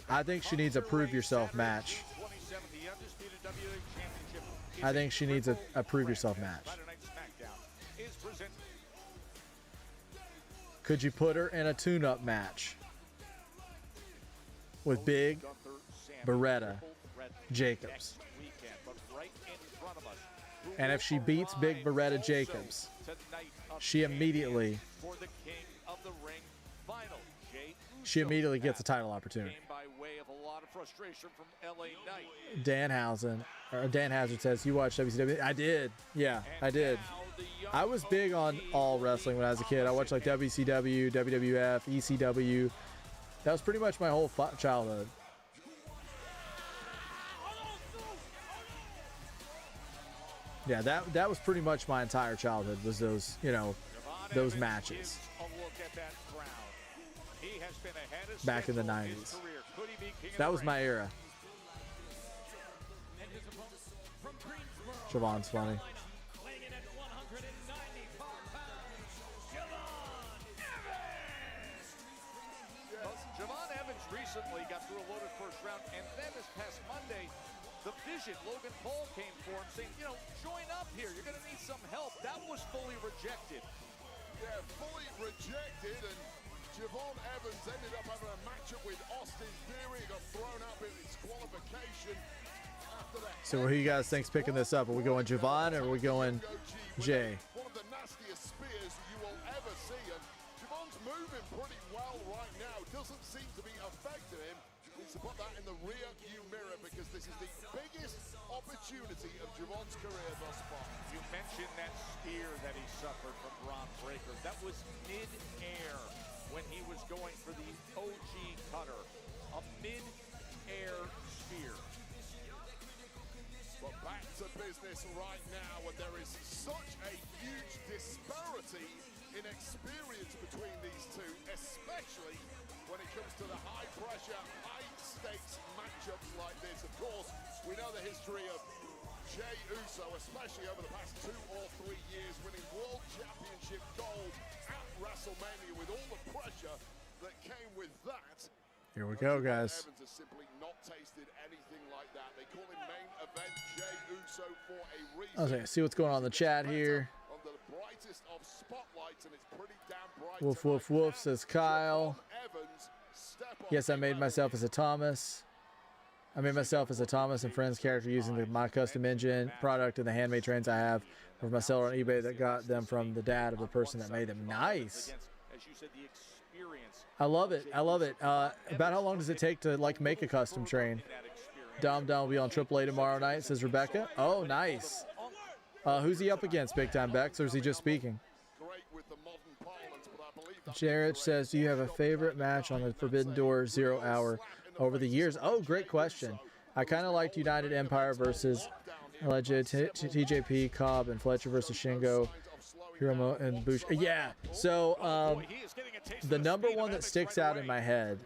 I think she needs a prove yourself match. I think she needs a prove yourself match. Could you put her in a tune-up match with Big Beretta Jacobs? And if she beats Big Beretta Jacobs, she immediately gets a title opportunity. Dan Hazard says, you watch WCW? I did. Yeah, I did. I was big on all wrestling when I was a kid. I watched like WCW, WWF, ECW. That was pretty much my whole childhood. Yeah, that was pretty much my entire childhood, was those, you know, those matches. Back in the 90s. That was my era. Siobhan's funny. Javon Evans recently got through a loaded first round, and then this past Monday, the Vision, Logan Paul, came for him saying, you know, join up here. You're going to need some help. That was fully rejected. Yeah, fully rejected, and Javon Evans ended up having a matchup with Austin Theory. He got thrown out in disqualification. So who you guys think's picking this up? Are we going Javon or are we going Jay? One of the nastiest spears you will ever see, and Javon's moving pretty well right now. Doesn't seem to be affecting him. Needs to put that in the rear view mirror, because this is the biggest opportunity of Javon's career thus far. You mentioned that spear that he suffered from Bron Breakker. That was mid-air when he was going for the OG cutter. A mid-air spear. But back to business right now, and there is such a huge disparity in experience between these two, especially when it comes to the high-pressure, high-stakes matchups like this. Of course, we know the history of Jey Uso, especially over the past 2 or 3 years, winning World Championship gold at WrestleMania with all the pressure that came with that. Here we go, guys. Evans has simply not tasted anything like that. They call him main event Jey Uso for a reason. Okay, see what's going on in the chat here. Under the brightest of spotlights, and it's pretty damn bright. Woof, woof, woof, says Kyle. Yes, I made myself as a Thomas. I made myself as a Thomas and Friends character using my custom engine product and the handmade trains I have from my seller on eBay that got them from the dad of the person that made them. Nice. I love it. I love it. About how long does it take to like make a custom train? Dom will be on AAA tomorrow night, says Rebecca. Oh, nice. Who's he up against, Big Time Bex, or is he just speaking? Jared says, do you have a favorite match on the Forbidden Door 0 Hour over the years? Oh, great question. I kind of liked United Empire versus TJP, Cobb, and Fletcher versus Shingo, Hiromu, and Bush. Yeah, so the number one that sticks out in my head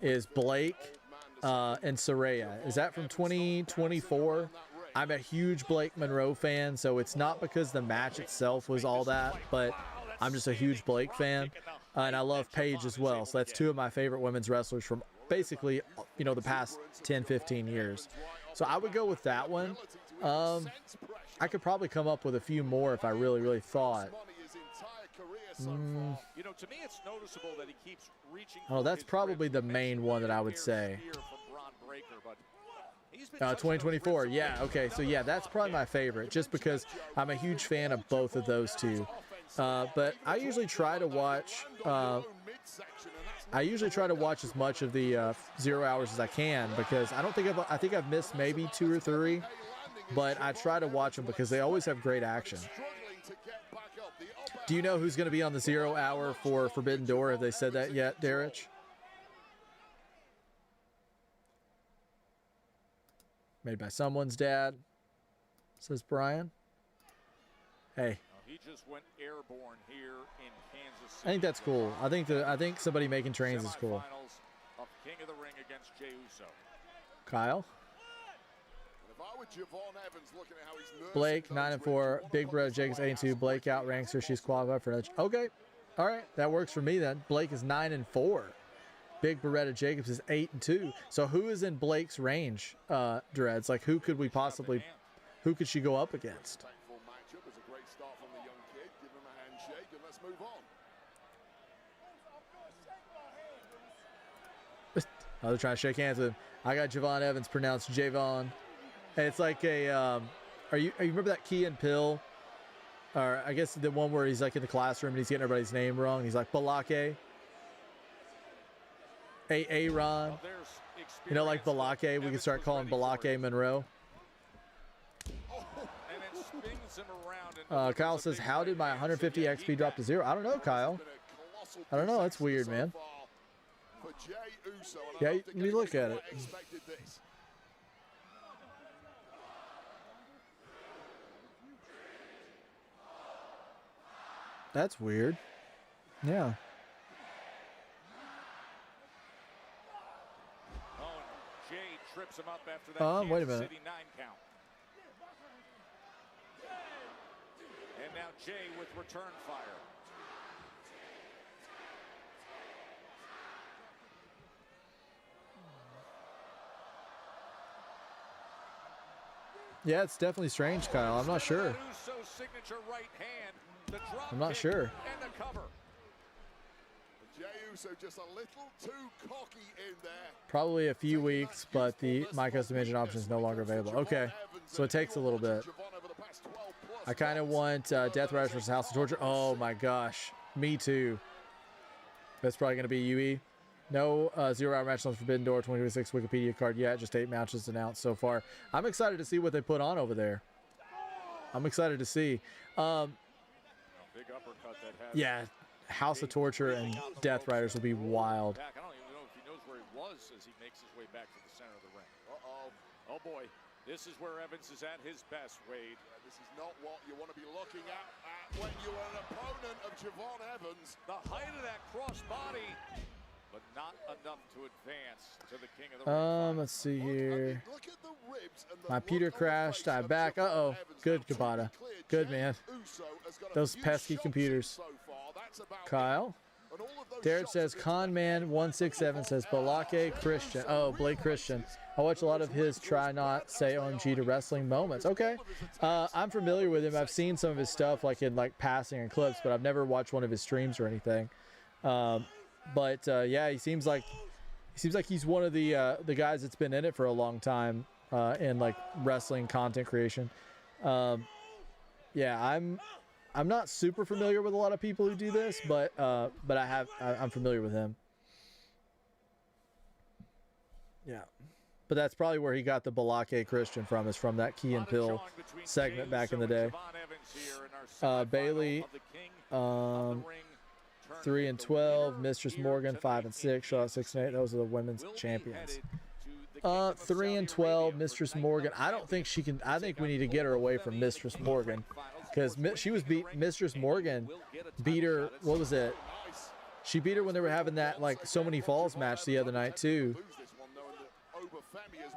is Blake and Saraya. Is that from 2024? I'm a huge Blake Monroe fan, so it's not because the match itself was all that, but I'm just a huge Blake fan, and I love Paige as well. So that's 2 of my favorite women's wrestlers from basically, you know, the past 10, 15 years. So I would go with that one. I could probably come up with a few more if I really, really thought. You know, to me, it's noticeable that he keeps reaching. Oh, that's probably the main one that I would say. 2024. Yeah. Okay. So yeah, that's probably my favorite, just because I'm a huge fan of both of those two. But I usually try to watch. I usually try to watch as much of the 0 hours as I can, because I think I've missed maybe 2 or 3, but I try to watch them because they always have great action. Do you know who's going to be on the 0 hour for Forbidden Door? Have they said that yet, Darich? Made by someone's dad, says Brian. Hey. He just went airborne here in Kansas City. I think that's cool. I think somebody making trains is cool. Semifinals of King of the Ring against Jey Uso. Kyle. If I were Javon Evans, looking at how he's Blake 9-4. Big Brother Jacobs 8-2. Blake outranks her. She's qualified for another. Okay. All right. That works for me then. Blake is 9-4. Big Beretta Jacobs is 8-2. So who is in Blake's range, Dreads? Like, who could she go up against? Oh, they're trying to shake hands with him. I got Javon Evans pronounced Javon. And it's like a, are you remember that Key and Pill? Or I guess the one where he's like in the classroom and he's getting everybody's name wrong. He's like Balake. Aaron. You know, like Balake, we can start calling Balake Monroe. Kyle says, how did my 150 XP drop to 0? I don't know, Kyle. I don't know. That's weird, man. Yeah, let me look at it. That's weird. Yeah. Jey trips him up after that wait a minute. City 9 count. And now Jey with return fire. Yeah, it's definitely strange, Kyle. I'm not sure. I'm not sure. Jey Uso just a little too cocky in there. Probably a few weeks, but the My Custom Engine option is no longer available. Okay, so it takes a little bit. I kind of want Death Riders versus House of Torture. Oh my gosh, me too. That's probably going to be UE. No 0 hour match on Forbidden Door 2026 Wikipedia card yet. Just 8 matches announced so far. I'm excited to see what they put on over there. I'm excited to see. Yeah, House of Torture and Death Riders will be wild. I don't even know if he knows where he was as he makes his way back to the center of the ring. Oh boy, this is where Evans is at his best, Wade. Yeah, this is not what you want to be looking at when you are an opponent of Javon Evans. The height of that crossbody, but not enough to advance to the King of the Ring. Let's see here. My Peter crashed. I'm back. Uh-oh. Good, Kabata. Good, man. Those pesky computers. Kyle. Derek says, Conman167 says, Balake Christian. Oh, Blake Christian. I watch a lot of his try not say OMG to wrestling moments. Okay. I'm familiar with him. I've seen some of his stuff like in like passing and clips, but I've never watched one of his streams or anything. But yeah, he seems like he's one of the guys that's been in it for a long time in like wrestling content creation. Yeah, I'm not super familiar with a lot of people who do this, but I'm familiar with him. Yeah, but that's probably where he got the Balake Christian from, is from that Key and Pill segment back in the day. Bailey, 3-12, Mistress Morgan 5-6, Charlotte 6-8. Those are the women's champions. 3-12, Mistress Morgan. I don't think she can. I think we need to get her away from Mistress Morgan, because she was Mistress Morgan beat her. What was it? She beat her when they were having that like so many falls match the other night too.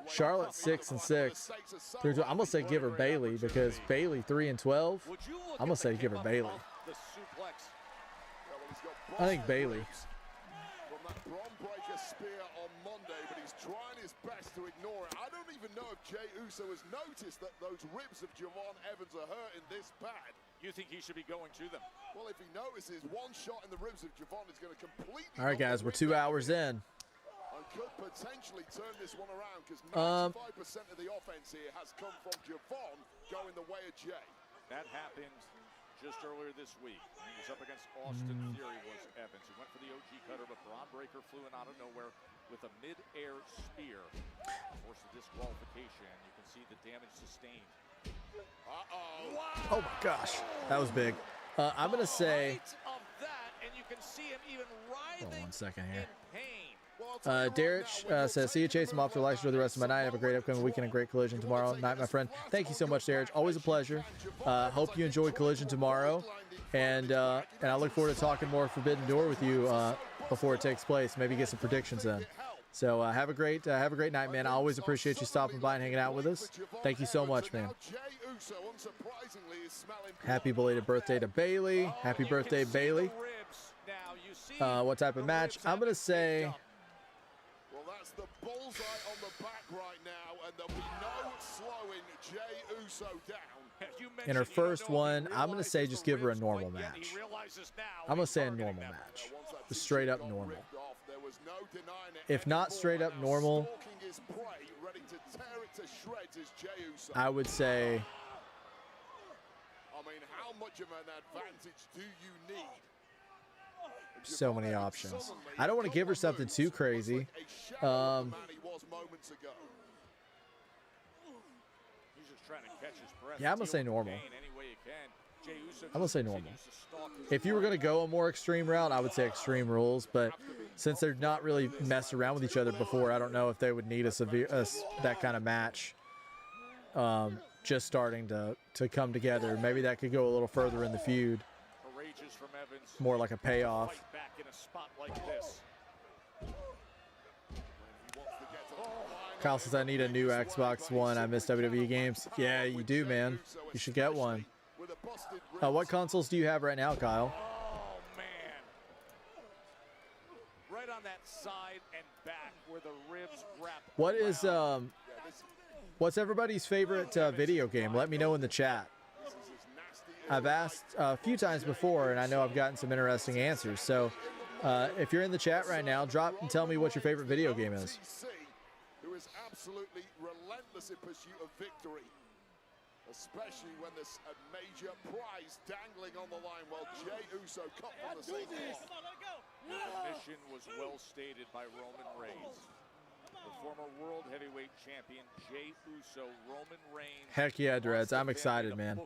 Charlotte 6-6. I'm gonna say give her Bailey, because Bailey 3-12. I'm gonna say give her Bailey. I think Bailey. From that Bron Breaker spear on Monday, but he's trying his best to ignore it. I don't even know if Jey Uso has noticed that those ribs of Javon Evans are hurting this bad. You think he should be going to them? Well, if he notices one shot in the ribs of Javon is going to completely... All right, guys, we're 2 hours in. And could potentially turn this one around because 95% of the offense here has come from Javon going the way of Jay. That happened just earlier this week. He was up against Austin Theory, was Evans. He went for the OG cutter, but Braun Breaker flew in out of nowhere with a mid-air spear. Forced a disqualification. You can see the damage sustained. Uh-oh. Wow. Oh my gosh, that was big. I'm gonna say. Of that, and you can see him even writhing Hold on 1 second here. in pain. Derek says, see you, Chase. I'm off to Leicester the rest of my night. Have a great upcoming weekend and great Collision tomorrow night, my friend. Thank you so much, Derek. Always a pleasure. Hope you enjoy Collision tomorrow, and I look forward to talking more Forbidden Door with you before it takes place. Maybe get some predictions in. So have a great night, man. I always appreciate you stopping by and hanging out with us. Thank you so much, man. Happy belated birthday to Bailey. Happy birthday, Bailey. What type of match? I'm gonna say. Well, that's the bullseye on the back right now, and there'll be no slowing Jey Uso down. In her first one, I'm going to say just give her a normal match. I'm going to say a normal match. Just straight up normal. If not straight up normal, I would say... I mean, how much of an advantage do you need? So many options. I don't want to give her something too crazy. Yeah, I'm going to say normal. I'm going to say normal. If you were going to go a more extreme route, I would say Extreme Rules. But since they're not really messed around with each other before, I don't know if they would need that kind of match just starting to come together. Maybe that could go a little further in the feud. More like a payoff. Kyle says, I need a new Xbox One. I miss WWE games. Yeah, you do, man. You should get one. What consoles do you have right now, Kyle? Oh, man. Right on that side and back where the ribs wrap. What is, what's everybody's favorite video game? Let me know in the chat. I've asked a few times before, and I know I've gotten some interesting answers. So if you're in the chat right now, drop and tell me what your favorite video game is. Who is absolutely relentless in pursuit of victory, especially when there's a major prize dangling on the line while Jey Uso cut from the same cloth. The mission was well stated by Roman Reigns. The former World Heavyweight Champion Jey Uso, Roman Reigns. Heck yeah, Dreads. I'm excited, man.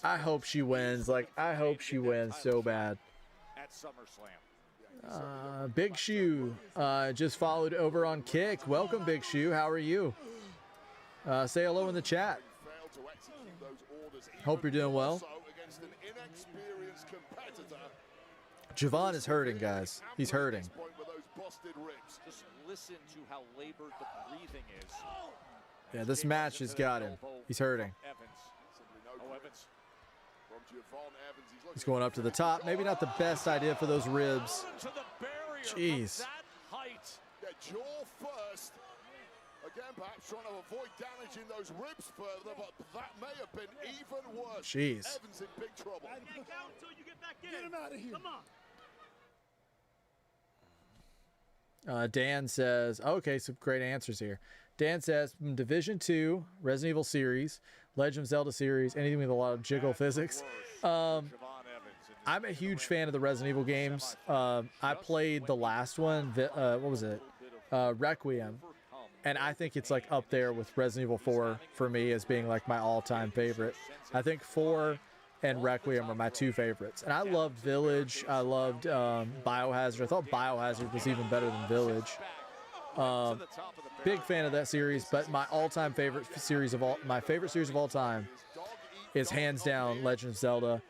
I hope she wins. Like, I hope she wins so bad. At SummerSlam. Big Shoe just followed over on Kick. Welcome, Big Shoe. How are you? Say hello in the chat. Hope you're doing well. Javon is hurting, guys. He's hurting. Just listen to how labored the breathing is. Yeah, this match has got him. He's hurting. He's going up to the top. Maybe not the best idea for those ribs. Jeez. Yeah, jaw first. Again, perhaps trying to avoid damaging those ribs further, but that may have been even worse. Jeez. Evans in big trouble. Get him out of here. Come on. Dan says, okay, some great answers here. Dan says, Division 2, Resident Evil series, Legend of Zelda series, anything with a lot of jiggle physics. I'm a huge fan of the Resident Evil games. I played the last one, what was it? Requiem. And I think it's like up there with Resident Evil 4 for me as being like my all-time favorite. I think 4 and Requiem are my two favorites. And I loved Village. I loved Biohazard. I thought Biohazard was even better than Village. Big fan of that series, but my all-time favorite series of all time is hands down Legend of Zelda.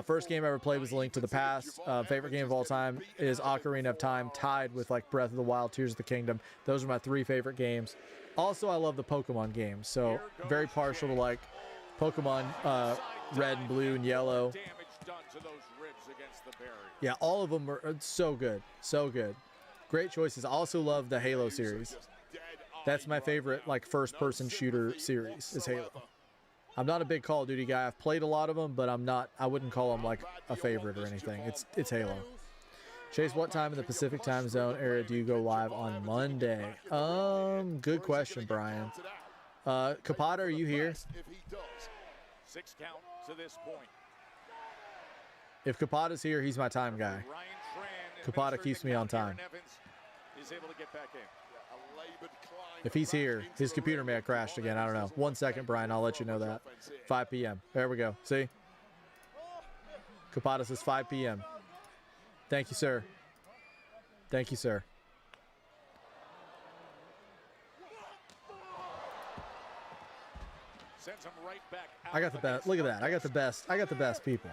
First game I ever played was Link to the Past. Favorite game of all time is Ocarina of Time, tied with like Breath of the Wild, Tears of the Kingdom. Those are my three favorite games. Also, I love the Pokemon games, so very partial to like Pokemon Red and Blue and Yellow. Yeah, all of them are so good, so good. Great choices. I also love the Halo series. That's my favorite like first-person shooter series is Halo. I'm not a big Call of Duty guy. I've played a lot of them, but I wouldn't call them like a favorite or anything. It's Halo. Chase, what time in the Pacific time zone area do you go live on Monday? Good question, Brian. Capata, are you here? If he does. 6 count to this point. If Capata's here, he's my time guy. Capata keeps me on time. Is able to get back in. If he's here, his computer may have crashed again. I don't know. 1 second, Brian. I'll let you know that. 5 p.m. There we go. See? Capata says 5 p.m. Thank you, sir. Thank you, sir. Sends him right back out. I got the best. Look at that. I got the best. I got the best people.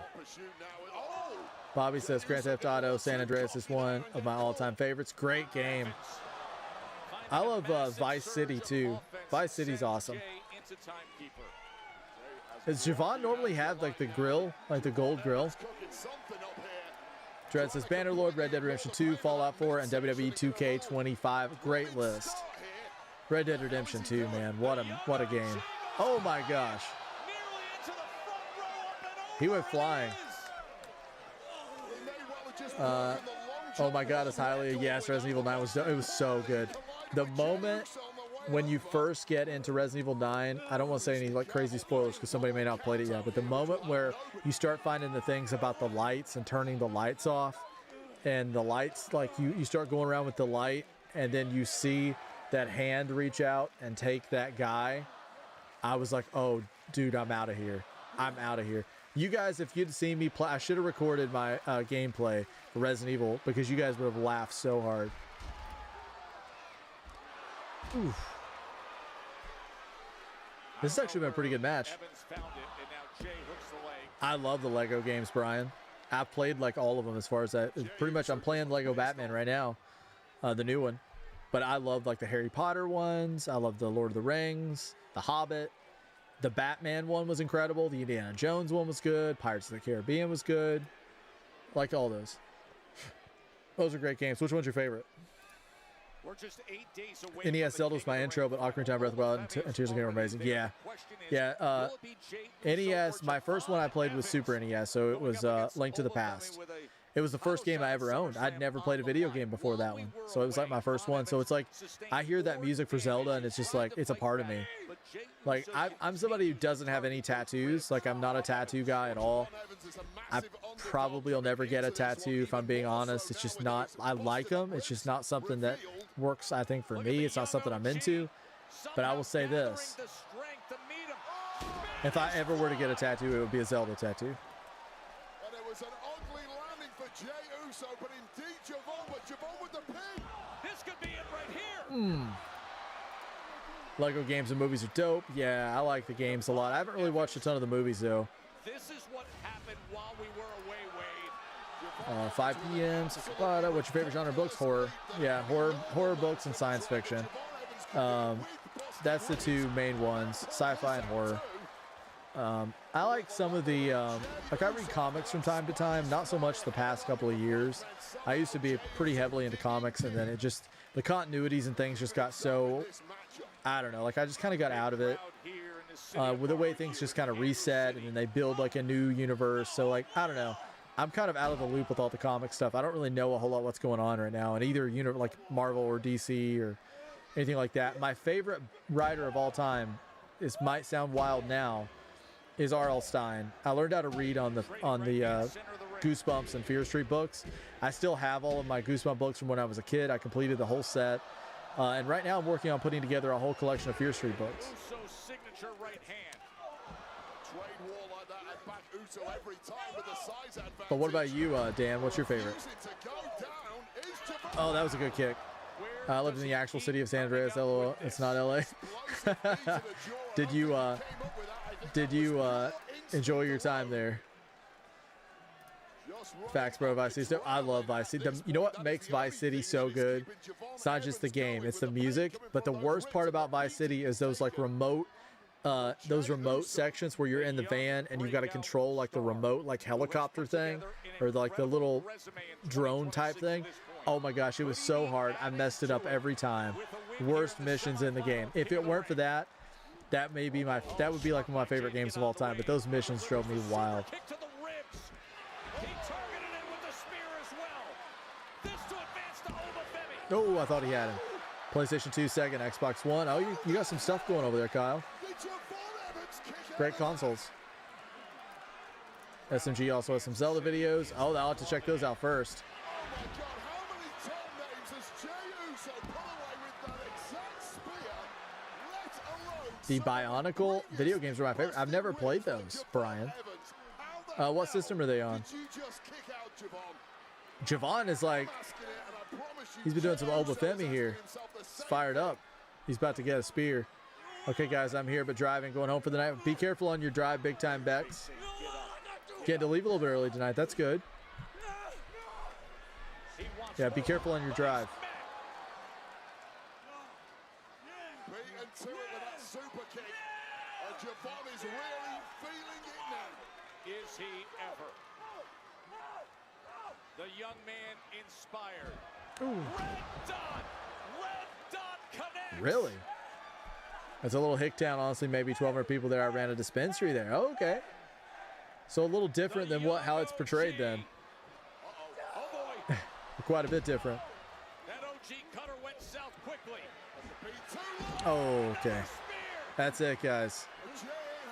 Bobby says Grand Theft Auto San Andreas is one of my all-time favorites. Great game. I love Vice City too. Vice City's awesome. Does Javon normally have like the grill, like the gold grill? Dread says Bannerlord, Red Dead Redemption 2, Fallout 4, and WWE 2K25. Great list. Red Dead Redemption 2, man. What a game. Oh my gosh. He went flying. Oh my God, it's highly, yes, Resident Evil 9 was so good. The moment when you first get into Resident Evil 9, I don't want to say any like crazy spoilers because somebody may not have played it yet, but the moment where you start finding the things about the lights and turning the lights off, and the lights, like you start going around with the light, and then you see that hand reach out and take that guy, I was like, oh, dude, I'm out of here. I'm out of here. You guys, if you'd seen me play, I should have recorded my gameplay for Resident Evil because you guys would have laughed so hard. Oof. This has actually been a pretty good match. I love the Lego games, Brian. I've played like all of them as far as that. Pretty much I'm playing Lego Batman right now, the new one. But I love like the Harry Potter ones. I love the Lord of the Rings, the Hobbit. The Batman one was incredible. The Indiana Jones one was good. Pirates of the Caribbean was good. Like all those. Those are great games. Which one's your favorite? We're just 8 days away. NES Zelda was my intro, but Ocarina of Time, Breath of the Wild, and Tears of the Kingdom were amazing. Yeah. Yeah. NES, my first one I played was Super NES, so it was Link to the Past. It was the first game I ever owned. I'd never played a video game before that one. So it was like my first one. So it's like, I hear that music for Zelda and it's just like, it's a part of me. Like, I'm somebody who doesn't have any tattoos. Like, I'm not a tattoo guy at all. I probably will never get a tattoo if I'm being honest. It's just not, I like them. It's just not something that works, I think, for me. It's not something I'm into. But I will say this. If I ever were to get a tattoo, it would be a Zelda tattoo. Jey Uso, but indeed Javon with the pin. This could be it right here. Lego games and movies are dope. Yeah, I like the games a lot. I haven't really watched a ton of the movies though. This is what happened while we were away, Wade. 5 p.m. What's your favorite genre of books? Horror. Yeah, horror books and science fiction. That's the two main ones, sci-fi and horror. I like some of the, like I read comics from time to time, not so much the past couple of years. I used to be pretty heavily into comics, and then it just, the continuities and things just got so, I don't know, like I just kind of got out of it. With the way things just kind of reset, and then they build like a new universe. So like, I don't know. I'm kind of out of the loop with all the comic stuff. I don't really know a whole lot what's going on right now in either like Marvel or DC or anything like that. My favorite writer of all time, this might sound wild now, is R.L. Stine. I learned how to read on the Goosebumps and Fear Street books. I still have all of my Goosebump books from when I was a kid. I completed the whole set. And right now I'm working on putting together a whole collection of Fear Street books. Signature right hand. Trade war like that and back Uso every time with the size advantage. But what about you, Dan? What's your favorite? Oh, that was a good kick. I lived in the actual city of San Andreas. LOL. It's not LA. Did you enjoy your time there? Facts, bro. Vice City. I love Vice City. You know what makes Vice City so good? It's not just the game; it's the music. But the worst part about Vice City is those like remote sections where you're in the van and you've got to control like the remote like helicopter thing or like the little drone type thing. Oh my gosh, it was so hard. I messed it up every time. Worst missions in the game. If it weren't for that, that would be like one of my favorite games of all time. But those missions drove me wild. Oh, I thought he had him. PlayStation 2 second, Xbox One. Oh, you got some stuff going over there, Kyle. Great consoles. SMG also has some Zelda videos. Oh, I'll have to check those out first. The Bionicle video games are my favorite. I've never played those, Brian. What system are they on? Javon is like, he's been doing some Obafemi here. He's fired up. He's about to get a spear. Okay, guys, I'm here, but driving, going home for the night. Be careful on your drive, big time Bex. Getting to leave a little bit early tonight. That's good. Yeah, be careful on your drive. Javon is really feeling it now. Is he ever? The young man inspired. Ooh. Red dot connects. Really? It's a little hick town, honestly, maybe 1,200 people there. I ran a dispensary there. Oh, okay. So a little different than how it's portrayed then. Quite a bit different. That OG cutter went south quickly. Oh, okay. That's it, guys.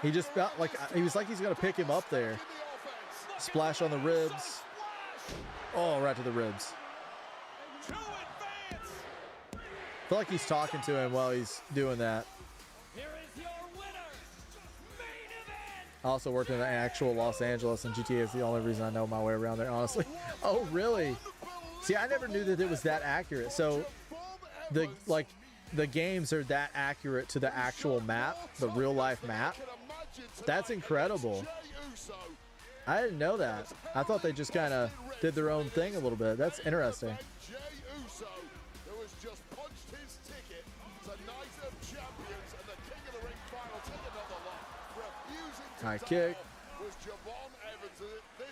He just felt like he was like he's gonna pick him up there. Splash on the ribs. Oh, right to the ribs. I feel like he's talking to him while he's doing that. I also worked in the actual Los Angeles, and GTA is the only reason I know my way around there, honestly. Oh, really? See, I never knew that it was that accurate. So, the games are that accurate to the actual map, the real life map. That's incredible. I didn't know that. I thought they just kind of did their own thing a little bit. That's interesting. High kick. This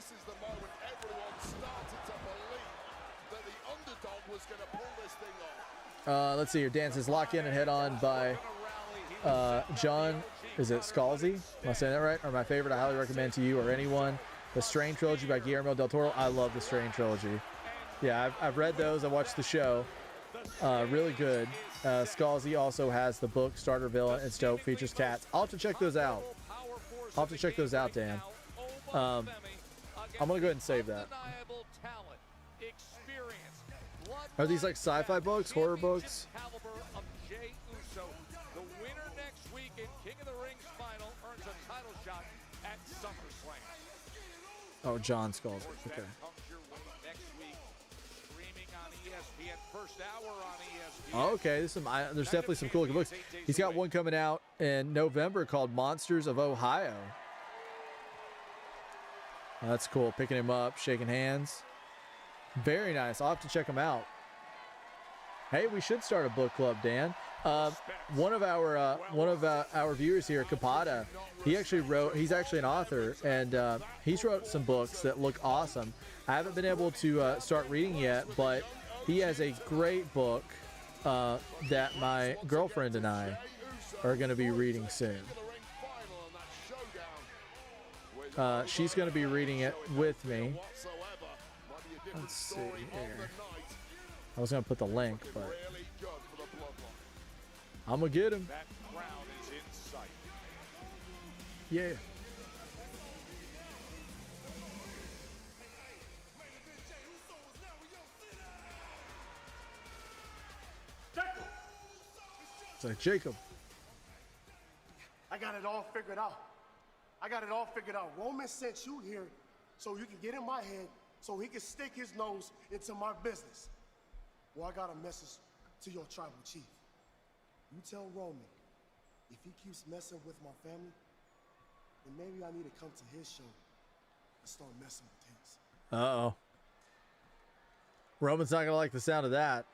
is the moment everyone started to believe that the underdog was going to pull this thing off. Let's see here. Dan says lock in and head on by John. Is it Scalzi? Am I saying that right? Or my favorite I highly recommend to you or anyone. The Strain Trilogy by Guillermo del Toro. I love the Strain Trilogy. Yeah, I've read those. I watched the show. Really good. Scalzi also has the book Starter Villain. It's dope. Features cats. I'll have to check those out. I'll have to check those out, Dan. I'm going to go ahead and save that. Are these like sci-fi books, horror books? The winner next week in King of the Rings final earns a title shot at SummerSlam. Oh, John Scalzi. Okay. Oh, okay, there's definitely some cool looking books. He's got one coming out in November called Monsters of Ohio. Oh, that's cool. Picking him up, shaking hands. Very nice. I'll have to check him out. Hey, we should start a book club, Dan. One of our viewers here, Capata, he's actually an author, and he's wrote some books that look awesome. I haven't been able to start reading yet, but he has a great book that my girlfriend and I are going to be reading soon. She's going to be reading it with me. Let's see here. I was going to put the link, but I'm going to get him. Yeah. It's like Jacob. I got it all figured out. Roman sent you here so you can get in my head so he can stick his nose into my business. Well, I got a message to your tribal chief. You tell Roman, if he keeps messing with my family, then maybe I need to come to his show and start messing with his. Uh-oh. Roman's not going to like the sound of that.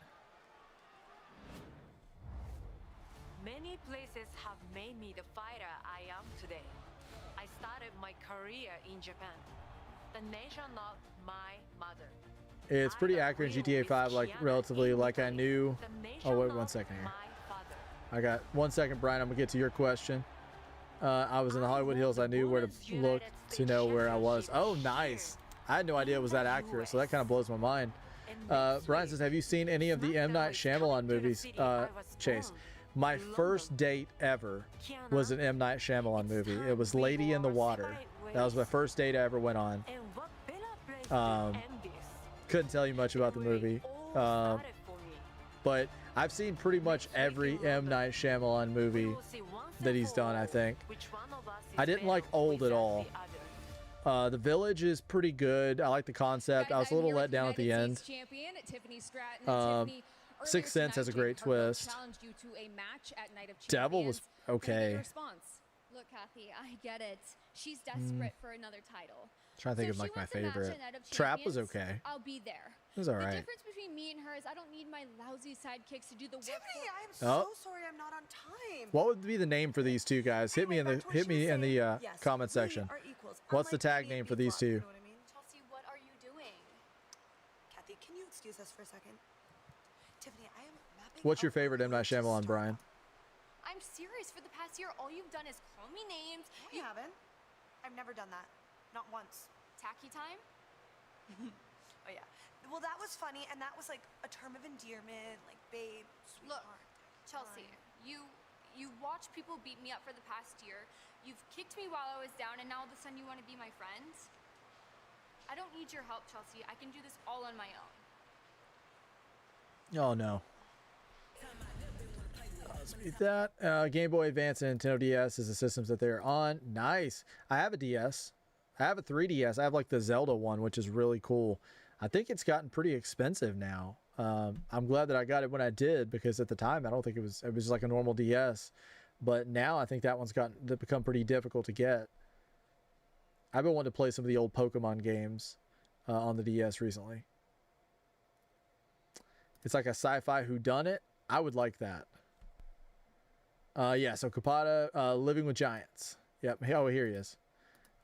Many places have made me the fighter I am today. I started my career in Japan, the nation of my mother. It's pretty accurate in GTA 5, like relatively like I knew. Oh, wait 1 second here. I got 1 second, Brian. I'm going to get to your question. I was in the Hollywood Hills. I knew where to look to know where I was. Oh, nice. I had no idea it was that accurate, so that kind of blows my mind. Brian says, have you seen any of the M. Night Shyamalan movies, Chase? My first date ever was an M. Night Shyamalan movie. It was Lady in the Water. That was my first date I ever went on. Couldn't tell you much about the movie. But I've seen pretty much every M. Night Shyamalan movie that he's done, I think. I didn't like Old at all. The Village is pretty good. I like the concept. I was a little let down at the end. Sixth Sense has a great twist. Devil was okay. Look, Kathy, I get it. She's desperate for another title. Trying to think of like my favorite. Trap was okay. I'll be there. It was all right. The difference between me and her is I don't need my lousy sidekicks to do the work. Tiffany, I am so sorry I'm not on time. What would be the name for these two guys? Hit me in the comment section. What's the tag name for these two? Chelsea, what are you doing? Kathy, can you excuse us for a second? Tiffany, I am mapping. What's your favorite M. Night Shyamalan, Brian? I'm serious. For the past year, all you've done is call me names. You haven't. I've never done that. Not once. Tacky time? Oh yeah. Well, that was funny, and that was like a term of endearment, like babe, sweetheart. Look, Chelsea, you watched people beat me up for the past year. You've kicked me while I was down, and now all of a sudden you want to be my friend? I don't need your help, Chelsea. I can do this all on my own. Oh no. Let's beat that. Game Boy Advance and Nintendo DS is the systems that they're on. Nice. I have a DS. I have a 3DS. I have like the Zelda one, which is really cool. I think it's gotten pretty expensive now. I'm glad that I got it when I did, because at the time I don't think it was like a normal DS. But now I think that one's become pretty difficult to get. I've been wanting to play some of the old Pokemon games on the DS recently. It's like a sci-fi whodunit. I would like that. Yeah, so Kapata, Living with Giants. Yep. Oh, here he is.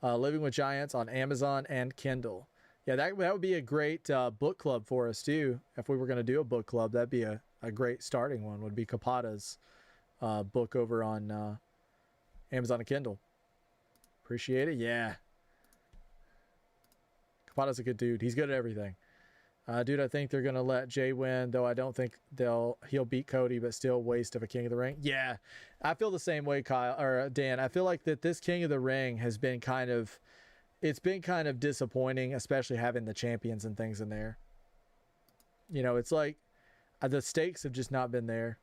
Living with Giants on Amazon and Kindle. Yeah, that would be a great book club for us too. If we were going to do a book club, that'd be a great starting one. Would be Kapata's book over on Amazon and Kindle. Appreciate it. Yeah. Kapata's a good dude. He's good at everything. Dude, I think they're going to let Jay win, though I don't think he'll beat Cody, but still waste of a King of the Ring. Yeah, I feel the same way, Kyle, or Dan. I feel like that this King of the Ring has been it's been kind of disappointing, especially having the champions and things in there. You know, it's like the stakes have just not been there.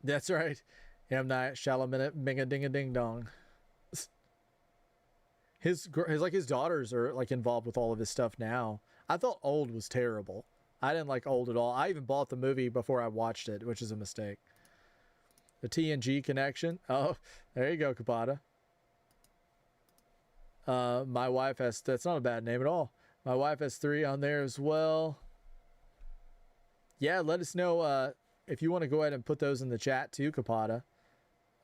That's right. M. Night Shyamalan, Ming-a-ding-a-ding-dong. His daughters are like involved with all of his stuff now. I thought Old was terrible. I didn't like Old at all. I even bought the movie before I watched it, which is a mistake. The TNG connection. Oh, there you go, Kapata. My wife has, that's not a bad name at all. My wife has 3 on there as well. Yeah, let us know if you want to go ahead and put those in the chat too, Kapata.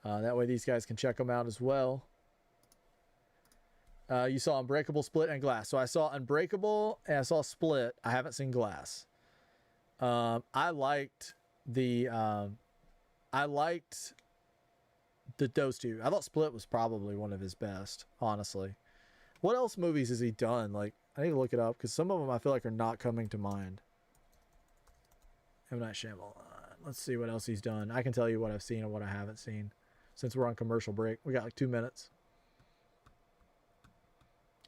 That way these guys can check them out as well. You saw Unbreakable, Split, and Glass. So I saw Unbreakable and I saw Split. I haven't seen Glass. I liked those two. I thought Split was probably one of his best, honestly. What else movies has he done? Like, I need to look it up because some of them I feel like are not coming to mind. M. Night Shyamalan. Let's see what else he's done. I can tell you what I've seen and what I haven't seen since we're on commercial break. We got like 2 minutes.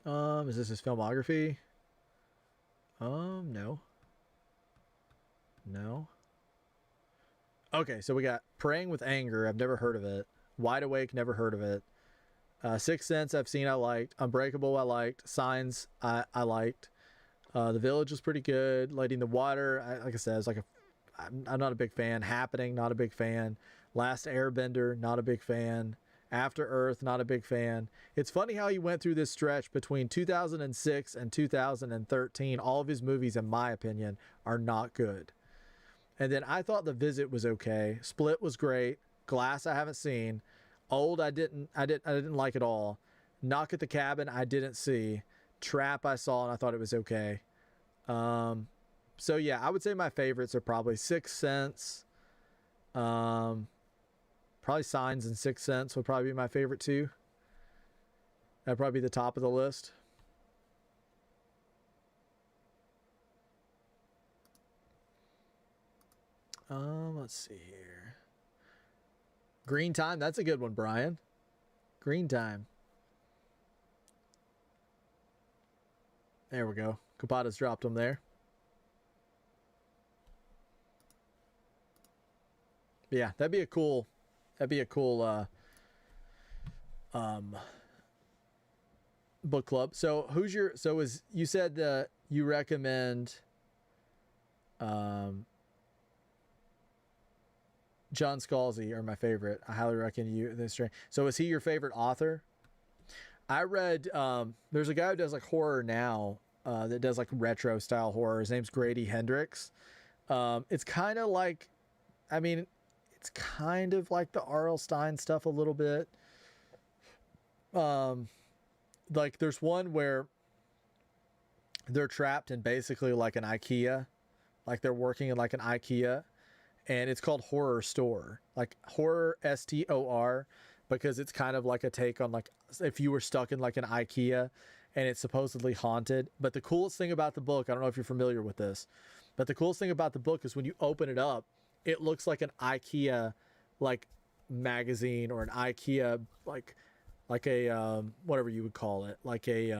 Is this his filmography? No. No. Okay, so we got Praying with Anger. I've never heard of it. Wide Awake, never heard of it. Sixth Sense, I've seen, I liked. Unbreakable, I liked. Signs, I liked. The Village was pretty good. Lady in the Water, like I said, it's like I'm not a big fan. Happening, not a big fan. Last Airbender, not a big fan. After Earth, not a big fan. It's funny how he went through this stretch between 2006 and 2013. All of his movies, in my opinion, are not good. And then I thought The Visit was okay. Split was great. Glass I haven't seen. Old I didn't like at all. Knock at the Cabin I didn't see. Trap I saw and I thought it was okay. So yeah, I would say my favorites are probably Sixth Sense. Probably Signs and Sixth Sense would probably be my favorite too. That'd probably be the top of the list. Let's see here. Green Time. That's a good one, Brian. Green Time. There we go. Kapata's dropped them there. Yeah, that'd be a cool book club. So you said you recommend John Scalzi are my favorite. I highly recommend you this string. So is he your favorite author? I read there's a guy who does like horror now that does like retro style horror. His name's Grady Hendrix. It's kind of like, I mean, it's kind of like the R.L. Stine stuff a little bit. Like there's one where they're trapped in basically like an IKEA, like they're working in like an IKEA, and it's called Horror Store, like horror STOR, because it's kind of like a take on like if you were stuck in like an IKEA and it's supposedly haunted. But the coolest thing about the book, I don't know if you're familiar with this, but the coolest thing about the book is when you open it up, it looks like an IKEA like magazine or an IKEA like a whatever you would call it, like a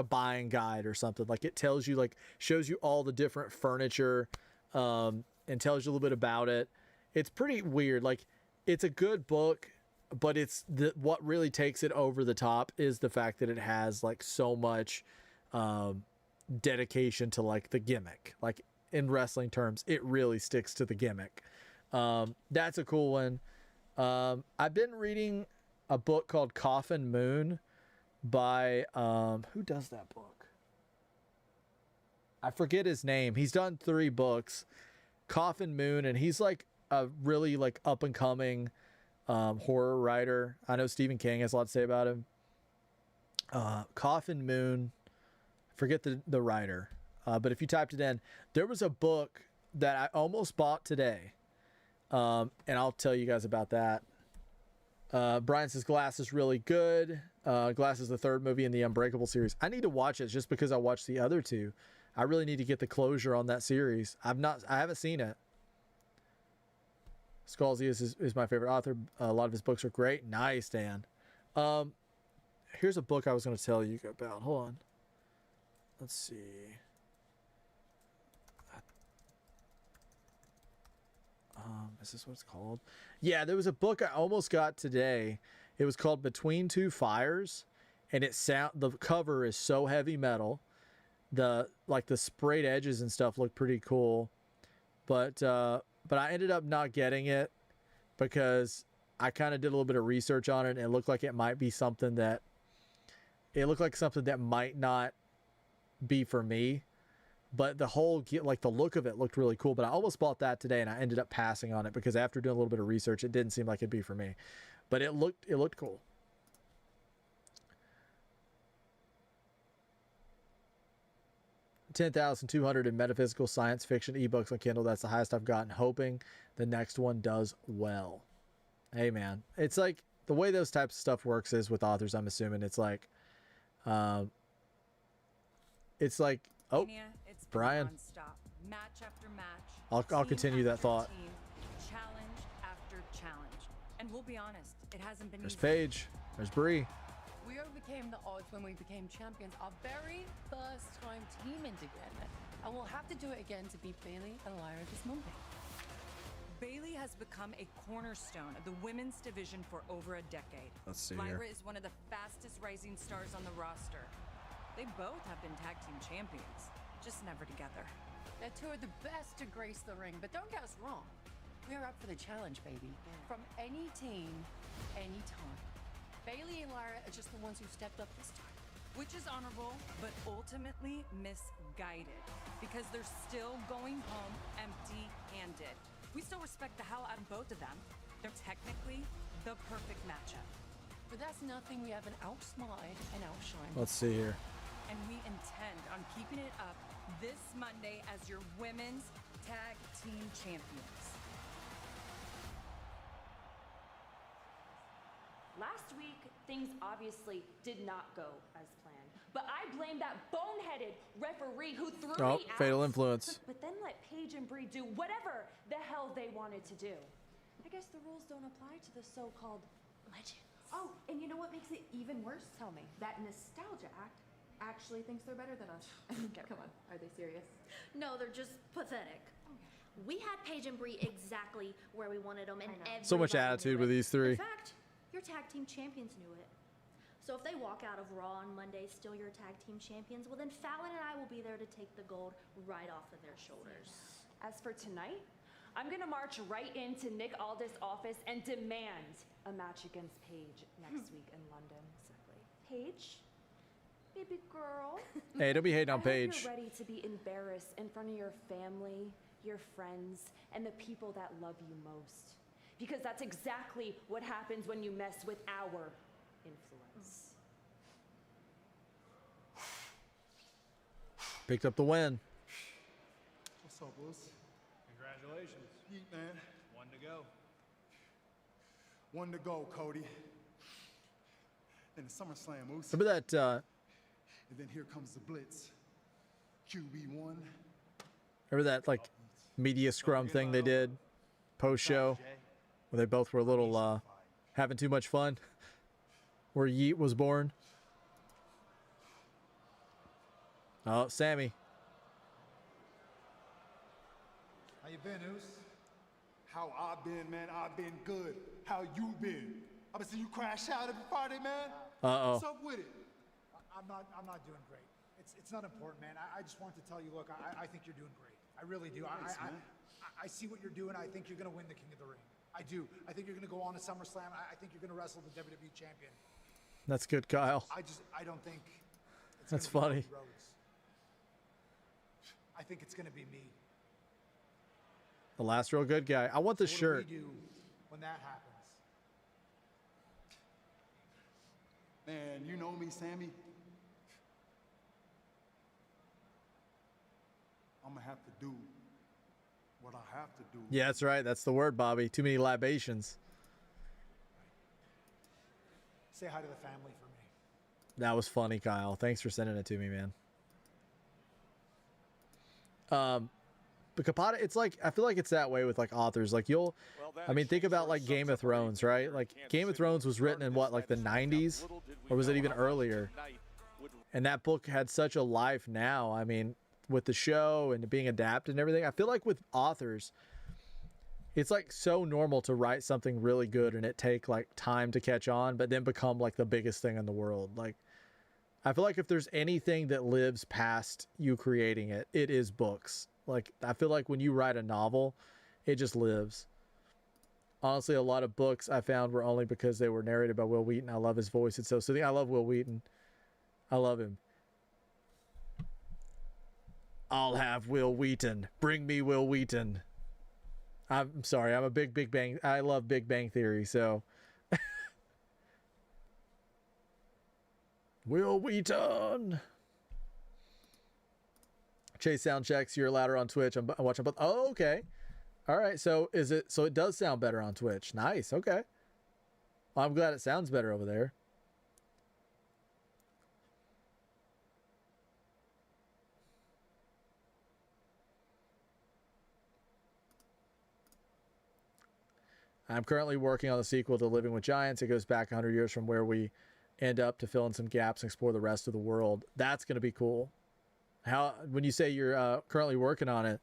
buying guide or something. Like it tells you, like shows you all the different furniture and tells you a little bit about it. It's pretty weird. Like it's a good book, but it's what really takes it over the top is the fact that it has like so much dedication to like the gimmick. Like in wrestling terms, it really sticks to the gimmick. That's a cool one. I've been reading a book called Coffin Moon by who does that book? I forget his name. He's done 3 books. Coffin Moon, and he's like a really like up and coming horror writer. I know Stephen King has a lot to say about him. Coffin Moon, forget the writer, but if you typed it in, there was a book that I almost bought today, and I'll tell you guys about that. Brian says Glass is really good. Glass is the 3rd movie in the Unbreakable series. I need to watch it just because I watched the other 2. I really need to get the closure on that series. I haven't seen it. Scalzi is my favorite author. A lot of his books are great. Nice, Dan. Here's a book I was going to tell you about. Hold on. Let's see. Is this what it's called? Yeah, there was a book I almost got today. It was called Between Two Fires, and the cover is so heavy metal. The sprayed edges and stuff look pretty cool, but I ended up not getting it because I kind of did a little bit of research on it, and it looked like it might be something that might not be for me. But the whole, like the look of it looked really cool. But I almost bought that today, and I ended up passing on it because after doing a little bit of research, it didn't seem like it'd be for me. But it looked cool. $10,200 in metaphysical science fiction ebooks on Kindle. That's the highest I've gotten. Hoping the next one does well. Hey man, it's like the way those types of stuff works is with authors. I'm assuming it's like, oh, It's Brian. Non-stop. Match after match. I'll continue that thought. Challenge after challenge. And we'll be honest, it hasn't been There's easy. Paige. There's Bree. We overcame the odds when we became champions our very first time teaming together. And we'll have to do it again to beat Bailey and Lyra this Monday. Bailey has become a cornerstone of the women's division for over a decade. Let's see Lyra here. is one of the fastest rising stars on the roster. They both have been tag team champions, just never together. They're 2 of the best to grace the ring, but don't get us wrong. We're up for the challenge, baby. From any team, anytime. Bailey and Lyra are just the ones who stepped up this time. Which is honorable, but ultimately misguided, because they're still going home empty-handed. We still respect the hell out of both of them. They're technically the perfect matchup. But that's nothing we haven't outsmarted and outshined. Let's see here. And we intend on keeping it up this Monday as your women's tag team champions. Last week, things obviously did not go as planned. But I blame that boneheaded referee who threw me out. Fatal influence. But then let Paige and Bree do whatever the hell they wanted to do. I guess the rules don't apply to the so-called legends. Oh, and you know what makes it even worse? Tell me. That Nostalgia Act actually thinks they're better than us. Come on, are they serious? No, they're just pathetic. We had Paige and Bree exactly where we wanted them, and everybody So much attitude knew with it. these three. In fact, your tag team champions knew it. So if they walk out of Raw on Monday still your tag team champions, well then Fallon and I will be there to take the gold right off of their shoulders. As for tonight, I'm gonna march right into Nick Aldis' office and demand a match against Paige next week in London. Paige, baby girl. Hey, don't be hating on I hope Paige. you're ready to be embarrassed in front of your family, your friends, and the people that love you most. Because that's exactly what happens when you mess with our influence. Picked up the win. What's up, Wills? Congratulations. Yeet, man. One to go. One to go, Cody. In the SummerSlam, Moose. Remember that? And then here comes the Blitz. QB1. Remember that like media scrum thing they did post show, where they both were a little having too much fun. Where Yeet was born. Oh, Sammy. How you been, Oos? How I been, man? I've been good. How you been? I've been seeing you crash out every Friday, man. Uh-oh. What's up with it? I'm not doing great. It's not important, man. I just want to tell you, look, I think you're doing great. I really do. Thanks, man. I see what you're doing. I think you're going to win the King of the Ring. I do. I think you're going to go on to SummerSlam. I think you're going to wrestle the WWE champion. That's good, Kyle. I don't think it's That's gonna be funny. Cody Rhodes. I think it's going to be me. The last real good guy. I want the So shirt. What do we do when that happens? Man, you know me, Sammy. I'm going to have to do what I have to do. Yeah, that's right. That's the word, Bobby. Too many libations. Say hi to the family for me. That was funny, Kyle. Thanks for sending it to me, man. But Capata, it's like, I feel like it's that way with like authors. Like I mean, think about like Game of Thrones, right? Like Game of Thrones was written in what, like the 90s? Or was it even earlier? And that book had such a life now. I mean, with the show and being adapted and everything, I feel like with authors, it's like so normal to write something really good and it take like time to catch on, but then become like the biggest thing in the world. Like, I feel like if there's anything that lives past you creating it, it is books. Like, I feel like when you write a novel, it just lives. Honestly, a lot of books I found were only because they were narrated by Wil Wheaton. I love his voice. It's so soothing. I love Wil Wheaton. I love him. I'll have Wil Wheaton. Bring me Wil Wheaton. I'm sorry. I'm a Big Bang. I love Big Bang Theory, so. Wil Wheaton. Chase sound checks. You're louder on Twitch. I'm watching both. Oh, okay. All right. So it does sound better on Twitch. Nice. Okay. Well, I'm glad it sounds better over there. I'm currently working on the sequel to Living with Giants. It goes back 100 years from where we end up to fill in some gaps and explore the rest of the world. That's going to be cool. When you say you're currently working on it,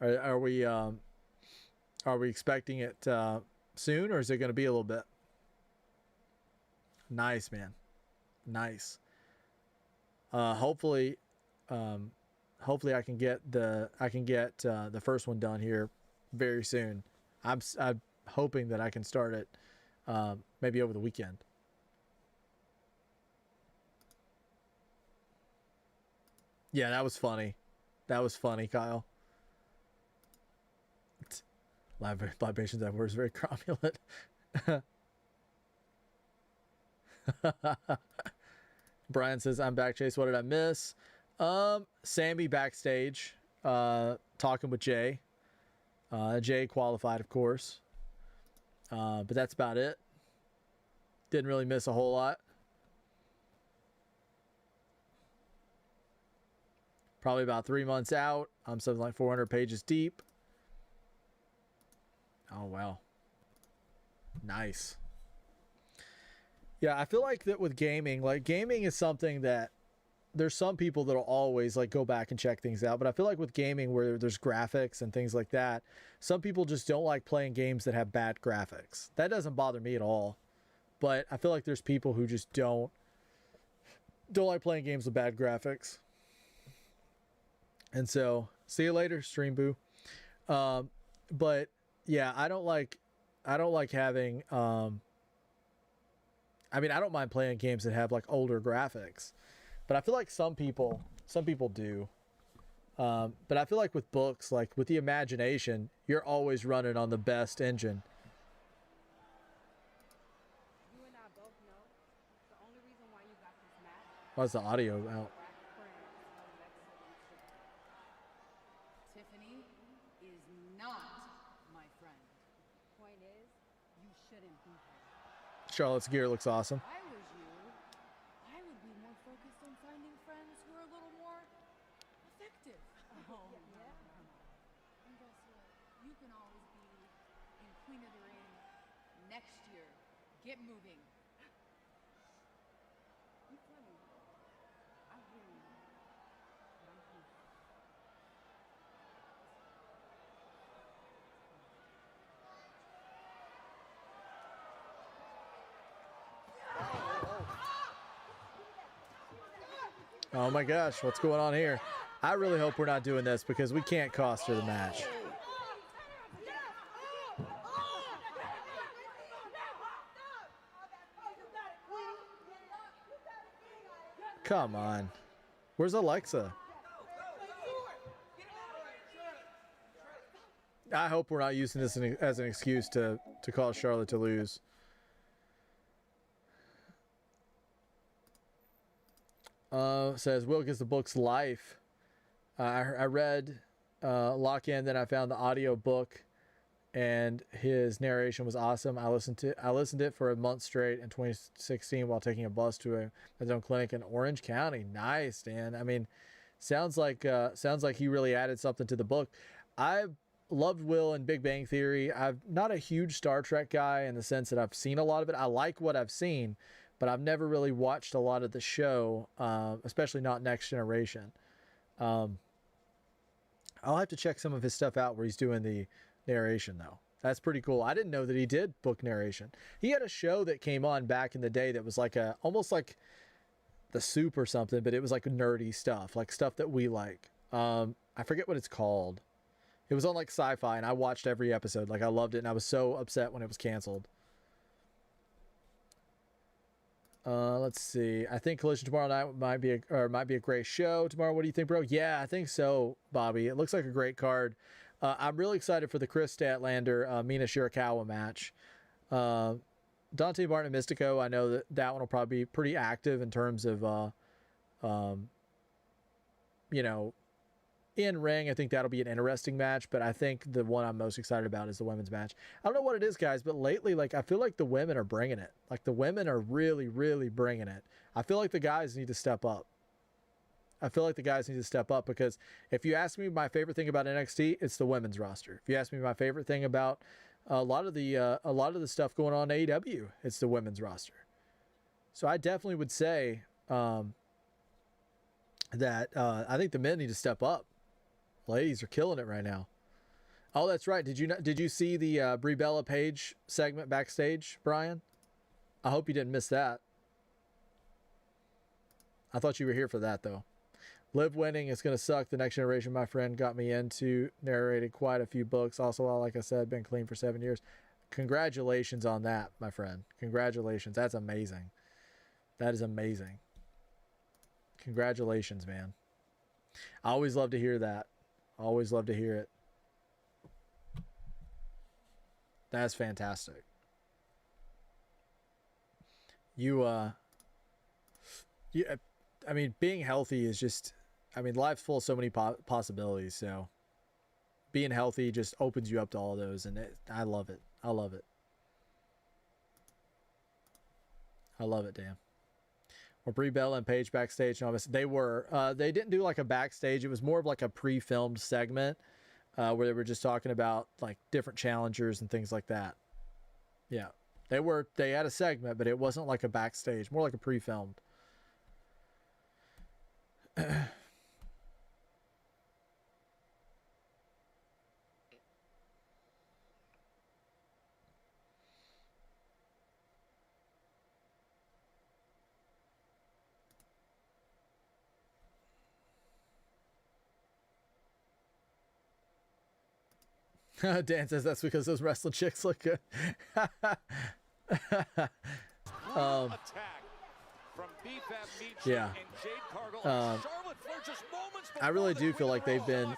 are we expecting it soon, or is it going to be a little bit? Nice, man. Nice. Hopefully I can get the first one done here very soon. I'm hoping that I can start it maybe over the weekend. Yeah, that was funny. That was funny, Kyle. Libations that word is very cromulent. Brian says, I'm back, Chase. What did I miss? Sammy backstage talking with Jay. Jay qualified, of course. But that's about it. Didn't really miss a whole lot. Probably about 3 months out. I'm something like 400 pages deep. Oh, wow. Nice. Yeah, I feel like that with gaming, like gaming is something that there's some people that'll always like go back and check things out. But I feel like with gaming where there's graphics and things like that, some people just don't like playing games that have bad graphics. That doesn't bother me at all. But I feel like there's people who just don't like playing games with bad graphics. And so, see you later, Stream Boo. But yeah, I don't like having, I mean, I don't mind playing games that have like older graphics, but I feel like some people do. But I feel like with books, like with the imagination, you're always running on the best engine. You and I both know the only reason why you got this match. Why's the audio out? Tiffany is not my friend. Point is, you shouldn't be here. Charlotte's gear looks awesome. If I was you, I would be more focused on finding friends who are a little more effective. Oh, yeah. And guess what? You can always be in Queen of the Ring next year. Get moving. You funny. I hear you. Oh my gosh, what's going on here? I really hope we're not doing this because we can't cost her the match. Come on. Where's Alexa? I hope we're not using this as an excuse to cause Charlotte to lose. Says Will gets the book's life. I read Lock In, then I found the audio book, and his narration was awesome. I listened it for a month straight in 2016 while taking a bus to a methadone clinic in Orange County. Nice, Dan. I mean, sounds like he really added something to the book. I loved Will in Big Bang Theory. I'm not a huge Star Trek guy in the sense that I've seen a lot of it. I like what I've seen, but I've never really watched a lot of the show, especially not Next Generation. I'll have to check some of his stuff out where he's doing the narration, though. That's pretty cool. I didn't know that he did book narration. He had a show that came on back in the day that was like almost like The Soup or something, but it was like nerdy stuff, like stuff that we like. I forget what it's called. It was on like Sci-Fi, and I watched every episode. Like I loved it, and I was so upset when it was canceled. Let's see. I think Collision tomorrow night might be a great show tomorrow. What do you think, bro? Yeah, I think so, Bobby. It looks like a great card. I'm really excited for the Chris Statlander Mina Shirakawa match. Dante Martin and Mystico, I know that one will probably be pretty active in terms of you know, in ring. I think that'll be an interesting match, but I think the one I'm most excited about is the women's match. I don't know what it is, guys, but lately, like, I feel like the women are bringing it. Like, the women are really, really bringing it. I feel like the guys need to step up. Because if you ask me my favorite thing about NXT, it's the women's roster. If you ask me my favorite thing about a lot of the stuff going on in AEW, it's the women's roster. So I definitely would say that I think the men need to step up. Ladies are killing it right now. Oh, that's right. Did you see the Brie Bella Page segment backstage, Brian? I hope you didn't miss that. I thought you were here for that, though. Live winning is going to suck. The Next Generation, my friend, got me into, narrated quite a few books. Also, like I said, been clean for 7 years. Congratulations on that, my friend. Congratulations. That's amazing. That is amazing. Congratulations, man. I always love to hear that. Always love to hear it. That's fantastic. I mean, being healthy is just, I mean, life's full of so many possibilities. So being healthy just opens you up to all those. And I love it. I love it. I love it, Dan. Well, Brie Bella and Paige backstage. And all this. They were. They didn't do like a backstage. It was more of like a pre-filmed segment where they were just talking about like different challengers and things like that. Yeah, they had a segment, but it wasn't like a backstage. More like a pre-filmed. Dan says that's because those wrestling chicks look good. Yeah. I really do feel like they've been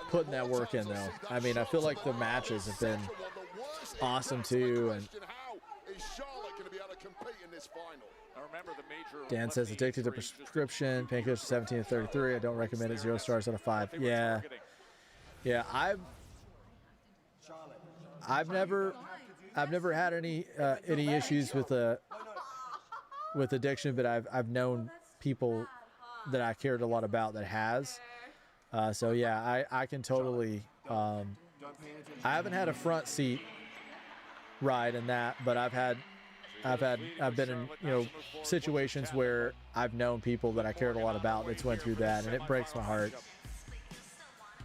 putting that work in though. I mean, I feel like the matches have been awesome too. And Dan says addicted to prescription painkillers 17 to 33. I don't recommend it. 0 stars out of 5. Yeah. Yeah, I've never had any issues with addiction, but I've known people that I cared a lot about that has. So yeah, I can totally. I haven't had a front seat ride in that, but I've been in situations where I've known people that I cared a lot about that's went through that, and it breaks my heart.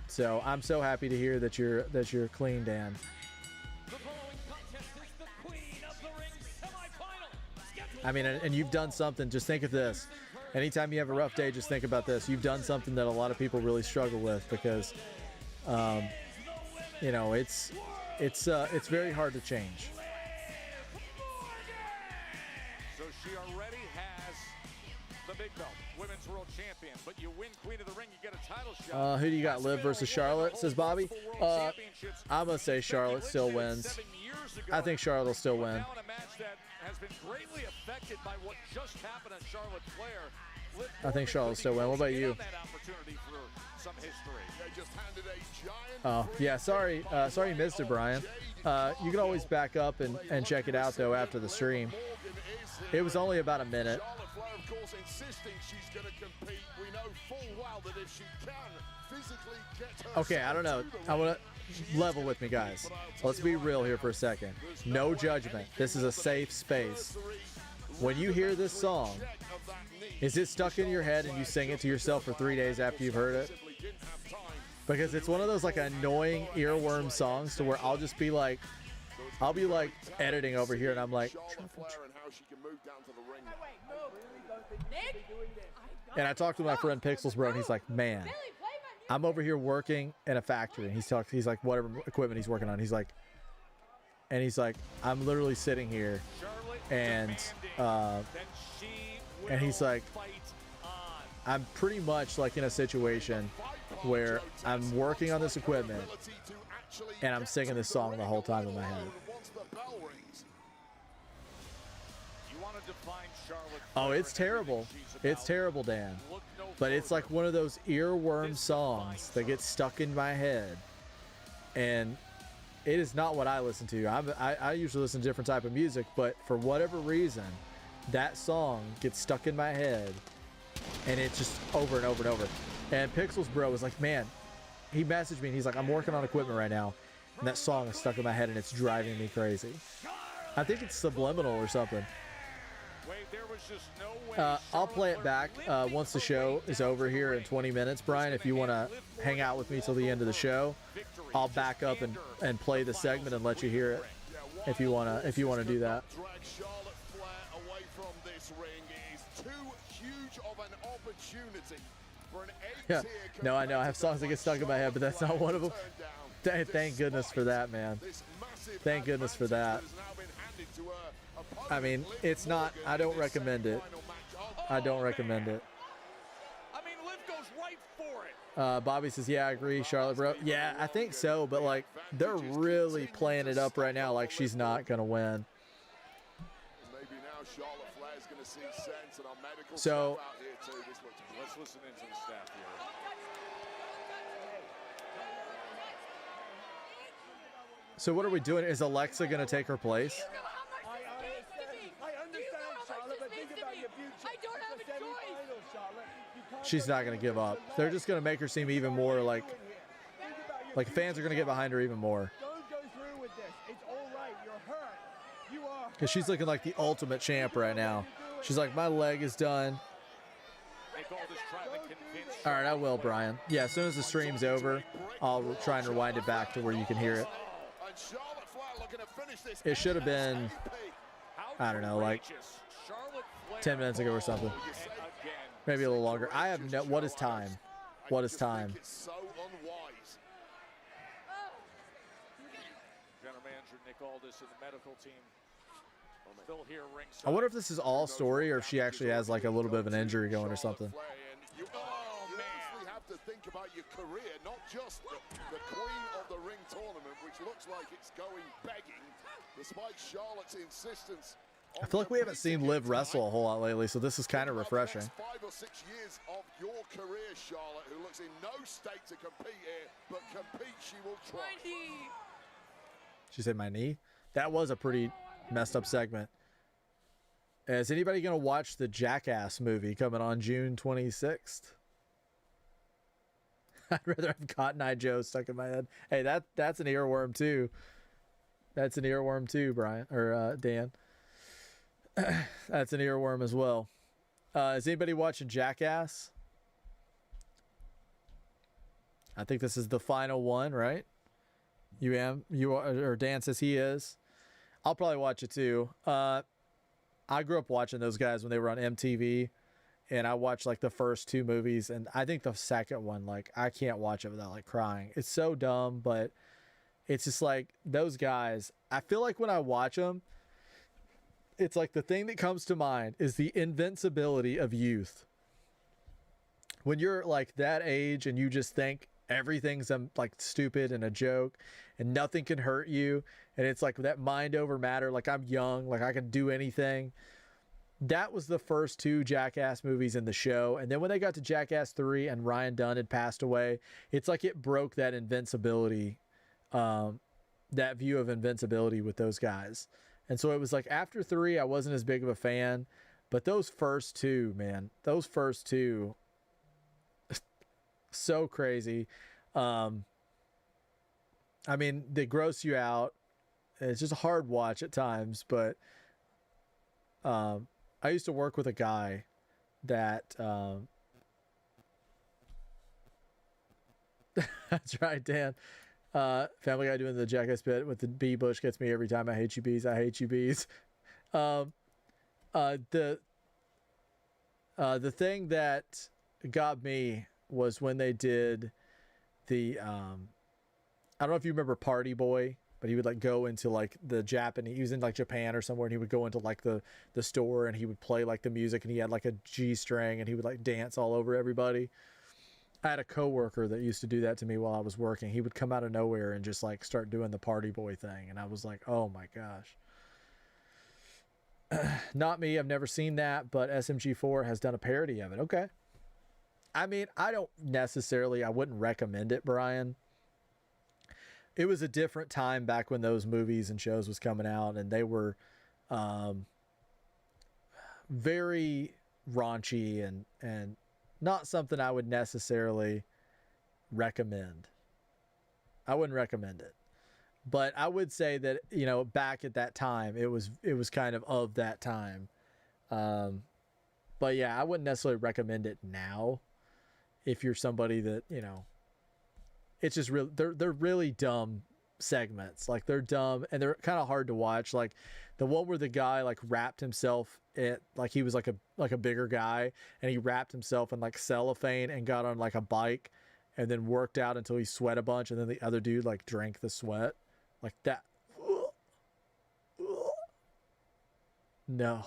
So I'm so happy to hear that you're clean, Dan. I mean, and you've done something. Just think of this. Anytime you have a rough day, just think about this. You've done something that a lot of people really struggle with because, it's very hard to change. So she already has the big belt, women's world champion. But you win Queen of the Ring, you get a title shot. Who do you got? Liv versus Charlotte, says Bobby. I'm gonna say Charlotte still wins. I think Charlotte will still win. Has been greatly affected by what just happened on Charlotte Flair. I think Charlotte will still win. What about you? Oh yeah, sorry you missed it, Brian. You can always back up and check it out though after the stream. It was only about a minute. Okay, I don't know. I want to level with me, guys. Let's be real here for a second. No judgment. This is a safe space. When you hear this song, is it stuck in your head and you sing it to yourself for 3 days after you've heard it? Because it's one of those like annoying earworm songs to where I'll be like editing over here and I'm like, and I talked to my friend Pixels Bro and he's like, man, I'm over here working in a factory. And he's like, whatever equipment he's working on. He's like, I'm literally sitting here and he's like, I'm pretty much like in a situation where I'm working on this equipment and I'm singing this song the whole time in my head. Oh, it's terrible. It's terrible, Dan. But it's like one of those earworm songs that gets stuck in my head. And it is not what I listen to. I usually listen to different type of music, but for whatever reason, that song gets stuck in my head. And it's just over and over and over. And Pixels Bro was like, man, he messaged me and he's like, I'm working on equipment right now. And that song is stuck in my head and it's driving me crazy. I think it's subliminal or something. I'll play it back once the show is over here in 20 minutes. Brian, if you want to hang out with me till the end of the show, I'll back up and play the segment and let you hear it if you want to do that. Yeah, no, I know. I have songs that get stuck in my head, but that's not one of them. Thank goodness for that, man. Thank goodness for that. I mean, it's not. I don't recommend it. I don't recommend it. I mean, Liv goes right for it. Bobby says, yeah, I agree, Charlotte, bro. Yeah, I think so, but like they're really playing it up right now like she's not going to win. Maybe now Charlotte Flair's going to see sense and our medical so, staff out here too. Let's listen into the staff here. So what are we doing? Is Alexa going to take her place? I understand, she's not going to give up. They're just going to make her seem even more like fans are going to get behind her even more. Don't go through with this. It's all right. You're hurt. You are. Because she's looking like the ultimate champ right now. She's like, my leg is done. All right, I will, Brian. Yeah, as soon as the stream's over, I'll try and rewind it back to where you can hear it. It should have been, I don't know, like 10 minutes ago or something. Maybe a little longer. I have no, what is time? What is time? General manager Nick Aldis and the medical team still here ringside. I wonder if this is all story or if she actually has like a little bit of an injury going or something. You honestly have to think about your career, not just the queen of the ring tournament, which looks like it's going begging, despite Charlotte's insistence. I feel like we haven't seen Liv wrestle a whole lot lately, so this is kind of refreshing. 5 or 6 years of your career, Charlotte, who looks in no state to compete here, but compete she will try. She said my knee? That was a pretty messed up segment. Is anybody going to watch the Jackass movie coming on June 26th? I'd rather have Cotton Eye Joe stuck in my head. Hey, that's an earworm too. That's an earworm too, Brian or Dan. That's an earworm as well. Is anybody watching Jackass? I think this is the final one, right? You are, or Dan says he is. I'll probably watch it too. I grew up watching those guys when they were on MTV, and I watched like the first 2 movies, and I think the second one, like I can't watch it without like crying. It's so dumb, but it's just like those guys. I feel like when I watch them, it's like the thing that comes to mind is the invincibility of youth. When you're like that age and you just think everything's like stupid and a joke and nothing can hurt you, and it's like that mind over matter, like I'm young, like I can do anything. That was the first 2 Jackass movies in the show, and then when they got to Jackass 3 and Ryan Dunn had passed away, it's like it broke that invincibility, that view of invincibility with those guys. And so it was like after 3 I wasn't as big of a fan, but those first 2, man, those first 2, so crazy. I mean, they gross you out. It's just a hard watch at times, but I used to work with a guy that that's right, Dan. Family Guy doing the Jackass bit with the bee bush gets me every time. I hate you bees. I hate you bees. The thing that got me was when they did the I don't know if you remember Party Boy, but he would like go into like the Japanese, he was in like Japan or somewhere, and he would go into like the store and he would play like the music, and he had like a G string and he would like dance all over everybody. I had a coworker that used to do that to me while I was working. He would come out of nowhere and just like start doing the Party Boy thing, and I was like, oh my gosh. Not me, I've never seen that, but SMG4 has done a parody of it. Okay. I mean, I wouldn't recommend it, Brian. It was a different time back when those movies and shows was coming out, and they were very raunchy and not something I would necessarily recommend. I wouldn't recommend it. But I would say that, you know, back at that time, it was kind of that time. But yeah, I wouldn't necessarily recommend it now if you're somebody that, you know, it's just real. They're really dumb segments. Like they're dumb and they're kind of hard to watch. Like the one where the guy like wrapped himself in, like he was like a bigger guy, and he wrapped himself in like cellophane and got on like a bike and then worked out until he sweat a bunch, and then the other dude like drank the sweat like that. No.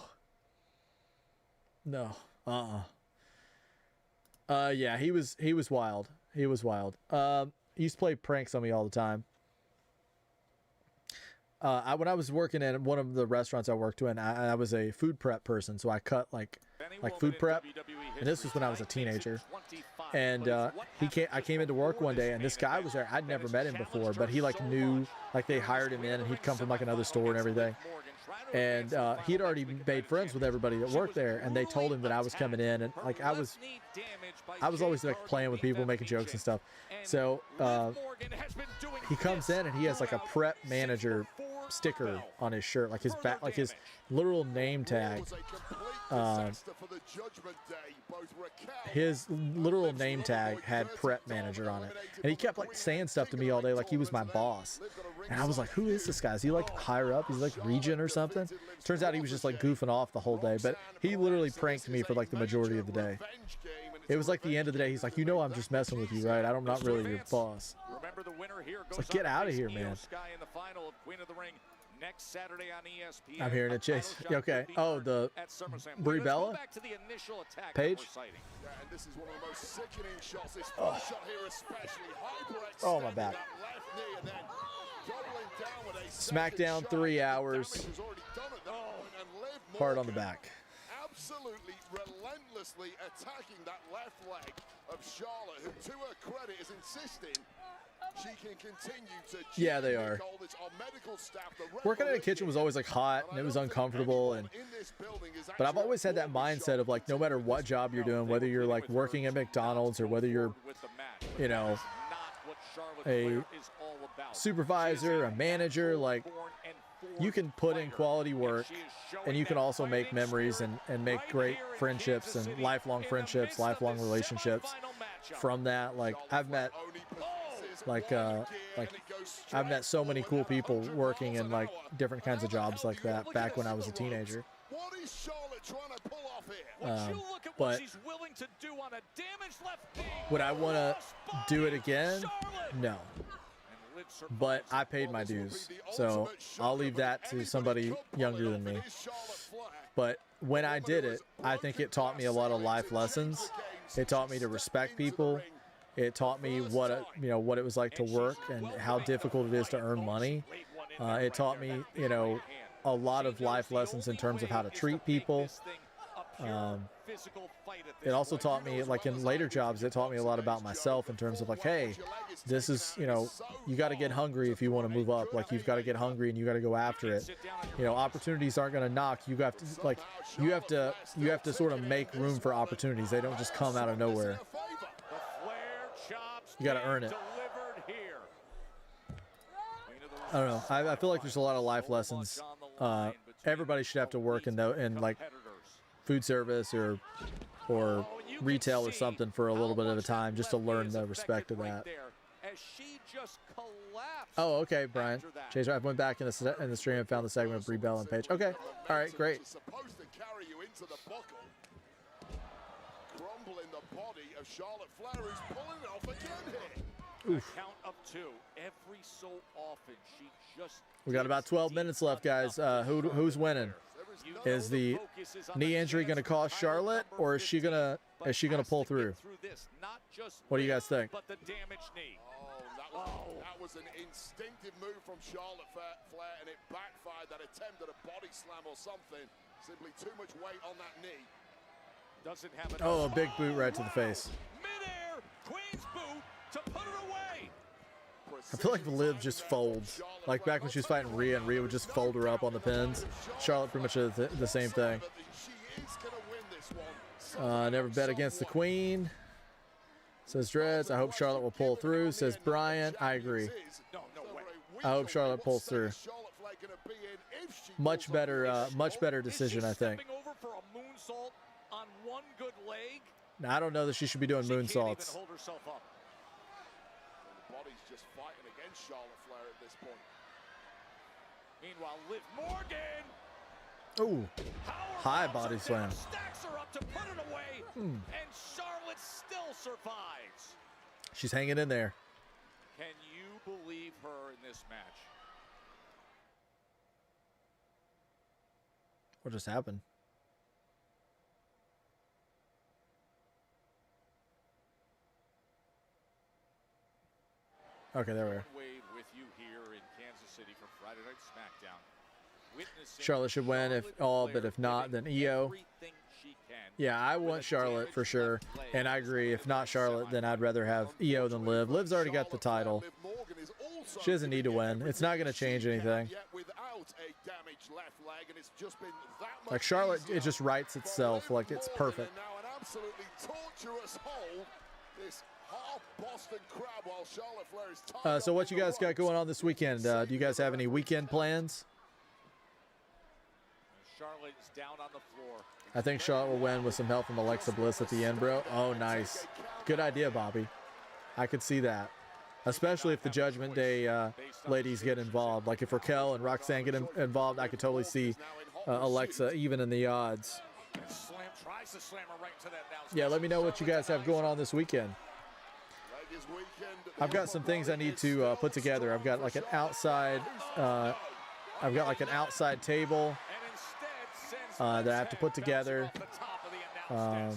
Yeah, he was wild. He was wild. He used to play pranks on me all the time. When I was working in one of the restaurants I worked in, I was a food prep person, so I cut like food prep. And this was when I was a teenager. And I came into work one day, and this guy was there. I'd never met him before, but he like knew, like they hired him in, and he'd come from like another store and everything. and he had already made friends with everybody that worked there, and they told him that I was coming in, and like I was always like playing with people, making jokes and stuff. So he comes in and he has like a prep manager sticker on his shirt, like his back, like his literal name tag. His literal name tag had prep manager on it, and he kept like saying stuff to me all day like he was my boss. And I was like, who is this guy? Is he like higher up? He's like Regent or something? Turns out he was just like goofing off the whole day, but he literally pranked me for like the majority of the day. It was like the end of the day. He's like, you know, I'm just messing with you, right? I'm not really your boss. Remember, the winner here goes like, get out of here, man. In the final of Queen of the Ring next Saturday on ESPN. I'm hearing it, Chase. Okay. Oh, the Brie Bella page. Yeah, and this is one of the most sickening shots. This first shot here, especially oh, my back. Smackdown 3 hours. Hard on the back. Absolutely relentlessly attacking that left leg of Charlotte, who to her credit is insisting she can continue to yeah, they are. Working in a kitchen was always like hot and it was uncomfortable, and but I've always had that mindset of like no matter what job you're doing, whether you're like working at McDonald's or whether you're, you know, a supervisor, a manager, like you can put in quality work and you can also make memories and make great friendships and lifelong friendships, lifelong relationships from that. Like I've met I've met so many cool people working in like different kinds of jobs like that back when I was a teenager. But would I want to do it again? No. But I paid my dues, so I'll leave that to somebody younger than me. But when I did it, I think it taught me a lot of life lessons. It taught me to respect people. It taught me what it was like to work and how difficult it is to earn money. It taught me, you know, a lot of life lessons in terms of how to treat people. It also taught me, like in later jobs, it taught me a lot about myself in terms of like, hey, this is, you know, you got to get hungry if you want to move up. Like you've got to get hungry and you got to go after it. You know, opportunities aren't going to knock. You have to like, you have to sort of make room for opportunities. They don't just come out of nowhere. You got to earn it. I don't know. I feel like there's a lot of life lessons. Everybody should have to work in like food service or retail or something for a little bit at a time just to learn the respect of that. Oh, okay, Brian. Chase, I went back in the stream and found the segment of Brie Bella and Paige. Okay, all right, great. Oof. We got about 12 minutes left, guys. Who's winning? Is the knee injury going to cost Charlotte, or is she gonna pull through? What do you guys think? That was an instinctive move from Charlotte Flair, and it backfired. That attempt at a body slam or something. Simply too much weight on that knee. Doesn't have it. Oh, a big boot right to the face. Midair, Queen's boot to put it away. I feel like Liv just folds. Like back when she was fighting Rhea, and Rhea would just fold her up on the pins. Charlotte pretty much did the same thing. Never bet against the Queen. Says Dreads. I hope Charlotte will pull through. Says Brian. I agree. I hope Charlotte pulls through. Much better decision, I think. Now, I don't know that she should be doing moonsaults. Just fighting against Charlotte Flair at this point. Meanwhile, Liv Morgan. Ooh, high body slam. Stacks her up to put it away, and Charlotte still survives. She's hanging in there. Can you believe her in this match? What just happened? Okay, there we are. With you here in Kansas City for Friday Night Smackdown. Charlotte should win but if not, then Io. Yeah, I want Charlotte for sure, and I agree. If not Charlotte, then I'd rather have Io than Liv. Liv's already got the title. She doesn't need to win. It's not going to change anything. Without a damaged left leg, it's just been that much Like Charlotte, easier it just writes itself. Like it's perfect. now an absolutely torturous hold. This half Boston crab while Charlotte Flair is tied So up what in you the guys got ropes. going on this weekend? Do you guys have any weekend plans? Charlotte is down on the floor. I think Charlotte will win with some help from Alexa Bliss at the end, bro. Oh, nice. Good idea, Bobby. I could see that. Especially if the Judgment Day ladies get involved. Like if Raquel and Roxanne get involved, I could totally see Alexa even in the odds. Slam, tries to slam her right to that now. Yeah, let me know what you guys have going on this weekend. I've got some things I need to put together. I've got like an outside, table that I have to put together. I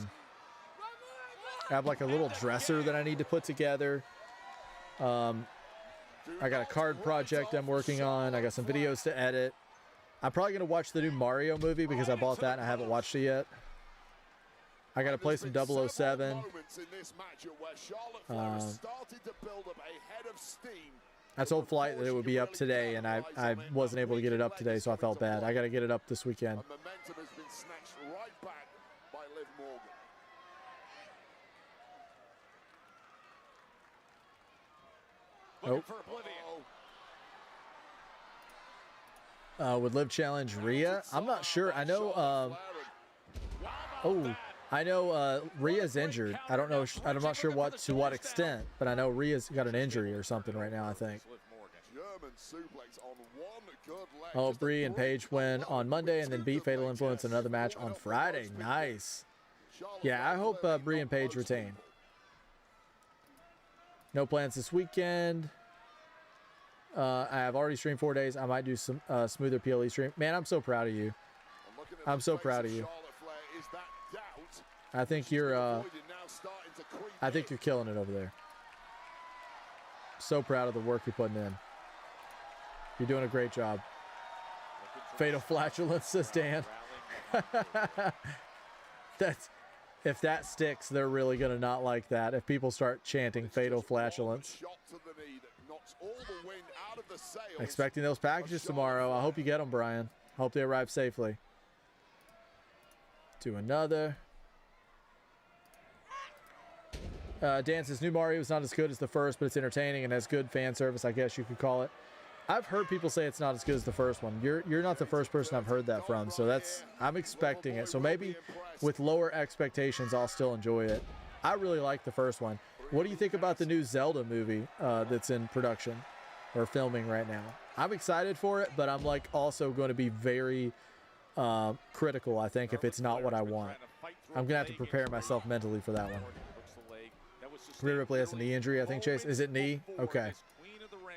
have like a little dresser that I need to put together. I got a card project I'm working on. I got some videos to edit. I'm probably going to watch the new Mario movie because I bought that and I haven't watched it yet. I got to play some 007. I told Flight that it would be up today, and I wasn't able to get it up today, so I felt bad. I got to get it up this weekend. Momentum has been snatched right back by Liv Morgan. Oh. Would Liv challenge Rhea? I'm not sure. I know. I know Rhea's injured. I don't know. I'm not sure to what extent, but I know Rhea's got an injury or something right now, I think. Oh, Brie and Paige win on Monday and then beat Fatal Influence in another match on Friday. Nice. Yeah, I hope Brie and Paige retain. No plans this weekend. I have already streamed 4 days. I might do some smoother PLE stream. Man, I'm so proud of you. I'm so proud of you. I think you're killing it over there. So proud of the work you're putting in. You're doing a great job. Fatal flatulence, says Dan. If that sticks, they're really gonna not like that. If people start chanting fatal flatulence. Expecting those packages tomorrow. I hope you get them, Brian. Hope they arrive safely. To another. Dan says, new Mario is not as good as the first, but it's entertaining and has good fan service, I guess you could call it. I've heard people say it's not as good as the first one. You're not the first person I've heard that from, so I'm expecting it. So maybe with lower expectations, I'll still enjoy it. I really like the first one. What do you think about the new Zelda movie that's in production or filming right now? I'm excited for it, but I'm like also going to be very critical, I think, if it's not what I want. I'm going to have to prepare myself mentally for that one. Rhea Ripley has a knee injury, I think, Chase. Is it knee? Okay.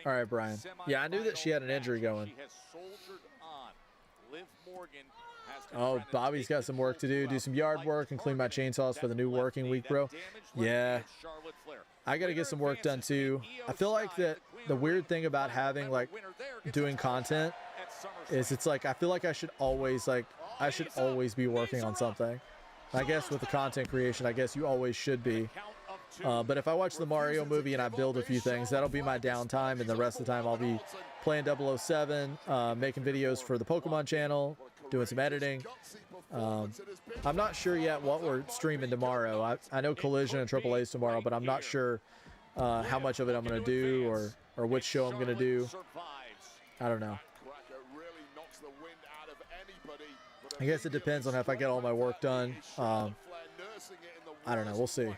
All right, Brian. Yeah, I knew that she had an injury going. Oh, Bobby's got some work to do. Do some yard work and clean my chainsaws for the new working week, bro. Yeah. I got to get some work done, too. I feel like that the weird thing about having, like, doing content is it's like I feel like I should always be working on something. I guess with the content creation, I guess you always should be. But if I watch the Mario movie and I build a few things, that'll be my downtime, and the rest of the time I'll be playing 007, making videos for the Pokemon channel, doing some editing. I'm not sure yet what we're streaming tomorrow. I know Collision and Triple A's tomorrow, but I'm not sure how much of it I'm going to do or which show I'm going to do. I don't know. I guess it depends on if I get all my work done. I don't know. We'll see.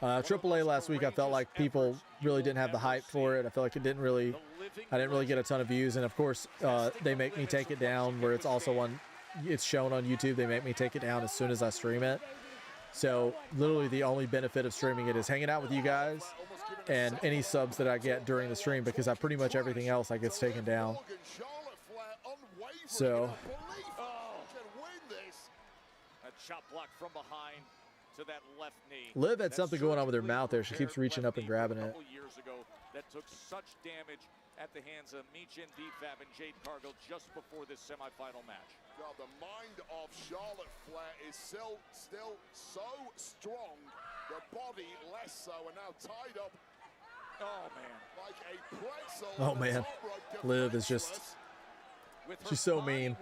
AAA last week, I felt like people really didn't have the hype for it. I felt like I didn't really get a ton of views. And of course, they make me take it down where it's shown on YouTube. They make me take it down as soon as I stream it. So literally the only benefit of streaming it is hanging out with you guys and any subs that I get during the stream, because pretty much everything else gets taken down. So. A chop block from behind. To that left knee. Liv had something going on with her mouth there. She keeps reaching up and grabbing it. Years ago, that took such damage at the hands of Michin, DFAB, and Jade Cargill just before this semifinal match. God, the mind of Charlotte Flair is still so strong. The body less so, and now tied up. Oh man, like a pretzel. Oh man, Liv is just She's so mean.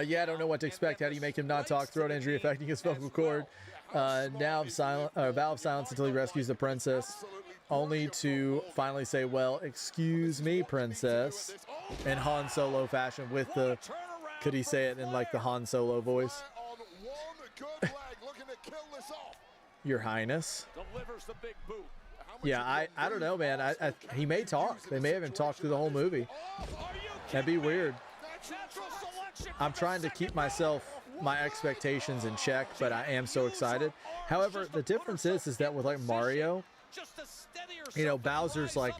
Yeah, I don't know what to expect. How do you make him not talk? Throat injury affecting his vocal cord. Now vow of silence until he rescues the princess, only to finally say, "Well, excuse me, princess," in Han Solo fashion with the. Could he say it in like the Han Solo voice? Your Highness. Yeah, I don't know, man. He may talk. They may have him talk through the whole movie. That'd be weird. I'm trying to keep my expectations in check, but I am so excited. However, the difference is that with like Mario, you know, Bowser's like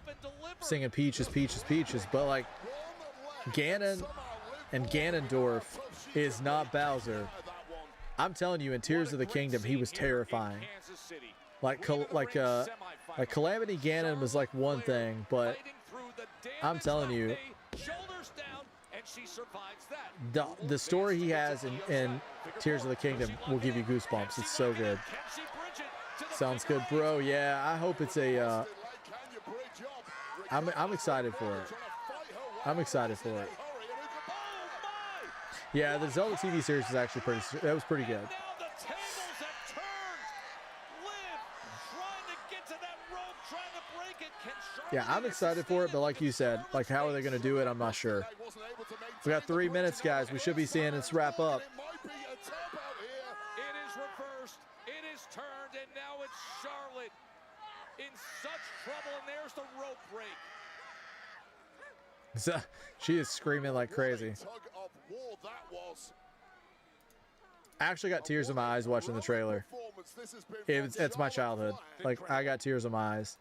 singing Peaches, Peaches, Peaches, but like Ganon and Ganondorf is not Bowser. I'm telling you, in Tears of the Kingdom, he was terrifying. Like Calamity Ganon was like one thing, but I'm telling you, the story he has in Tears of the Kingdom will give you goosebumps. It's so good. Sounds good, bro. Yeah, I hope it's a. I'm excited for it. I'm excited for it. Yeah, the Zelda TV series was actually pretty good. Yeah, I'm excited for it, but like you said, like how are they going to do it? I'm not sure. We got 3 minutes, guys. We should be seeing this wrap up. It is reversed. It is turned, and now it's Charlotte in such trouble, and there's the rope break. She is screaming like crazy. I actually got tears in my eyes watching the trailer. It's my childhood. Like, I got tears in my eyes.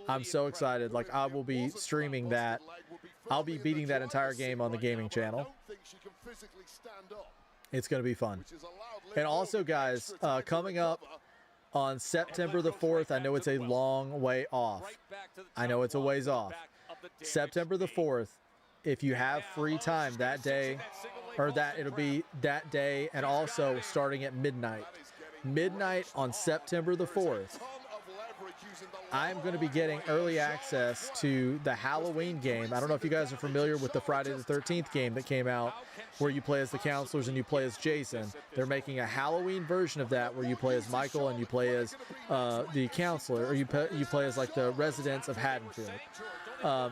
I'm so excited. Like, I will be streaming that. I'll be beating that entire game on the gaming channel. It's going to be fun. And also, guys, coming up on September the 4th, I know it's a long way off. I know it's a ways off. September the 4th, if you have free time that day, or that it'll be that day, and also starting at midnight on September the 4th, I'm going to be getting early access to the Halloween game. I don't know if you guys are familiar with the Friday the 13th game that came out, where you play as the counselors and you play as Jason. They're making a Halloween version of that where you play as Michael and you play as the counselor, or you play as like the residents of Haddonfield.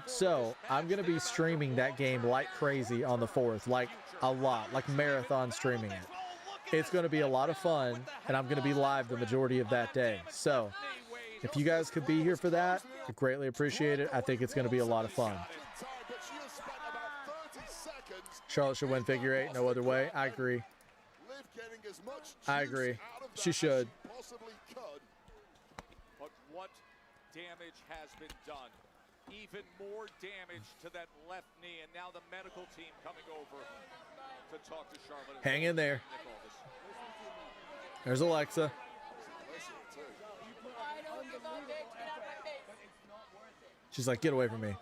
So I'm going to be streaming that game like crazy on the 4th, like a lot, like marathon streaming it. It's going to be a lot of fun, and I'm going to be live the majority of that day. So if you guys could be here for that, I greatly appreciate it. I think it's going to be a lot of fun. Charlotte should win figure 8, no other way. I agree. I agree. She should. But what damage has been done? Even more damage to that left knee, and now the medical team coming over to talk to Charlotte. Hang in there. There's Alexa. She's like, get away from me.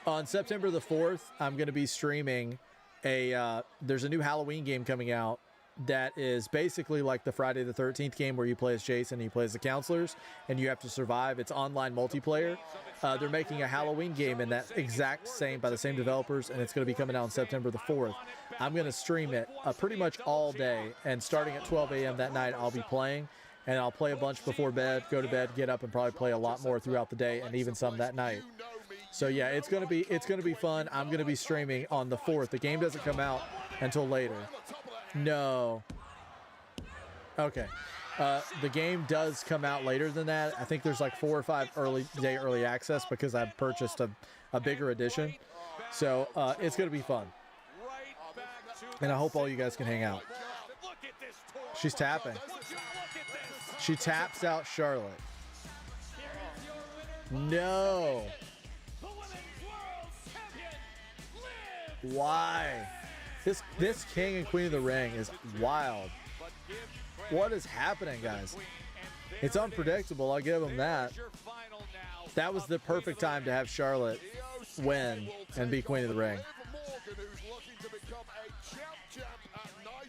On September the 4th, I'm going to be streaming there's a new Halloween game coming out that is basically like the Friday the 13th game where you play as Jason and you play as the counselors and you have to survive. It's online multiplayer. They're making a Halloween game in that exact same, by the same developers, and it's going to be coming out on September the 4th. I'm going to stream it pretty much all day, and starting at 12 a.m. that night, I'll be playing, and I'll play a bunch before bed, go to bed, get up, and probably play a lot more throughout the day, and even some that night. So yeah, it's going to be fun. I'm going to be streaming on the 4th. The game doesn't come out until later. No. Okay. The game does come out later than that. I think there's like 4 or 5 early access because I've purchased a bigger edition. So it's going to be fun. And I hope all you guys can hang out. She's tapping. She taps out Charlotte. No. Why? This King and Queen of the Ring is wild. What is happening, guys? It's unpredictable, I'll give them that. That was the perfect time to have Charlotte win and be Queen of the Ring.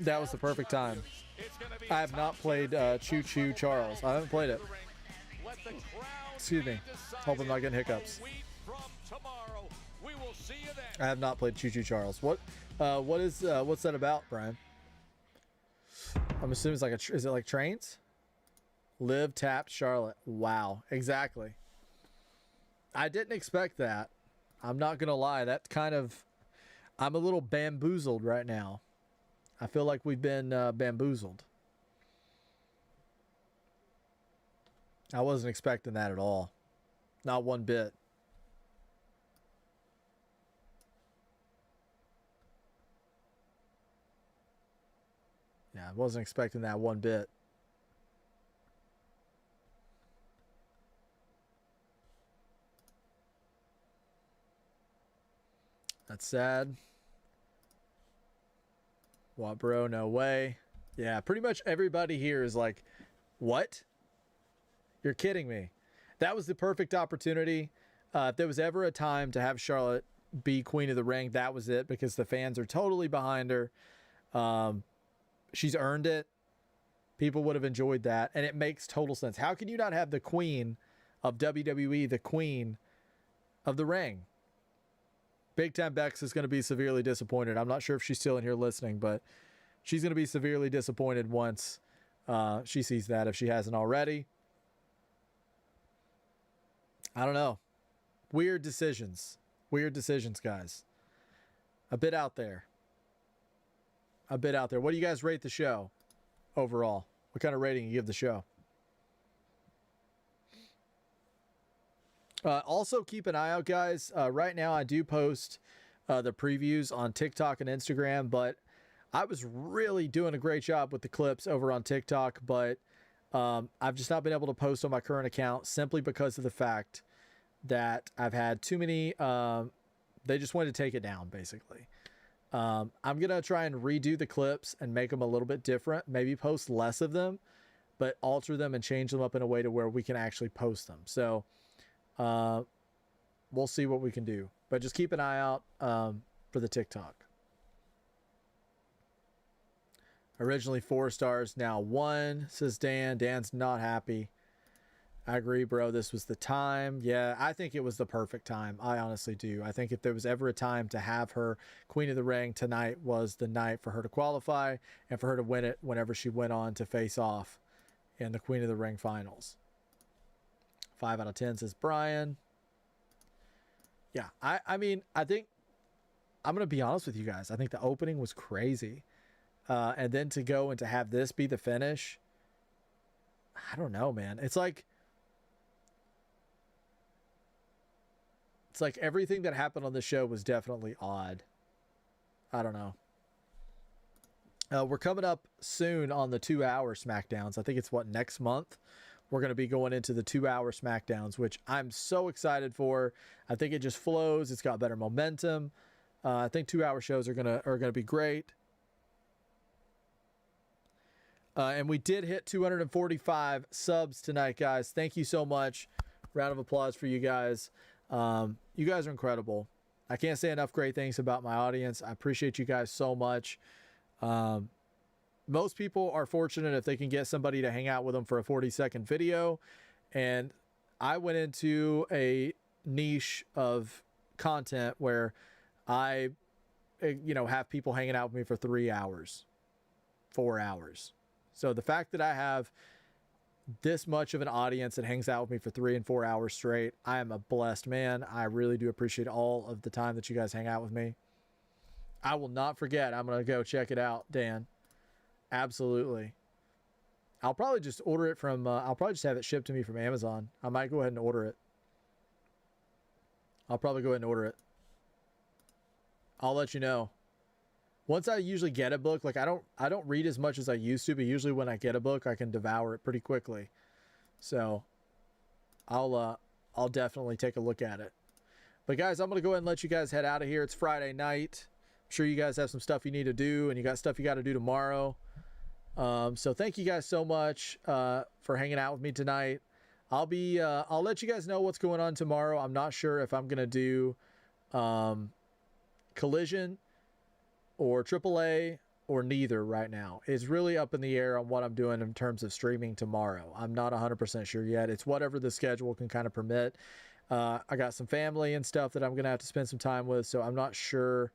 That was the perfect time. I have not played Choo Choo Charles. I haven't played it. Excuse me. Hope I'm not getting hiccups. See you then. I have not played Choo Choo Charles. What's that about, Brian? I'm assuming it's like is it like trains? Liv tapped Charlotte. Wow, exactly. I didn't expect that. I'm not gonna lie. That kind of, I'm a little bamboozled right now. I feel like we've been bamboozled. I wasn't expecting that at all. Not one bit. Yeah, I wasn't expecting that one bit. That's sad. What, bro? No way. Yeah, pretty much everybody here is like, what? You're kidding me. That was the perfect opportunity. If there was ever a time to have Charlotte be Queen of the Ring, that was it, because the fans are totally behind her. She's earned it. People would have enjoyed that, and it makes total sense. How can you not have the Queen of WWE, the Queen of the Ring? Big Time Bex is going to be severely disappointed. I'm not sure if she's still in here listening, but she's going to be severely disappointed once she sees that, if she hasn't already. I don't know. Weird decisions. Weird decisions, guys. A bit out there. A bit out there. What do you guys rate the show overall? What kind of rating you give the show? Also, keep an eye out, guys. Right now, I do post the previews on TikTok and Instagram, but I was really doing a great job with the clips over on TikTok, but I've just not been able to post on my current account simply because of the fact that I've had too many. They just wanted to take it down, basically. I'm going to try and redo the clips and make them a little bit different. Maybe post less of them, but alter them and change them up in a way to where we can actually post them. So we'll see what we can do. But just keep an eye out for the TikTok. Originally 4 stars, now 1, says Dan. Dan's not happy. I agree, bro. This was the time. Yeah, I think it was the perfect time. I honestly do. I think if there was ever a time to have her Queen of the Ring, tonight was the night for her to qualify and for her to win it whenever she went on to face off in the Queen of the Ring finals. 5 out of 10 says Brian. Yeah, I mean, I think I'm going to be honest with you guys. I think the opening was crazy. And then to go and to have this be the finish, I don't know, man. It's like everything that happened on the show was definitely odd. I don't know. We're coming up soon on the 2-hour SmackDowns. I think it's next month. We're going to be going into the 2-hour SmackDowns, which I'm so excited for. I think it just flows. It's got better momentum. I think 2-hour shows are gonna be great. And we did hit 245 subs tonight, guys. Thank you so much. Round of applause for you guys. You guys are incredible. I can't say enough great things about my audience. I appreciate you guys so much. Most people are fortunate if they can get somebody to hang out with them for a 40-second video. And I went into a niche of content where I, have people hanging out with me for 3 hours, 4 hours. So the fact that I have this much of an audience that hangs out with me for 3 and 4 hours straight, I am a blessed man. I really do appreciate all of the time that you guys hang out with me. I will not forget. I'm going to go check it out, Dan. Absolutely. I'll probably just order it from, I'll probably just have it shipped to me from Amazon. I might go ahead and order it. I'll probably go ahead and order it. I'll let you know. Once I usually get a book, like I don't read as much as I used to, but usually when I get a book, I can devour it pretty quickly. So I'll definitely take a look at it. But guys, I'm going to go ahead and let you guys head out of here. It's Friday night. I'm sure you guys have some stuff you need to do, and you got stuff you got to do tomorrow. So thank you guys so much for hanging out with me tonight. I'll let you guys know what's going on tomorrow. I'm not sure if I'm going to do Collision or AAA or neither right now. It's really up in the air on what I'm doing in terms of streaming tomorrow. I'm not 100% sure yet. It's whatever the schedule can kind of permit. I got some family and stuff that I'm going to have to spend some time with, so I'm not sure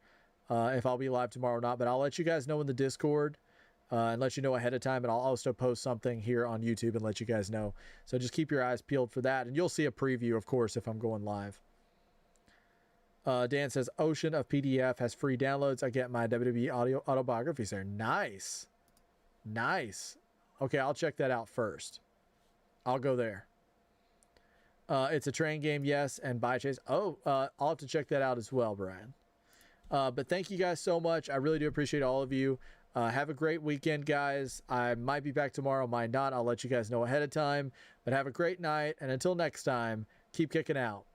if I'll be live tomorrow or not, but I'll let you guys know in the Discord and let you know ahead of time, and I'll also post something here on YouTube and let you guys know. So just keep your eyes peeled for that, and you'll see a preview, of course, if I'm going live. Dan says, Ocean of PDF has free downloads. I get my WWE audio autobiographies there. Nice. Nice. Okay, I'll check that out first. I'll go there. It's a train game, yes, and bye, Chase. Oh, I'll have to check that out as well, Brian. But thank you guys so much. I really do appreciate all of you. Have a great weekend, guys. I might be back tomorrow, might not. I'll let you guys know ahead of time. But have a great night, and until next time, keep kicking out.